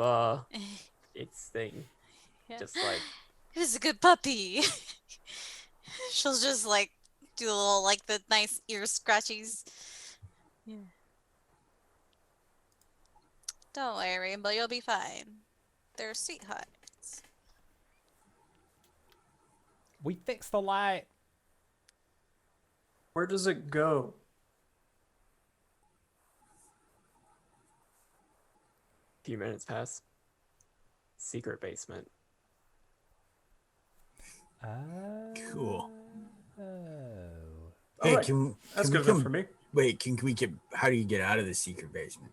its thing. Yeah. Just like, He's a good puppy. She'll just like do a little like the nice ear scratchies. Yeah. Don't worry, Rainbow, you'll be fine. They're sweethearts. We fixed the light. Where does it go? few minutes pass. Secret basement. Cool. Oh. Hey, Alright, can That's we good enough for me. Wait, can we get? How do you get out of the secret basement?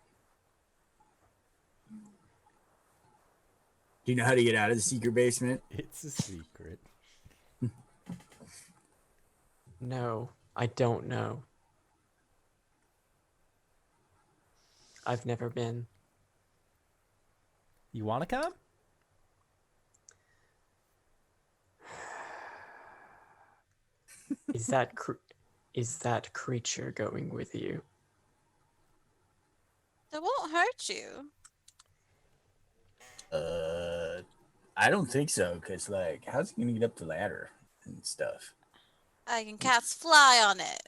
Do you know how to get out of the secret basement? It's a secret. No, I don't know. I've never been. You want to come? Is that creature going with you? It won't hurt you. I don't think so, because, like, how's he going to get up the ladder and stuff? I can cast fly on it.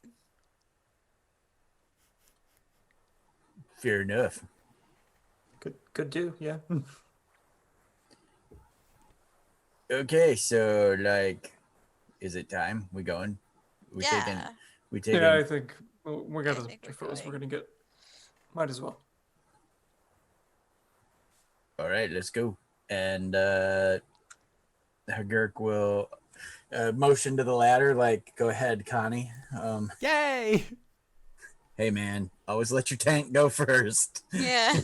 Fair enough. Could do, yeah. Okay, so, like, is it time? We going? We Yeah. taking... Yeah, I think we got I as think we're far as we're going. gonna get. Might as well. All right, let's go. And Hu'Gurk will motion to the ladder, like, go ahead, Connie. Yay! Hey, man, always let your tank go first. Yeah.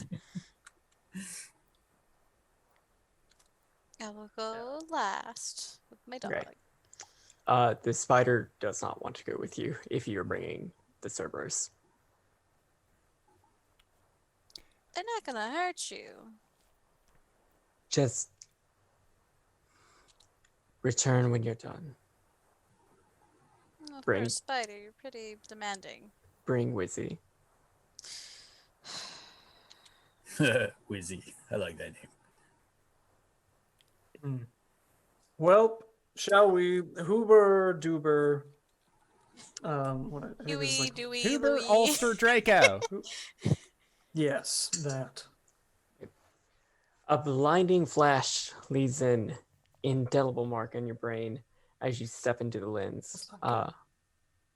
I will go last with my dog. Right. The spider does not want to go with you if you're bringing the Cerberus. They're not gonna hurt you. Just return when you're done. Well, for Bring. a spider, you're pretty demanding. Bring Wizzy. Wizzy. I like that name. Well, shall we? Huber, Duber. What I think Huey, is like, Dewey, Huber, Louie. Ulster, Draco. yes, that. A blinding flash leaves an indelible mark on your brain as you step into the lens.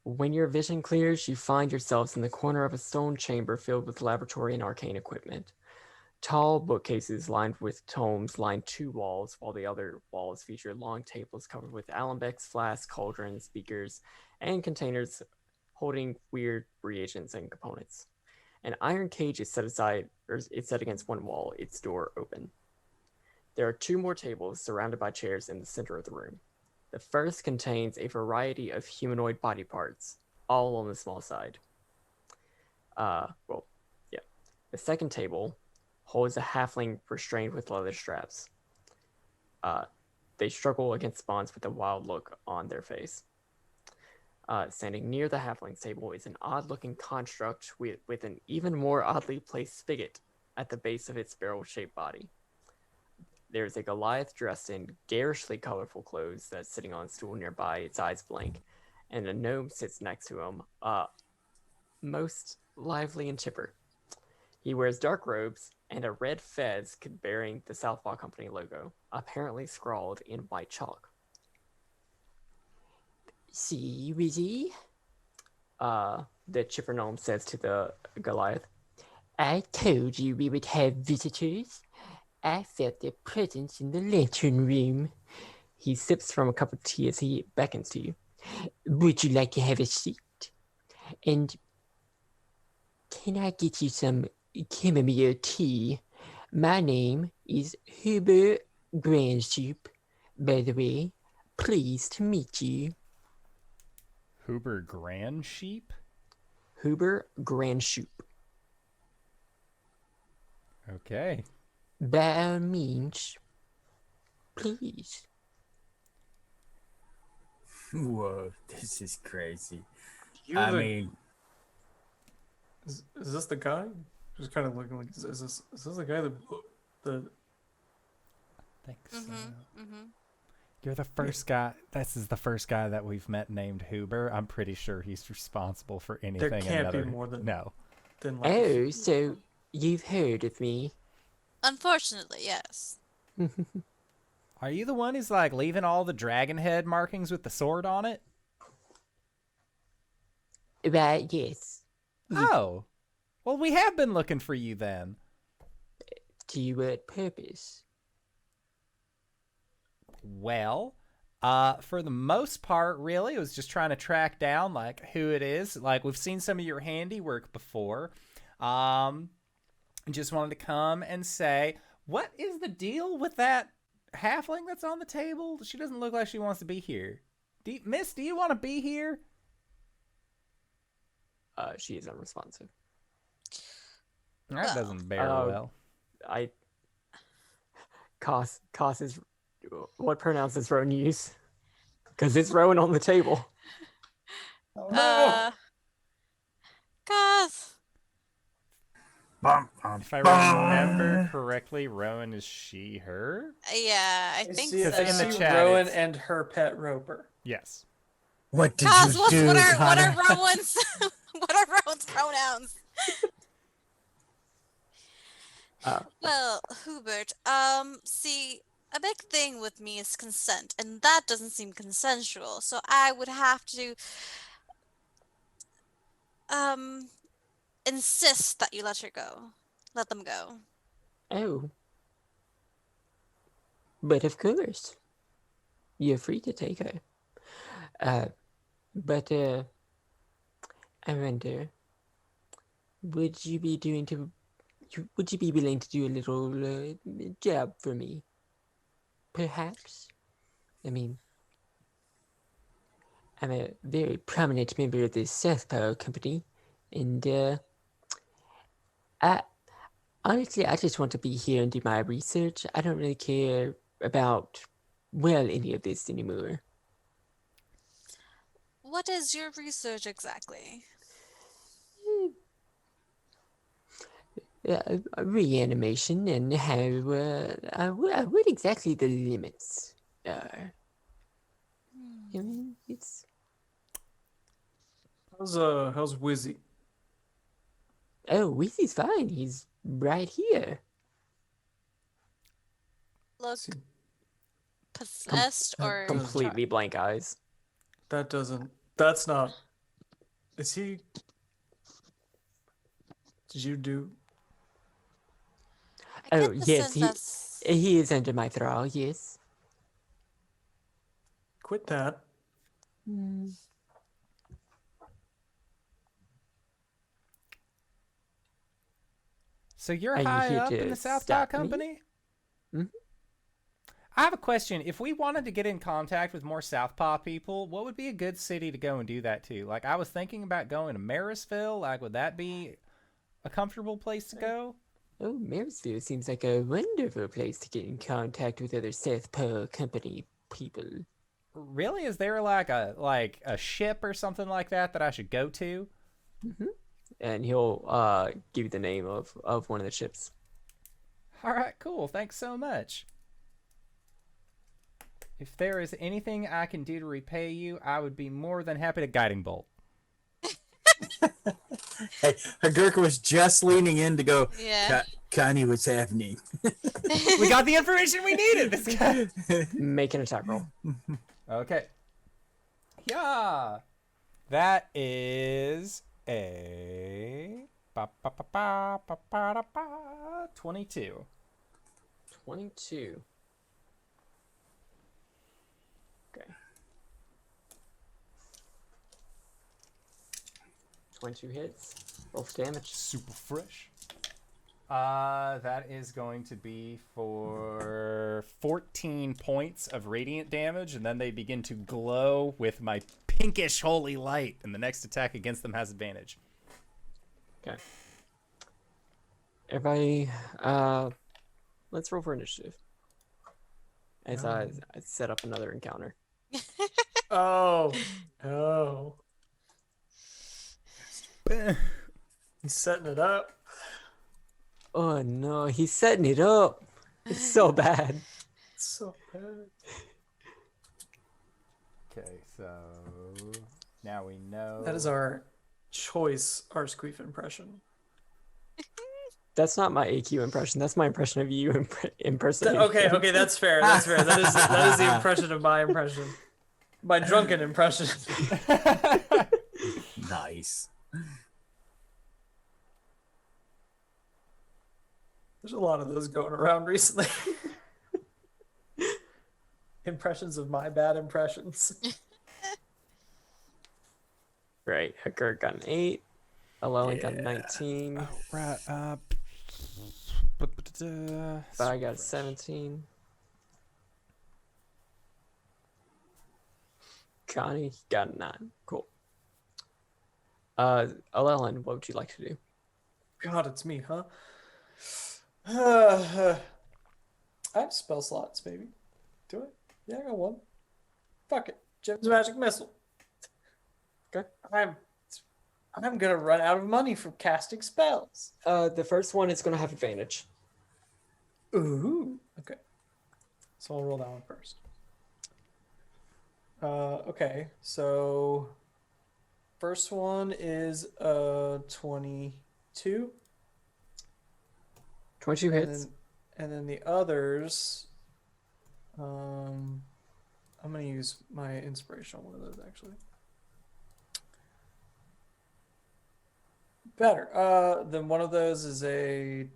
When your vision clears, you find yourselves in the corner of a stone chamber filled with laboratory and arcane equipment. Tall bookcases lined with tomes line two walls, while the other walls feature long tables covered with alembics, flasks, cauldrons, beakers, and containers holding weird reagents and components. An iron cage is set aside, or it's set against one wall, its door open. There are two more tables surrounded by chairs in the center of the room. The first contains a variety of humanoid body parts, all on the small side. The second table holds a halfling restrained with leather straps. They struggle against bonds with a wild look on their face. Standing near the halfling's table is an odd-looking construct with an even more oddly placed spigot at the base of its barrel-shaped body. There's a Goliath dressed in garishly colorful clothes that's sitting on a stool nearby, its eyes blank, and a gnome sits next to him, most lively and chipper. He wears dark robes and a red fez bearing the Southpaw Company logo, apparently scrawled in white chalk. See, Wizzy? The chipper gnome says to the Goliath. I told you we would have visitors. I felt their presence in the lantern room. He sips from a cup of tea as he beckons to you. Would you like to have a seat? And can I get you some chamomile tea? My name is Huber Grandsoup, by the way. Pleased to meet you. Huber Grand Sheep? Huber Grandsoup. Okay. By all means, please. Whoa, this is crazy. I mean, is this the guy? Just kind of looking like, is this the guy that Thanks. You're the first guy. This is the first guy that we've met named Huber. I'm pretty sure he's responsible for anything. There can't be another... more than no. Than like Oh, so you've heard of me? Unfortunately, yes. Are you the one who's like leaving all the dragon head markings with the sword on it? Right, yes. Oh. Well, we have been looking for you then. To what purpose? Well, for the most part, really, it was just trying to track down like who it is. Like we've seen some of your handiwork before. Just wanted to come and say What is the deal with that halfling that's on the table? She doesn't look like she wants to be here. Miss, do you want to be here? She is unresponsive. That doesn't bear well. Cos is... What pronouns does Rowan use? Because it's Rowan on the table. Cause If I remember correctly, Rowan is she, her? yeah, I think see, so. I in the see chat, Rowan it's- and her pet Roper. Yes. What did Cause you do, what are Connor? Rowan's what are Rowan's pronouns? Well, Hubert, see, a big thing with me is consent, and that doesn't seem consensual. So I would have to insist that you let her go. Let them go. Oh. But of course. You're free to take her. But I wonder, would you be willing to do a little job for me? Perhaps? I mean, I'm a very prominent member of the Southpaw Company, and I just want to be here and do my research. I don't really care about, well, any of this anymore. What is your research exactly? Reanimation and how what exactly the limits are. I mean, it's How's Wizzy? Weezy's fine. He's right here. Look possessed or Completely blank eyes. That's not. Is he? Did you do? I Oh, get the yes, sense that's He is under my thrall. Yes. Quit that. So you're Are you high here up to in the Southpaw stop me? Company? Mhm. I have a question. If we wanted to get in contact with more Southpaw people, what would be a good city to go and do that to? Like, I was thinking about going to Marysville. Like, would that be a comfortable place to go? Oh, Marysville seems like a wonderful place to get in contact with other Southpaw Company people. Really? Is there like a ship or something like that I should go to? And he'll give you the name of one of the ships. All right, cool. Thanks so much. If there is anything I can do to repay you, I would be more than happy to guiding bolt. Hey, Hu'Gurk was just leaning in to go, yeah. Connie, what's happening? We got the information we needed. This guy. Make an attack roll. Okay. Yeah. That is a 22. 22. Okay. 22 hits. Roll for damage. Super fresh. That is going to be for 14 points of radiant damage, and then they begin to glow with my pinkish holy light, and the next attack against them has advantage. Okay. Everybody, let's roll for initiative. As I set up another encounter. Oh, he's setting it up. Oh no, he's setting it up. It's so bad. It's so bad. Okay, so now we know. That is our choice Arsqueef impression. That's not my AQ impression. That's my impression of you impersonating. Okay, that's fair. That's fair. That is the impression of my impression. My drunken impression. Nice. There's a lot of those going around recently. Impressions of my bad impressions. Right. Hu'Gurk got an 8. Alellen got a 19. Right. But I got a 17. Connie got a 9. Cool. Alellen, what would you like to do? God, it's me, huh? I have spell slots, baby. Do it? Yeah, I got one. Fuck it. Gem's magic missile. Okay. I'm gonna run out of money from casting spells. The first one is gonna have advantage. Ooh. Okay. So I'll roll that one first. Okay. So first one is 22. 22 hits. And then the others, I'm gonna use my inspiration on one of those actually. Better. Then one of those is an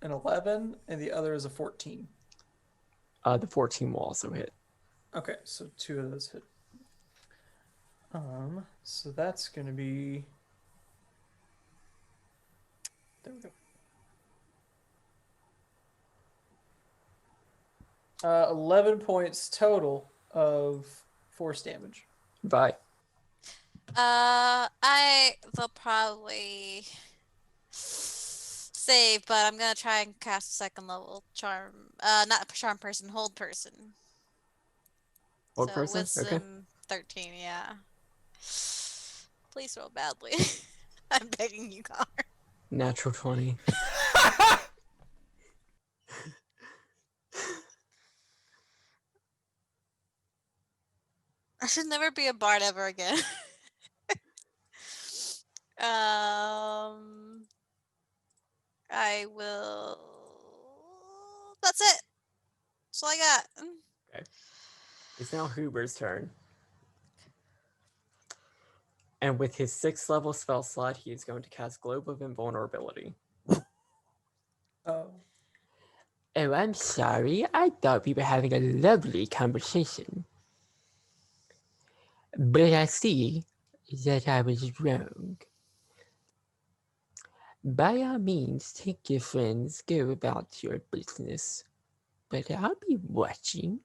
11, and the other is a 14. The 14 will also hit. Okay, so 2 of those hit. So that's gonna be. There we go. 11 points total of force damage. Bye. I will probably save, but I'm gonna try and cast second level charm. Not charm person, hold person. Hold So person? Okay. wisdom 13, yeah. Please roll badly. I'm begging you, Connor. Natural 20. I should never be a bard ever again. I will. That's it. That's all I got. Okay. It's now Huber's turn. And with his 6th level spell slot, he is going to cast Globe of Invulnerability. Oh. Oh, I'm sorry. I thought we were having a lovely conversation. But I see that I was wrong. By all means, take your friends, go about your business. But I'll be watching.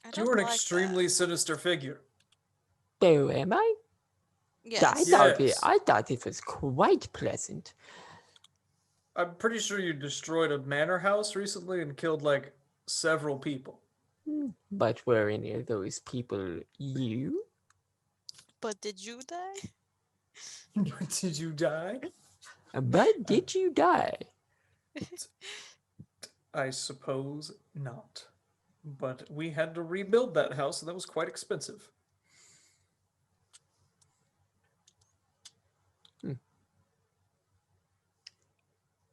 I You're don't an like extremely that. sinister figure. Oh, am I? Yes. Yes. I thought it was quite pleasant. I'm pretty sure you destroyed a manor house recently and killed like several people. But were any of those people you? But did you die? Did you die? But did you die? I suppose not. But we had to rebuild that house, and that was quite expensive.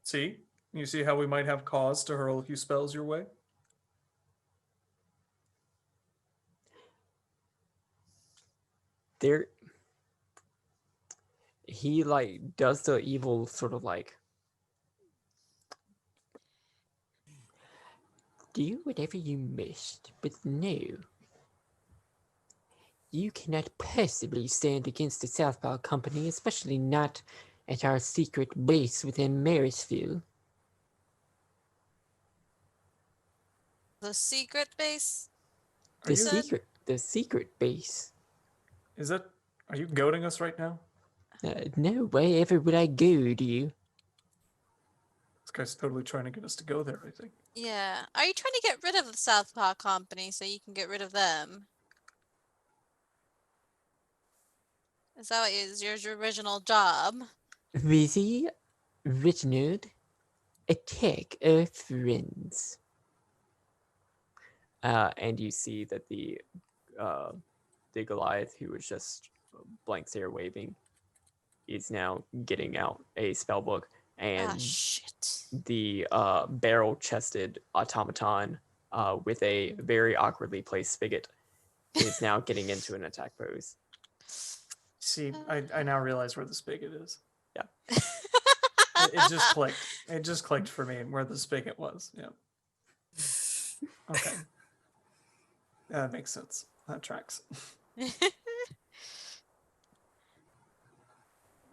See? You see how we might have cause to hurl a few spells your way? There, he like does the evil sort of like do whatever you must, but no, you cannot possibly stand against the Southpaw Company, especially not at our secret base within Marysville. The secret base? Are you- The secret base. Is that... Are you goading us right now? No, wherever would I go, do you? This guy's totally trying to get us to go there, I think. Yeah. Are you trying to get rid of the Southpaw Company so you can get rid of them? Is that what is your original job? Busy, Richard, attack our friends. And you see that the Goliath, who was just blank stare waving, is now getting out a spell book, and Shit. the barrel-chested automaton with a very awkwardly placed spigot is now getting into an attack pose. See, I now realize where the spigot is. Yeah. It just clicked. It just clicked for me where the spigot was. Yeah. Okay. That makes sense. That tracks.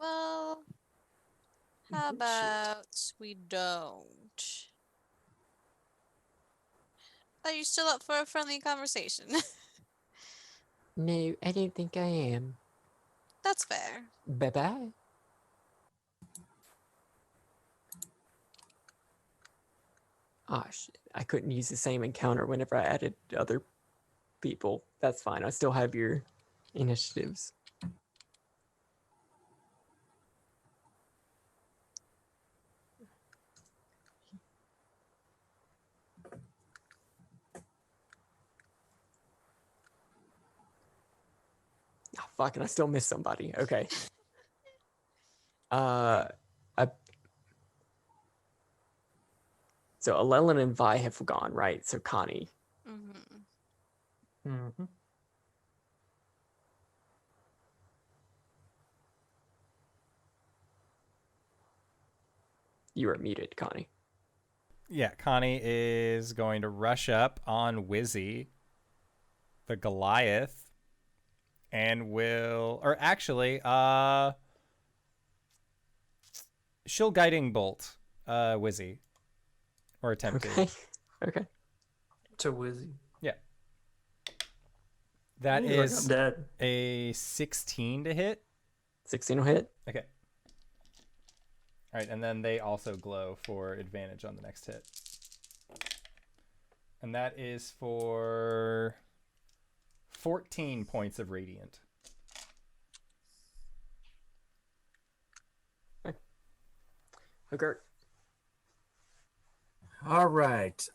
Well, How about we don't? Are you still up for a friendly conversation? No, I don't think I am. That's fair. Bye-bye. Ah, shit. I couldn't use the same encounter whenever I added other people. That's fine. I still have your initiatives. Oh, fuck, and I still missed somebody. Okay. So Alellen and Vi have gone, right? So Connie. Mm-hmm. Mm-hmm. You are muted, Connie. Yeah, Connie is going to rush up on Wizzy, the Goliath, and will, or actually, she'll guiding bolt, Wizzy, or attempt to. Okay. Okay. To Wizzy. Yeah. That He's like, is I'm dead. a 16 to hit. 16 will hit. Okay. All right, and then they also glow for advantage on the next hit. And that is for 14 points of radiant. Hu'Gurk. All right.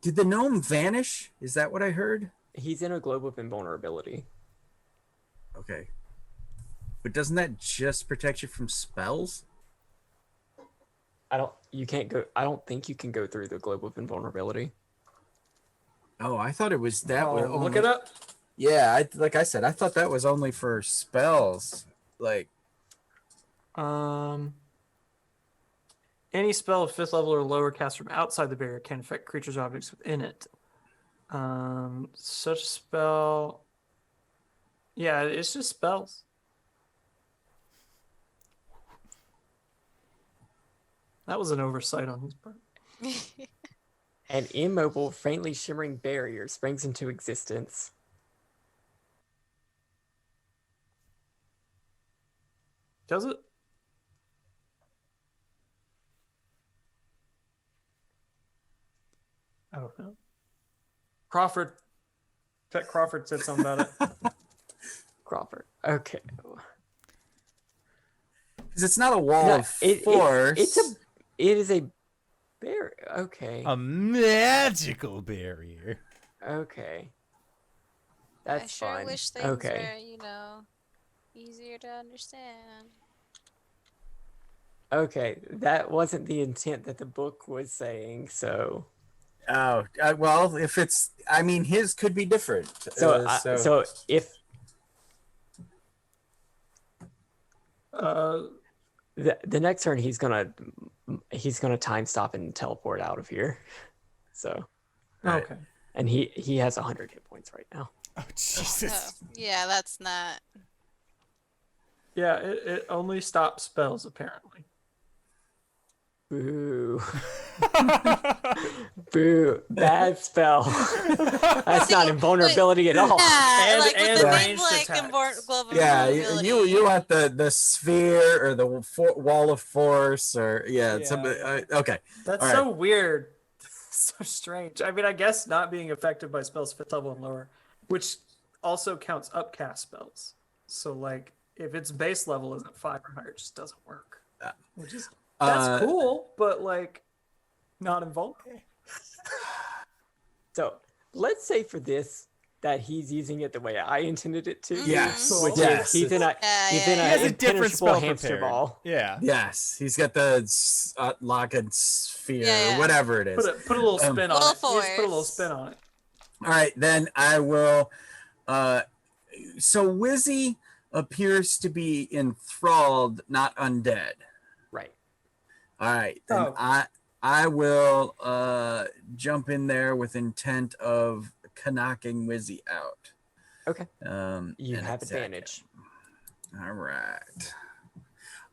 Did the gnome vanish? Is that what I heard? He's in a globe of invulnerability. Okay. But doesn't that just protect you from spells? I don't think you can go through the globe of invulnerability. Oh, I thought it was that. Oh, was look only- it up. Yeah, like I said, I thought that was only for spells. Like, Any spell of 5th level or lower cast from outside the barrier can affect creatures or objects within it. Such a spell. Yeah, it's just spells. That was an oversight on his part. An immobile, faintly shimmering barrier springs into existence. Does it? I don't know. Crawford. Pet Crawford said something about it. Crawford. Okay. because it's not a wall No, of force. It is a barrier. Okay. A magical barrier. Okay. I That's sure fine. wish things Okay. were, easier to understand. Okay, that wasn't the intent that the book was saying, so Oh, well, if it's, I mean, his could be different. so if the next turn he's gonna time stop and teleport out of here, so Right. Okay. and he has 100 hit points right now. Oh, Jesus. Oh, yeah, that's not. Yeah, it only stops spells, apparently. Boo. Boo. Bad spell. That's not invulnerability at all. Yeah, And- like with and the big ranged like attacks. glove of Yeah, invulnerability. you want the sphere or the wall of force or Yeah. something. Okay. That's All so weird. So strange. I mean, I guess not being affected by spells 5th level and lower, which also counts upcast spells. So, like, if its base level isn't 5 or higher, it just doesn't work. Which is that's cool, but like not invulnerable. So let's say for this that he's using it the way I intended it to. Yes. Which Yes. is he's in a Yeah, he's in yeah, a He has a different impenetrable spell hamster prepared. ball. Yeah. Yes, he's got the locked sphere Yeah. or whatever it is. Put a little spin on Little it. You just put a little force. spin on it. All right, then I will. So Wizzy appears to be enthralled, not undead. Right. All right, then Oh. I will jump in there with intent of knocking Wizzy out. Okay. You You have advantage. All right.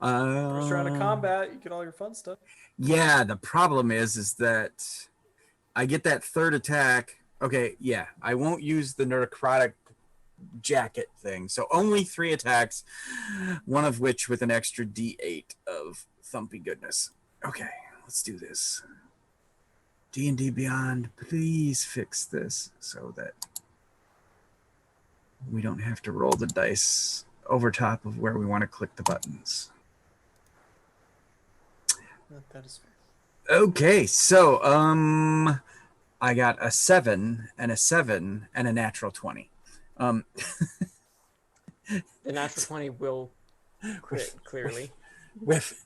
First round of combat, you get all your fun stuff. Yeah, the problem is that I get that third attack. Okay, yeah, I won't use the necrotic jacket thing. So only 3 attacks, one of which with an extra D8 of thumpy goodness. Okay, let's do this. D&D Beyond, please fix this so that we don't have to roll the dice over top of where we want to click the buttons. That is fair. Okay, so I got a 7 and a 7 and a natural 20. The natural 20 will crit, clearly. Whiff,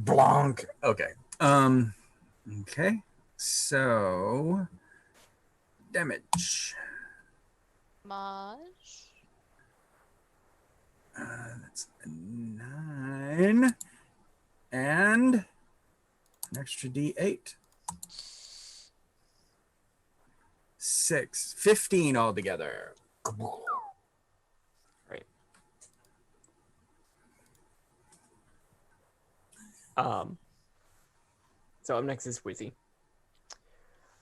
blonk. Okay. Okay. So damage. Maj. That's a 9 and an extra D8. 6, 15 altogether. Right. So up next is Wizzy.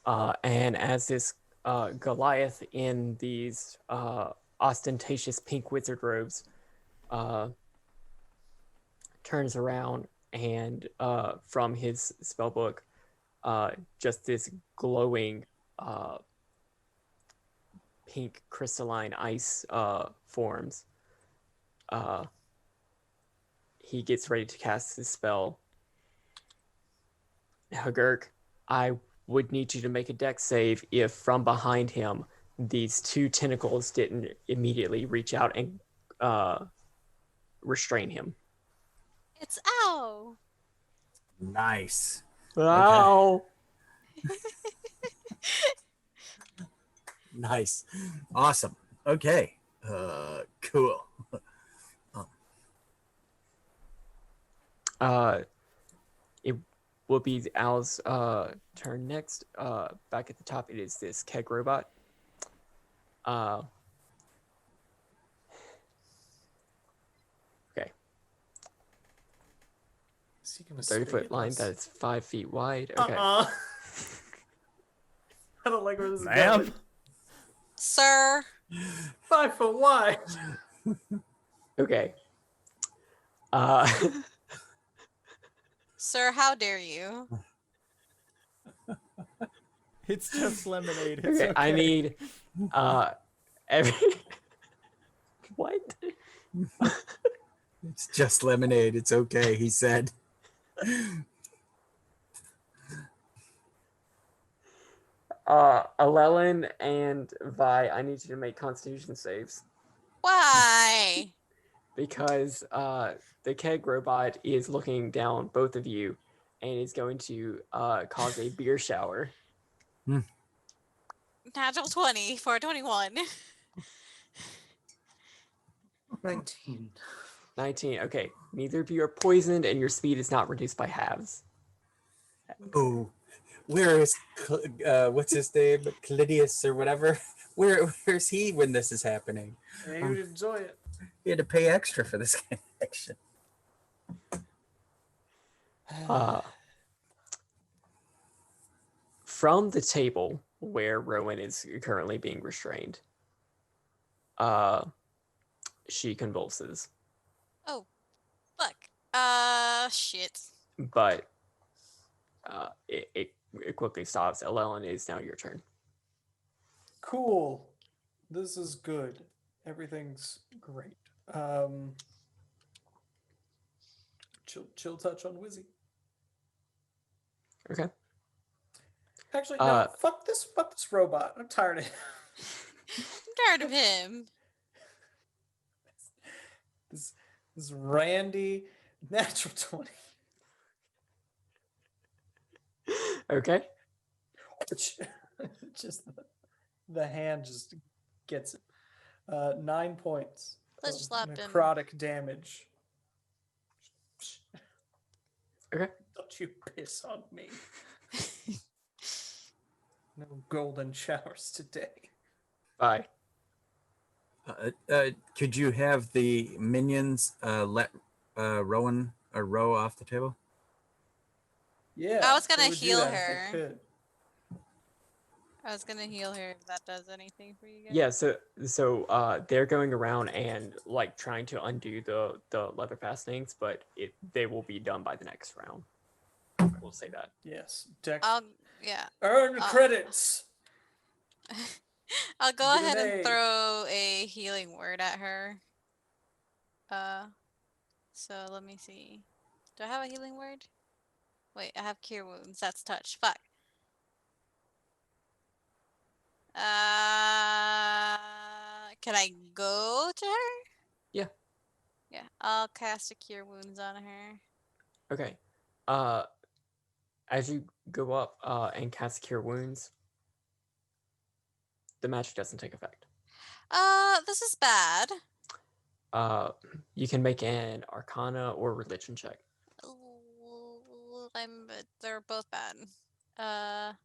And as this Goliath in these ostentatious pink wizard robes turns around and from his spellbook, just this glowing pink crystalline ice forms. He gets ready to cast his spell. Hu'Gurk, I would need you to make a dex save if from behind him these 2 tentacles didn't immediately reach out and restrain him. It's ow. Nice. Wow. Nice. Awesome. Okay. Cool. It will be Al's turn next. Back at the top, it is this keg robot. Okay. Is he gonna 30-foot spit line us? that's 5 feet wide. Okay. I don't like where this is Ma'am? going. Sir. 5 foot wide. Okay. Sir, how dare you? It's just lemonade. It's Okay, I need every what? It's just lemonade. It's okay, he said. Alellen and Vi, I need you to make Constitution saves Why? because the keg robot is looking down both of you and is going to cause a beer shower. Natural 20 for a 21. 19. 19. Okay, neither of you are poisoned, and your speed is not reduced by halves. Oh, where is what's his name, Clydius or whatever? Where's he when this is happening? Yeah, you would enjoy it. He had to pay extra for this kind of action. From the table where Rowan is currently being restrained, she convulses, Oh, fuck. Shit. but it quickly stops. Alellen, is now your turn. Cool. This is good. Everything's great. Chill touch on Wizzy. Okay. Actually, no. Fuck this robot. I'm tired of him. I'm tired of him. This Randy natural 20. Okay. Just the hand just gets it. 9 points. Let's of slap him. necrotic damage. Okay. Don't you piss on me. No golden showers today. Bye. Could you have the minions let row off the table? Yeah. I was gonna they would do heal that if they her. could. I was gonna heal her if that does anything for you guys. Yeah, so they're going around and like trying to undo the leather fastenings, but they will be done by the next round. We'll say that. Yes. Dex. Yeah. Earn credits. I'll go Get an ahead and A. throw a healing word at her. So let me see. Do I have a healing word? Wait, I have cure wounds. That's touch. Fuck. Can I go to her? Yeah. Yeah, I'll cast a cure wounds on her. Okay. As you go up and cast Cure Wounds, the magic doesn't take effect. This is bad. You can make an Arcana or Religion check. They're both bad. That's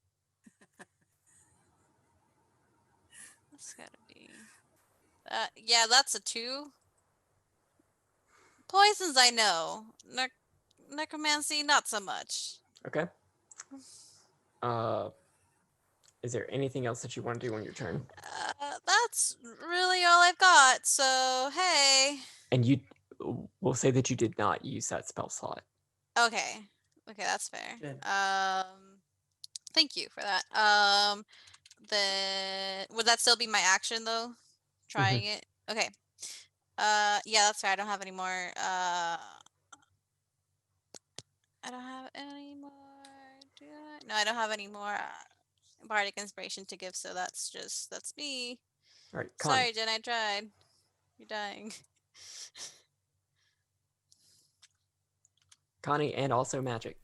gotta be. Yeah, that's a 2. Poisons, I know. Necromancy, not so much. Okay. Is there anything else that you want to do on your turn? That's really all I've got. So hey. And we'll say that you did not use that spell slot. Okay. Okay, that's fair. Good. Thank you for that. Then would that still be my action though? Trying it. Okay. Yeah, that's right. I don't have any more. I don't have any more. Do I? No, I don't have any more bardic inspiration to give. So that's me. All right, Connie. Sorry, Jen. I tried. You're dying. Connie and also magic.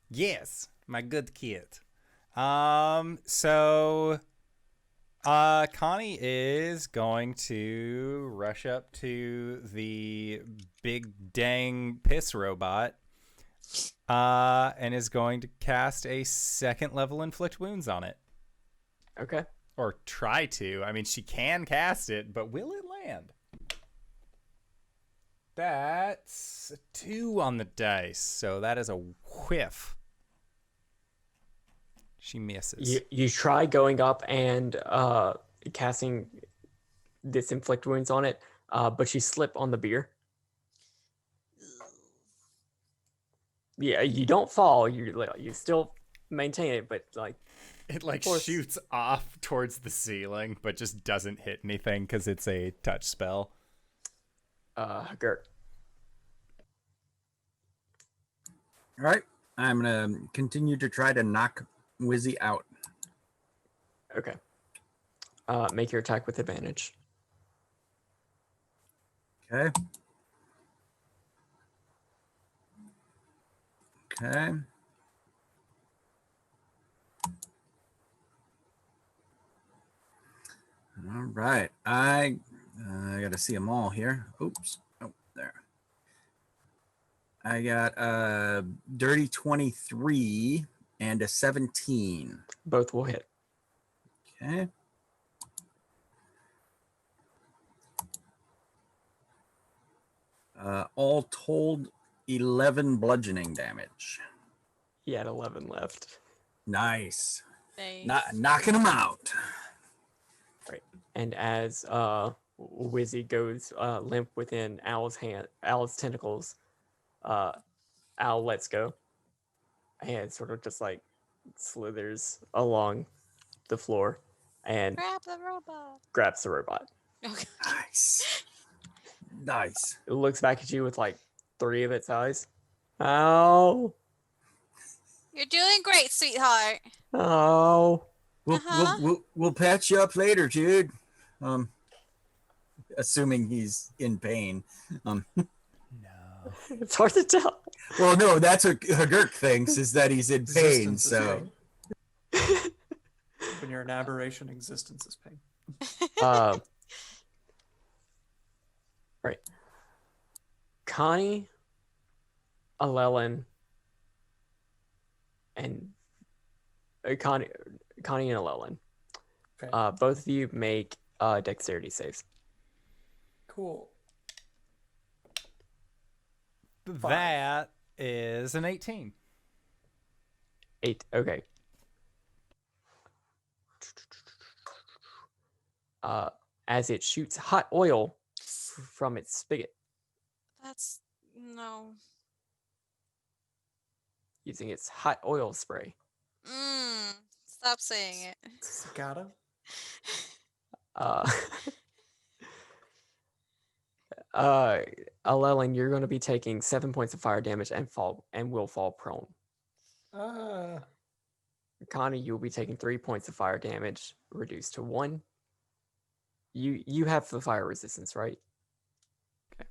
Yes, my good kid. So Connie is going to rush up to the big dang piss robot and is going to cast a 2nd level inflict wounds on it. Okay. Or try to. I mean, she can cast it, but will it land? That's a 2 on the dice, so that is a whiff. She misses. You try going up and casting this inflict wounds on it, but you slip on the beer. Yeah, you don't fall. You still maintain it, but like it like shoots off towards the ceiling, but just doesn't hit anything because it's a touch spell. Hu'Gurk. All right. I'm going to continue to try to knock Wizzy out. Okay. Make your attack with advantage. Okay. Okay. All right. I got to see them all here. Oops. Oh, there. I got a dirty 23 and a 17. Both will hit. Okay. All told, 11 bludgeoning damage. He had 11 left. Nice. Nice. Knocking them out. Right. And as Wizzy goes limp within Owl's tentacles, Owl lets go and sort of just like slithers along the floor and Grab the robot. grabs the robot. Okay. Nice. Nice. It looks back at you with like 3 of its eyes. Ow. You're doing great, sweetheart. Oh. We'll patch you up later, dude. Assuming he's in pain. No. It's hard to tell. Well, no, that's what Hu'Gurk thinks, is that he's in pain. Existence is So pain. When you're an aberration, existence is pain. Right. Connie, Alellen, and Connie and Alellen. Okay. Both of you make dexterity saves. Cool. That is an 18. 8. Okay. As it shoots hot oil from its spigot That's no. using its hot oil spray. Stop saying it. Cicada. Uh, Alellen, you're going to be taking 7 points of fire damage and will fall prone. Connie, you'll be taking 3 points of fire damage, reduced to 1. You have the fire resistance, right? Okay.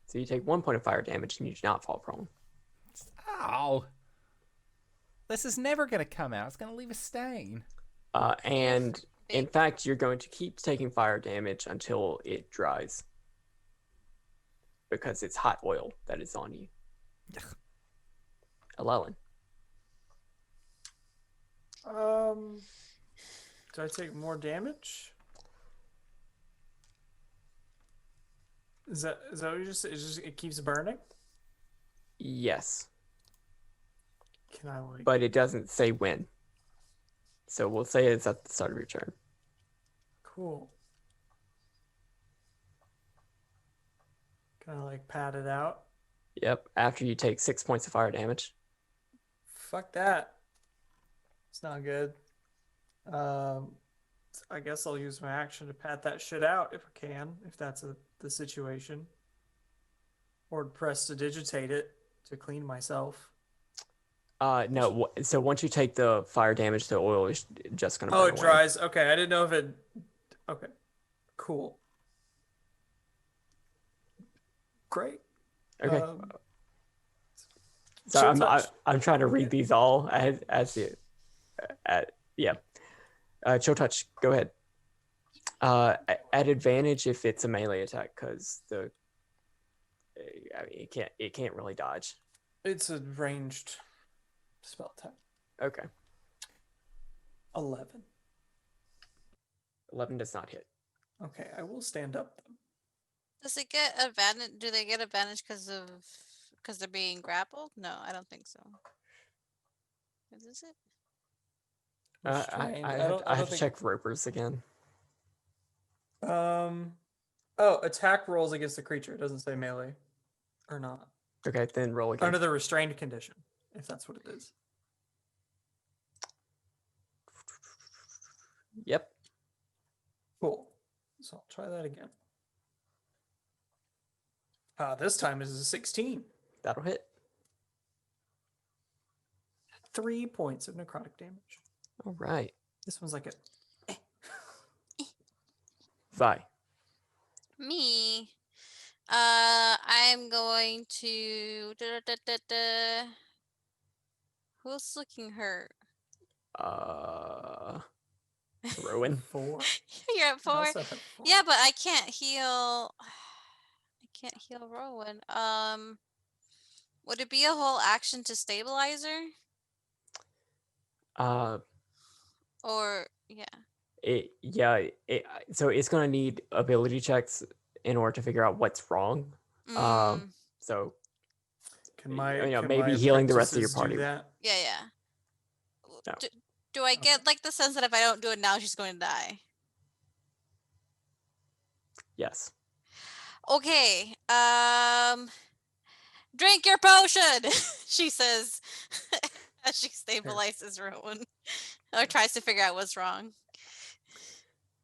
So you take 1 point of fire damage and you do not fall prone. Ow. This is never going to come out. It's going to leave a stain. And in fact, you're going to keep taking fire damage until it dries. Because it's hot oil that is on you. Alellen. Do I take more damage? Is that what you just said? It keeps burning? Yes. Can I like But it doesn't say when. So we'll say it's at the start of your turn. cool. Can I like pad it out? Yep. After you take 6 points of fire damage. Fuck that. It's not good. I guess I'll use my action to pat that shit out if I can, if that's the situation. Or press to digitate it to clean myself. No. So once you take the fire damage, the oil is just going to Oh, burn it away. dries. Okay, I didn't know if it. Okay, cool. Great. Okay. Chill So touch. I'm trying to read these all as you. Yeah. Chill touch. Go ahead. At advantage if it's a melee attack, because it can't really dodge. It's a ranged spell type. Okay. 11. 11 does not hit. Okay, I will stand up though. Does it get advantage? Do they get advantage because they're being grappled? No, I don't think so. Is it? Restrained. I don't have to think- check ropers again. Oh, attack rolls against the creature. It doesn't say melee or not. Okay, then roll again. Under the restrained condition, if that's what it is. Yep. Cool. So I'll try that again. This time is a 16. That'll hit. 3 points of necrotic damage. All right. This one's like a. Vi. Me. I'm going to. Who's looking hurt? Rowan. 4. You're at I 4. also have 4. Yeah, but I can't heal. I can't heal Rowan. Would it be a whole action to stabilize her? Or yeah. So it's gonna need ability checks in order to figure out what's wrong. Mm, So Can my maybe my healing the rest of your apprentices do party. that? yeah. No. Do I get like the sense that if I don't do it now, she's going to die? Yes. Okay. Drink your potion, she says as she stabilizes Rowan or tries to figure out what's wrong.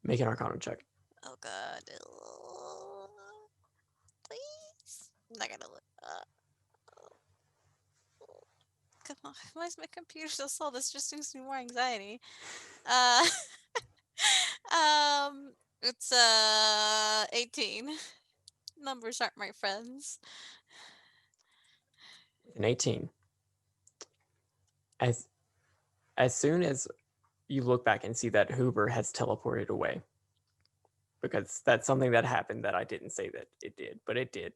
Make an Arcana check. Oh god. Please. I'm not gonna look. Come on. Why is my computer so slow? This just gives me more anxiety. It's 18. Numbers aren't my friends. An 18. As soon as you look back and see that Hoover has teleported away, because that's something that happened that I didn't say that it did, but it did.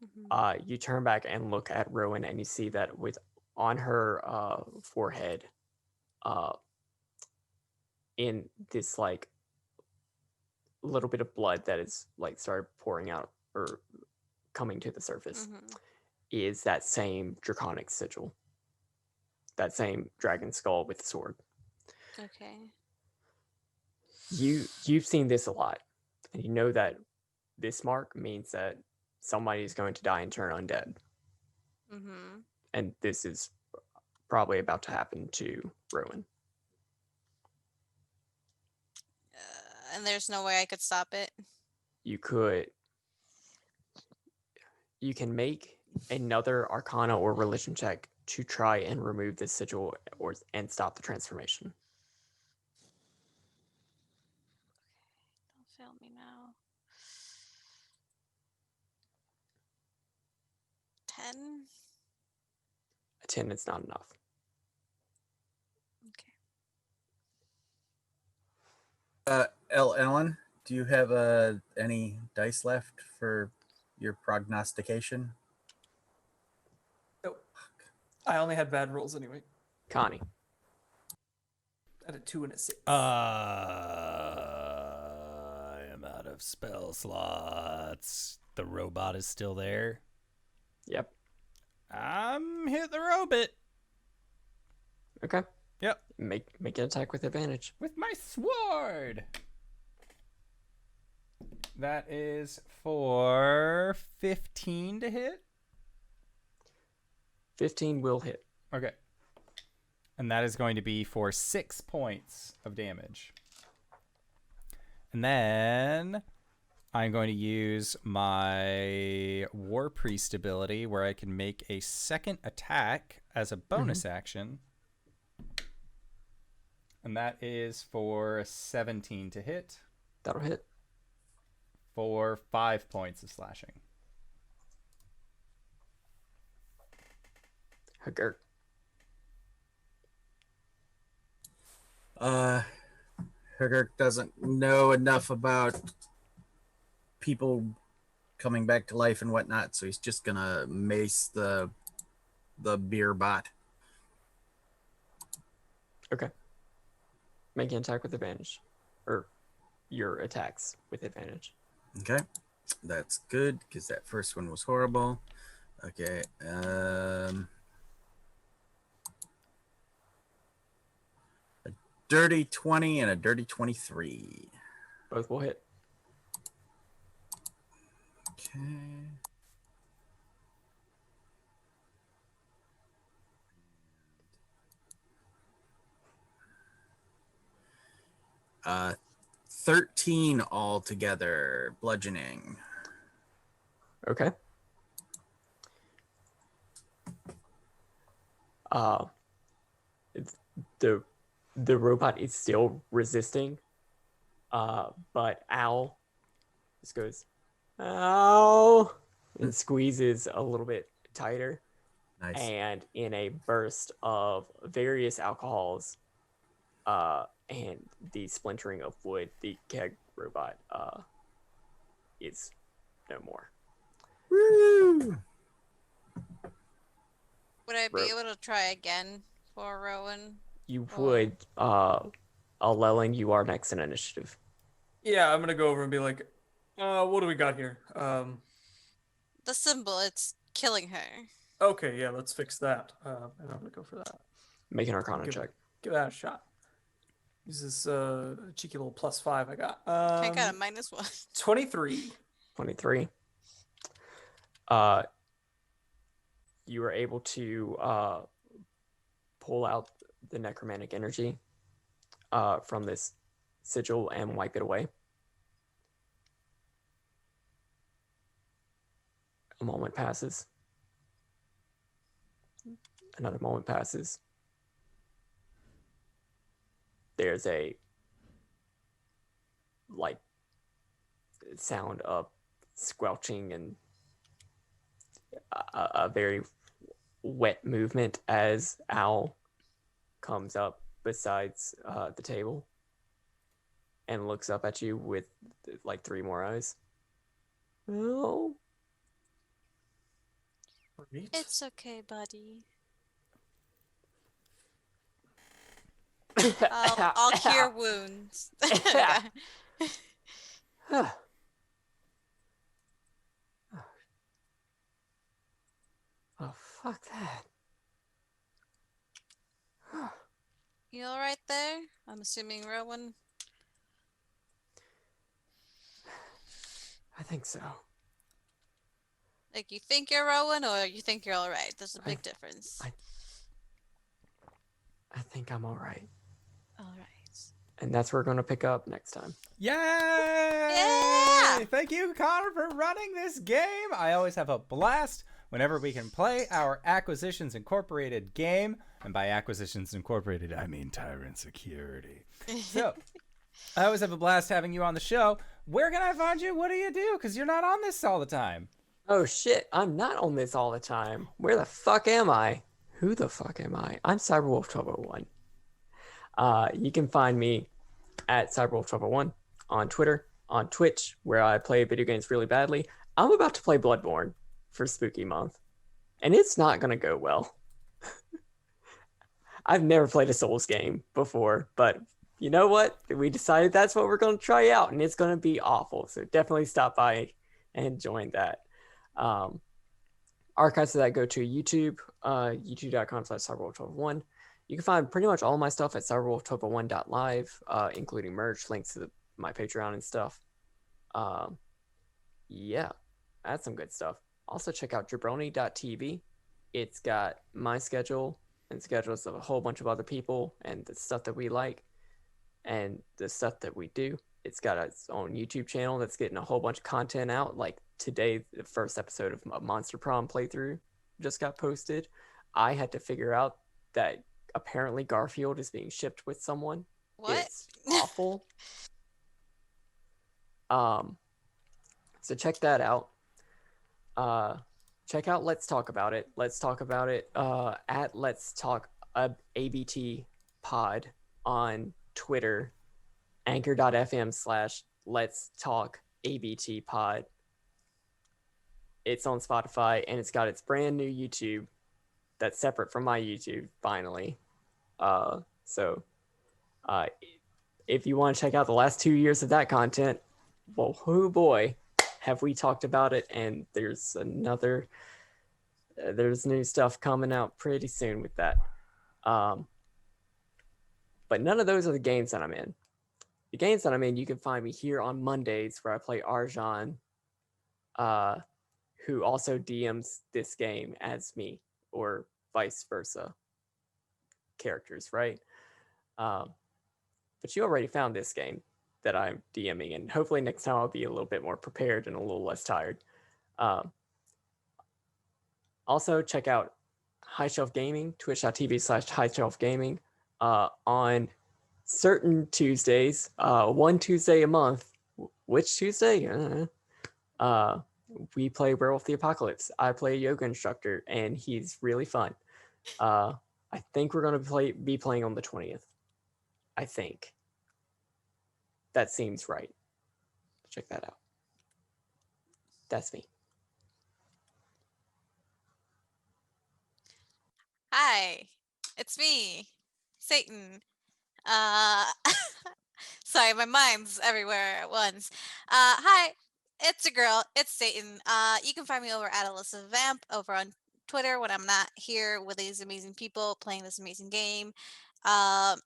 Mhm. You turn back and look at Rowan, and you see that on her forehead, in this like little bit of blood that is like started pouring out or coming to the surface, Mhm. is that same draconic sigil, that same dragon skull with the sword. Okay. You've seen this a lot, and you know that this mark means that somebody is going to die and turn undead, Mm-hmm. and this is probably about to happen to Rowan. And there's no way I could stop it. You can make another Arcana or Religion check to try and remove this sigil and stop the transformation. Don't fail me now. 10. A 10 is not enough. Okay. Ellen, do you have any dice left for your prognostication? Nope. I only had bad rolls anyway. Connie. I had a 2 and a 6. I am out of spell slots. The robot is still there. Yep. I'm hit the robot. Okay. Yep. Make an attack with advantage. With my sword. That is for 15 to hit. 15 will hit. Okay. And that is going to be for 6 points of damage. And then I'm going to use my War Priest ability where I can make a second attack as a bonus action. And that is for 17 to hit. That'll hit. For 5 points of slashing. Hu'Gurk. Hu'Gurk doesn't know enough about people coming back to life and whatnot, so he's just gonna mace the beer bot. Okay. Make an attack with advantage. Or your attacks with advantage. Okay, that's good because that first one was horrible. Okay, a dirty 20 and a dirty 23. Both will hit. Okay. Uh, 13 altogether, bludgeoning. Okay. The robot is still resisting. But Owl just goes, ow, and squeezes a little bit tighter. Nice. And in a burst of various alcohols, and the splintering of wood, the keg robot is no more. Woo! Would I be able to try again for Rowan? You Oh. would, Alellen, you are next in initiative. Yeah, I'm gonna go over and be like, what do we got here? The symbol, it's killing her. Okay, yeah, let's fix that. And I'm gonna go for that. Make an Arcana check. Give that a shot. Use this cheeky little +5 I got. I got a -1. 23. 23. You were able to pull out the necromantic energy from this sigil and wipe it away. A moment passes. Another moment passes. There's a like sound of squelching and a very wet movement as Owl comes up besides the table and looks up at you with like 3 more eyes. Oh, Great. It's okay, buddy. I'll cure wounds. Fuck that. You all right there? I'm assuming Rowan. I think so. Like, you think you're Rowan, or you think you're all right? There's a big difference. I think I'm all right. All right. And that's where we're going to pick up next time. Yay! Yeah! Thank you, Connor, for running this game. I always have a blast whenever we can play our Acquisitions Incorporated game. And by Acquisitions Incorporated, I mean Tyrant Security. So, I always have a blast having you on the show. Where can I find you? What do you do? Because you're not on this all the time. Oh shit, I'm not on this all the time. Where the fuck am I? Who the fuck am I? I'm Cyberwolf1201. You can find me at Cyberwolf1201 on Twitter, on Twitch, where I play video games really badly. I'm about to play Bloodborne for Spooky Month, and it's not going to go well. I've never played a Souls game before, but you know what? We decided that's what we're going to try out, and it's going to be awful. So definitely stop by and join that. Archives of that go to YouTube, youtube.com/Cyberwolf1201. You can find pretty much all my stuff at cyberwolf1201.live, including merch, links to my Patreon and stuff. Yeah, that's some good stuff. Also check out jabroni.tv. It's got my schedule and schedules of a whole bunch of other people and the stuff that we like and the stuff that we do. It's got its own YouTube channel that's getting a whole bunch of content out. Like today, the first episode of a Monster Prom playthrough just got posted. I had to figure out that apparently Garfield is being shipped with someone. What? It's awful. So check that out. Check out Let's Talk About It. Let's Talk About It at Let's Talk ABT Pod on Twitter. Anchor.fm/Let's Talk ABT Pod. It's on Spotify, and it's got its brand new YouTube that's separate from my YouTube, finally. So if you want to check out the last 2 years of that content, well, oh boy, have we talked about it, and there's new stuff coming out pretty soon with that. But none of those are the games that I'm in. The games that I'm in, you can find me here on Mondays, where I play Arjan, who also DMs this game as me, or vice versa characters, right? But you already found this game that I'm DMing, and hopefully next time I'll be a little bit more prepared and a little less tired. Also, check out High Shelf Gaming, twitch.tv/highshelfgaming, on certain Tuesdays, one Tuesday a month. Which Tuesday? We play Werewolf the Apocalypse. I play a yoga instructor, and he's really fun. I think we're going to be playing on the 20th. I think. That seems right. Check that out. That's me. Hi, it's me, Satan. Sorry, my mind's everywhere at once. Hi, it's a girl. It's Satan. You can find me over at Alyssa Vamp over on Twitter when I'm not here with these amazing people playing this amazing game.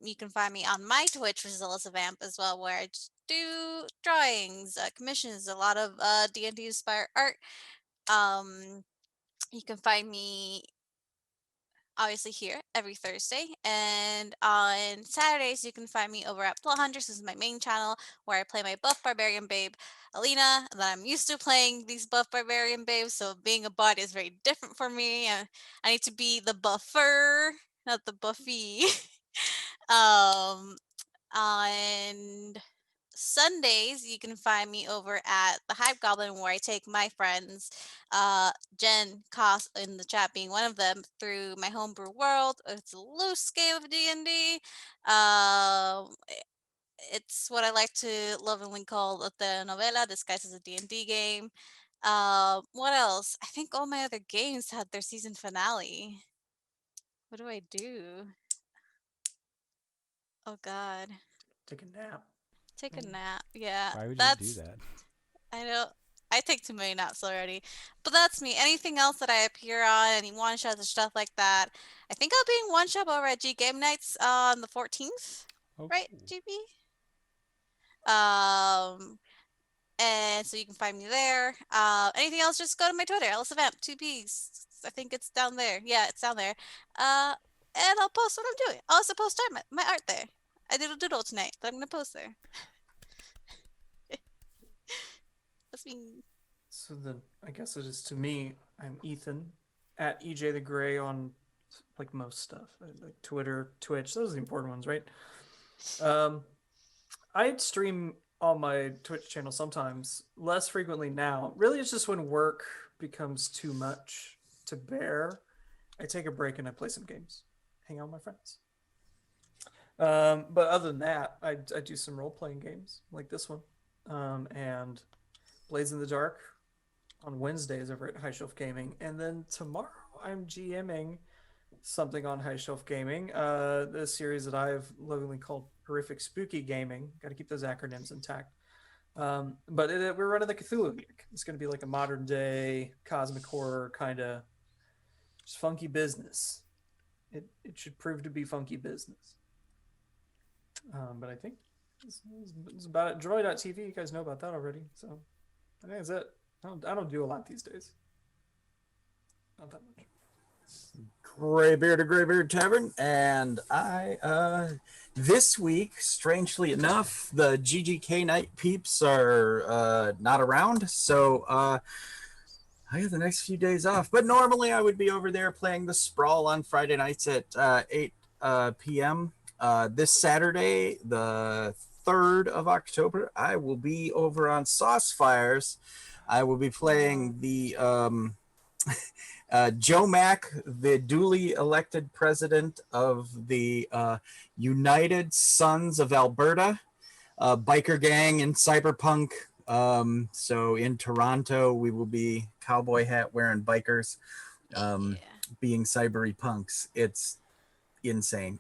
You can find me on my Twitch, which is Alyssa Vamp as well, where I just do drawings, commissions, a lot of D&D inspired art. You can find me obviously here every Thursday, and on Saturdays you can find me over at Plot Hunters. This is my main channel where I play my buff barbarian babe Alina, that I'm used to playing these buff barbarian babes, so being a bot is very different for me. I need to be the buffer, not the buffy. On Sundays, you can find me over at the Hype Goblin, where I take my friends, Jen, Koss in the chat being one of them, through my homebrew world. It's a loose game of D&D. It's what I like to lovingly call the telenovela disguised as a D&D game. What else? I think all my other games had their season finale. What do I do? Oh God. Take a nap. Take a nap. Yeah. Why would you that's do that? I don't I take too many naps already. But that's me. Anything else that I appear on, any one shots or stuff like that. I think I'll be in one shot over at G Game Nights on the 14th. Oh, Right, cool. GB? And so you can find me there. Anything else, just go to my Twitter, LSFM, 2Ps. I think it's down there. Yeah, it's down there. And I'll post what I'm doing. I'll also post my art there. I did a doodle tonight that I'm going to post there. That's me. So then, I guess it is to me. I'm Ethan at Ejthegrey on like most stuff, like Twitter, Twitch. Those are the important ones, right? I stream on my Twitch channel sometimes, less frequently now. Really, it's just when work becomes too much to bear. I take a break and I play some games, hang out with my friends. But other than that, I do some role-playing games like this one, and Blades in the Dark on Wednesdays over at High Shelf Gaming. And then tomorrow I'm GMing something on High Shelf Gaming, the series that I've lovingly called Horrific Spooky Gaming. Got to keep those acronyms intact. But we're running the Cthulhu week. It's going to be like a modern day cosmic horror kind of just funky business. It should prove to be funky business. But I think it's about it. Droid.tv, you guys know about that already. So I think that's it. I don't do a lot these days. Not that much. Greybeard of Greybeard Tavern, and I this week, strangely enough, the GGK night peeps are not around, so I have the next few days off. But normally I would be over there playing the Sprawl on Friday nights at 8 p.m. This Saturday, the 3rd of October, I will be over on Sauce Fires. I will be playing the Joe Mack, the duly elected president of the United Sons of Alberta, biker gang in cyberpunk. So in Toronto, we will be cowboy hat wearing bikers, being cybery punks. It's insane.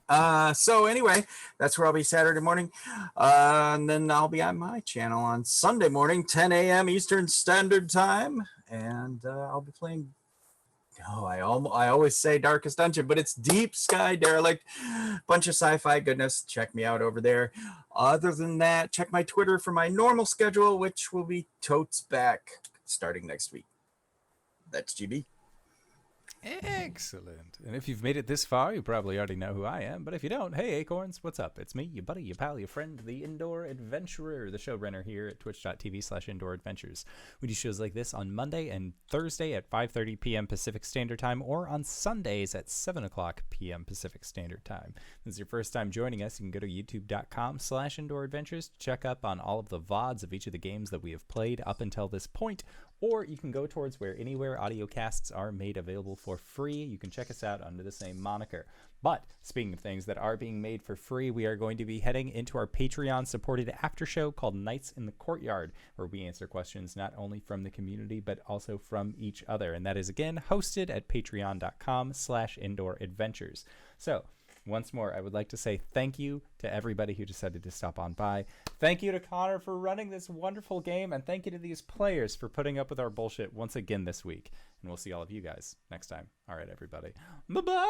So anyway, that's where I'll be Saturday morning. And then I'll be on my channel on Sunday morning, 10 a.m. Eastern Standard Time. And I'll be playing... I always say Darkest Dungeon, but it's Deep Sky Derelict. Bunch of sci-fi goodness. Check me out over there. Other than that, check my Twitter for my normal schedule, which will be totes back starting next week. That's GB. Excellent. And if you've made it this far, you probably already know who I am. But if you don't, hey, Acorns, what's up? It's me, your buddy, your pal, your friend, the Indoor Adventurer, the showrunner here at twitch.tv/Indoor Adventures. We do shows like this on Monday and Thursday at 5:30 p.m. Pacific Standard Time, or on Sundays at 7 o'clock p.m. Pacific Standard Time. If this is your first time joining us, you can go to youtube.com/Indoor Adventures to check up on all of the VODs of each of the games that we have played up until this point. Or you can go towards where anywhere audio casts are made available for free. You can check us out under the same moniker. But speaking of things that are being made for free, we are going to be heading into our Patreon-supported after show called Nights in the Courtyard, where we answer questions not only from the community, but also from each other. And that is, again, hosted at patreon.com/Indoor Adventures. So, once more, I would like to say thank you to everybody who decided to stop on by. Thank you to Connor for running this wonderful game, and thank you to these players for putting up with our bullshit once again this week. And we'll see all of you guys next time. All right, everybody. Bye-bye!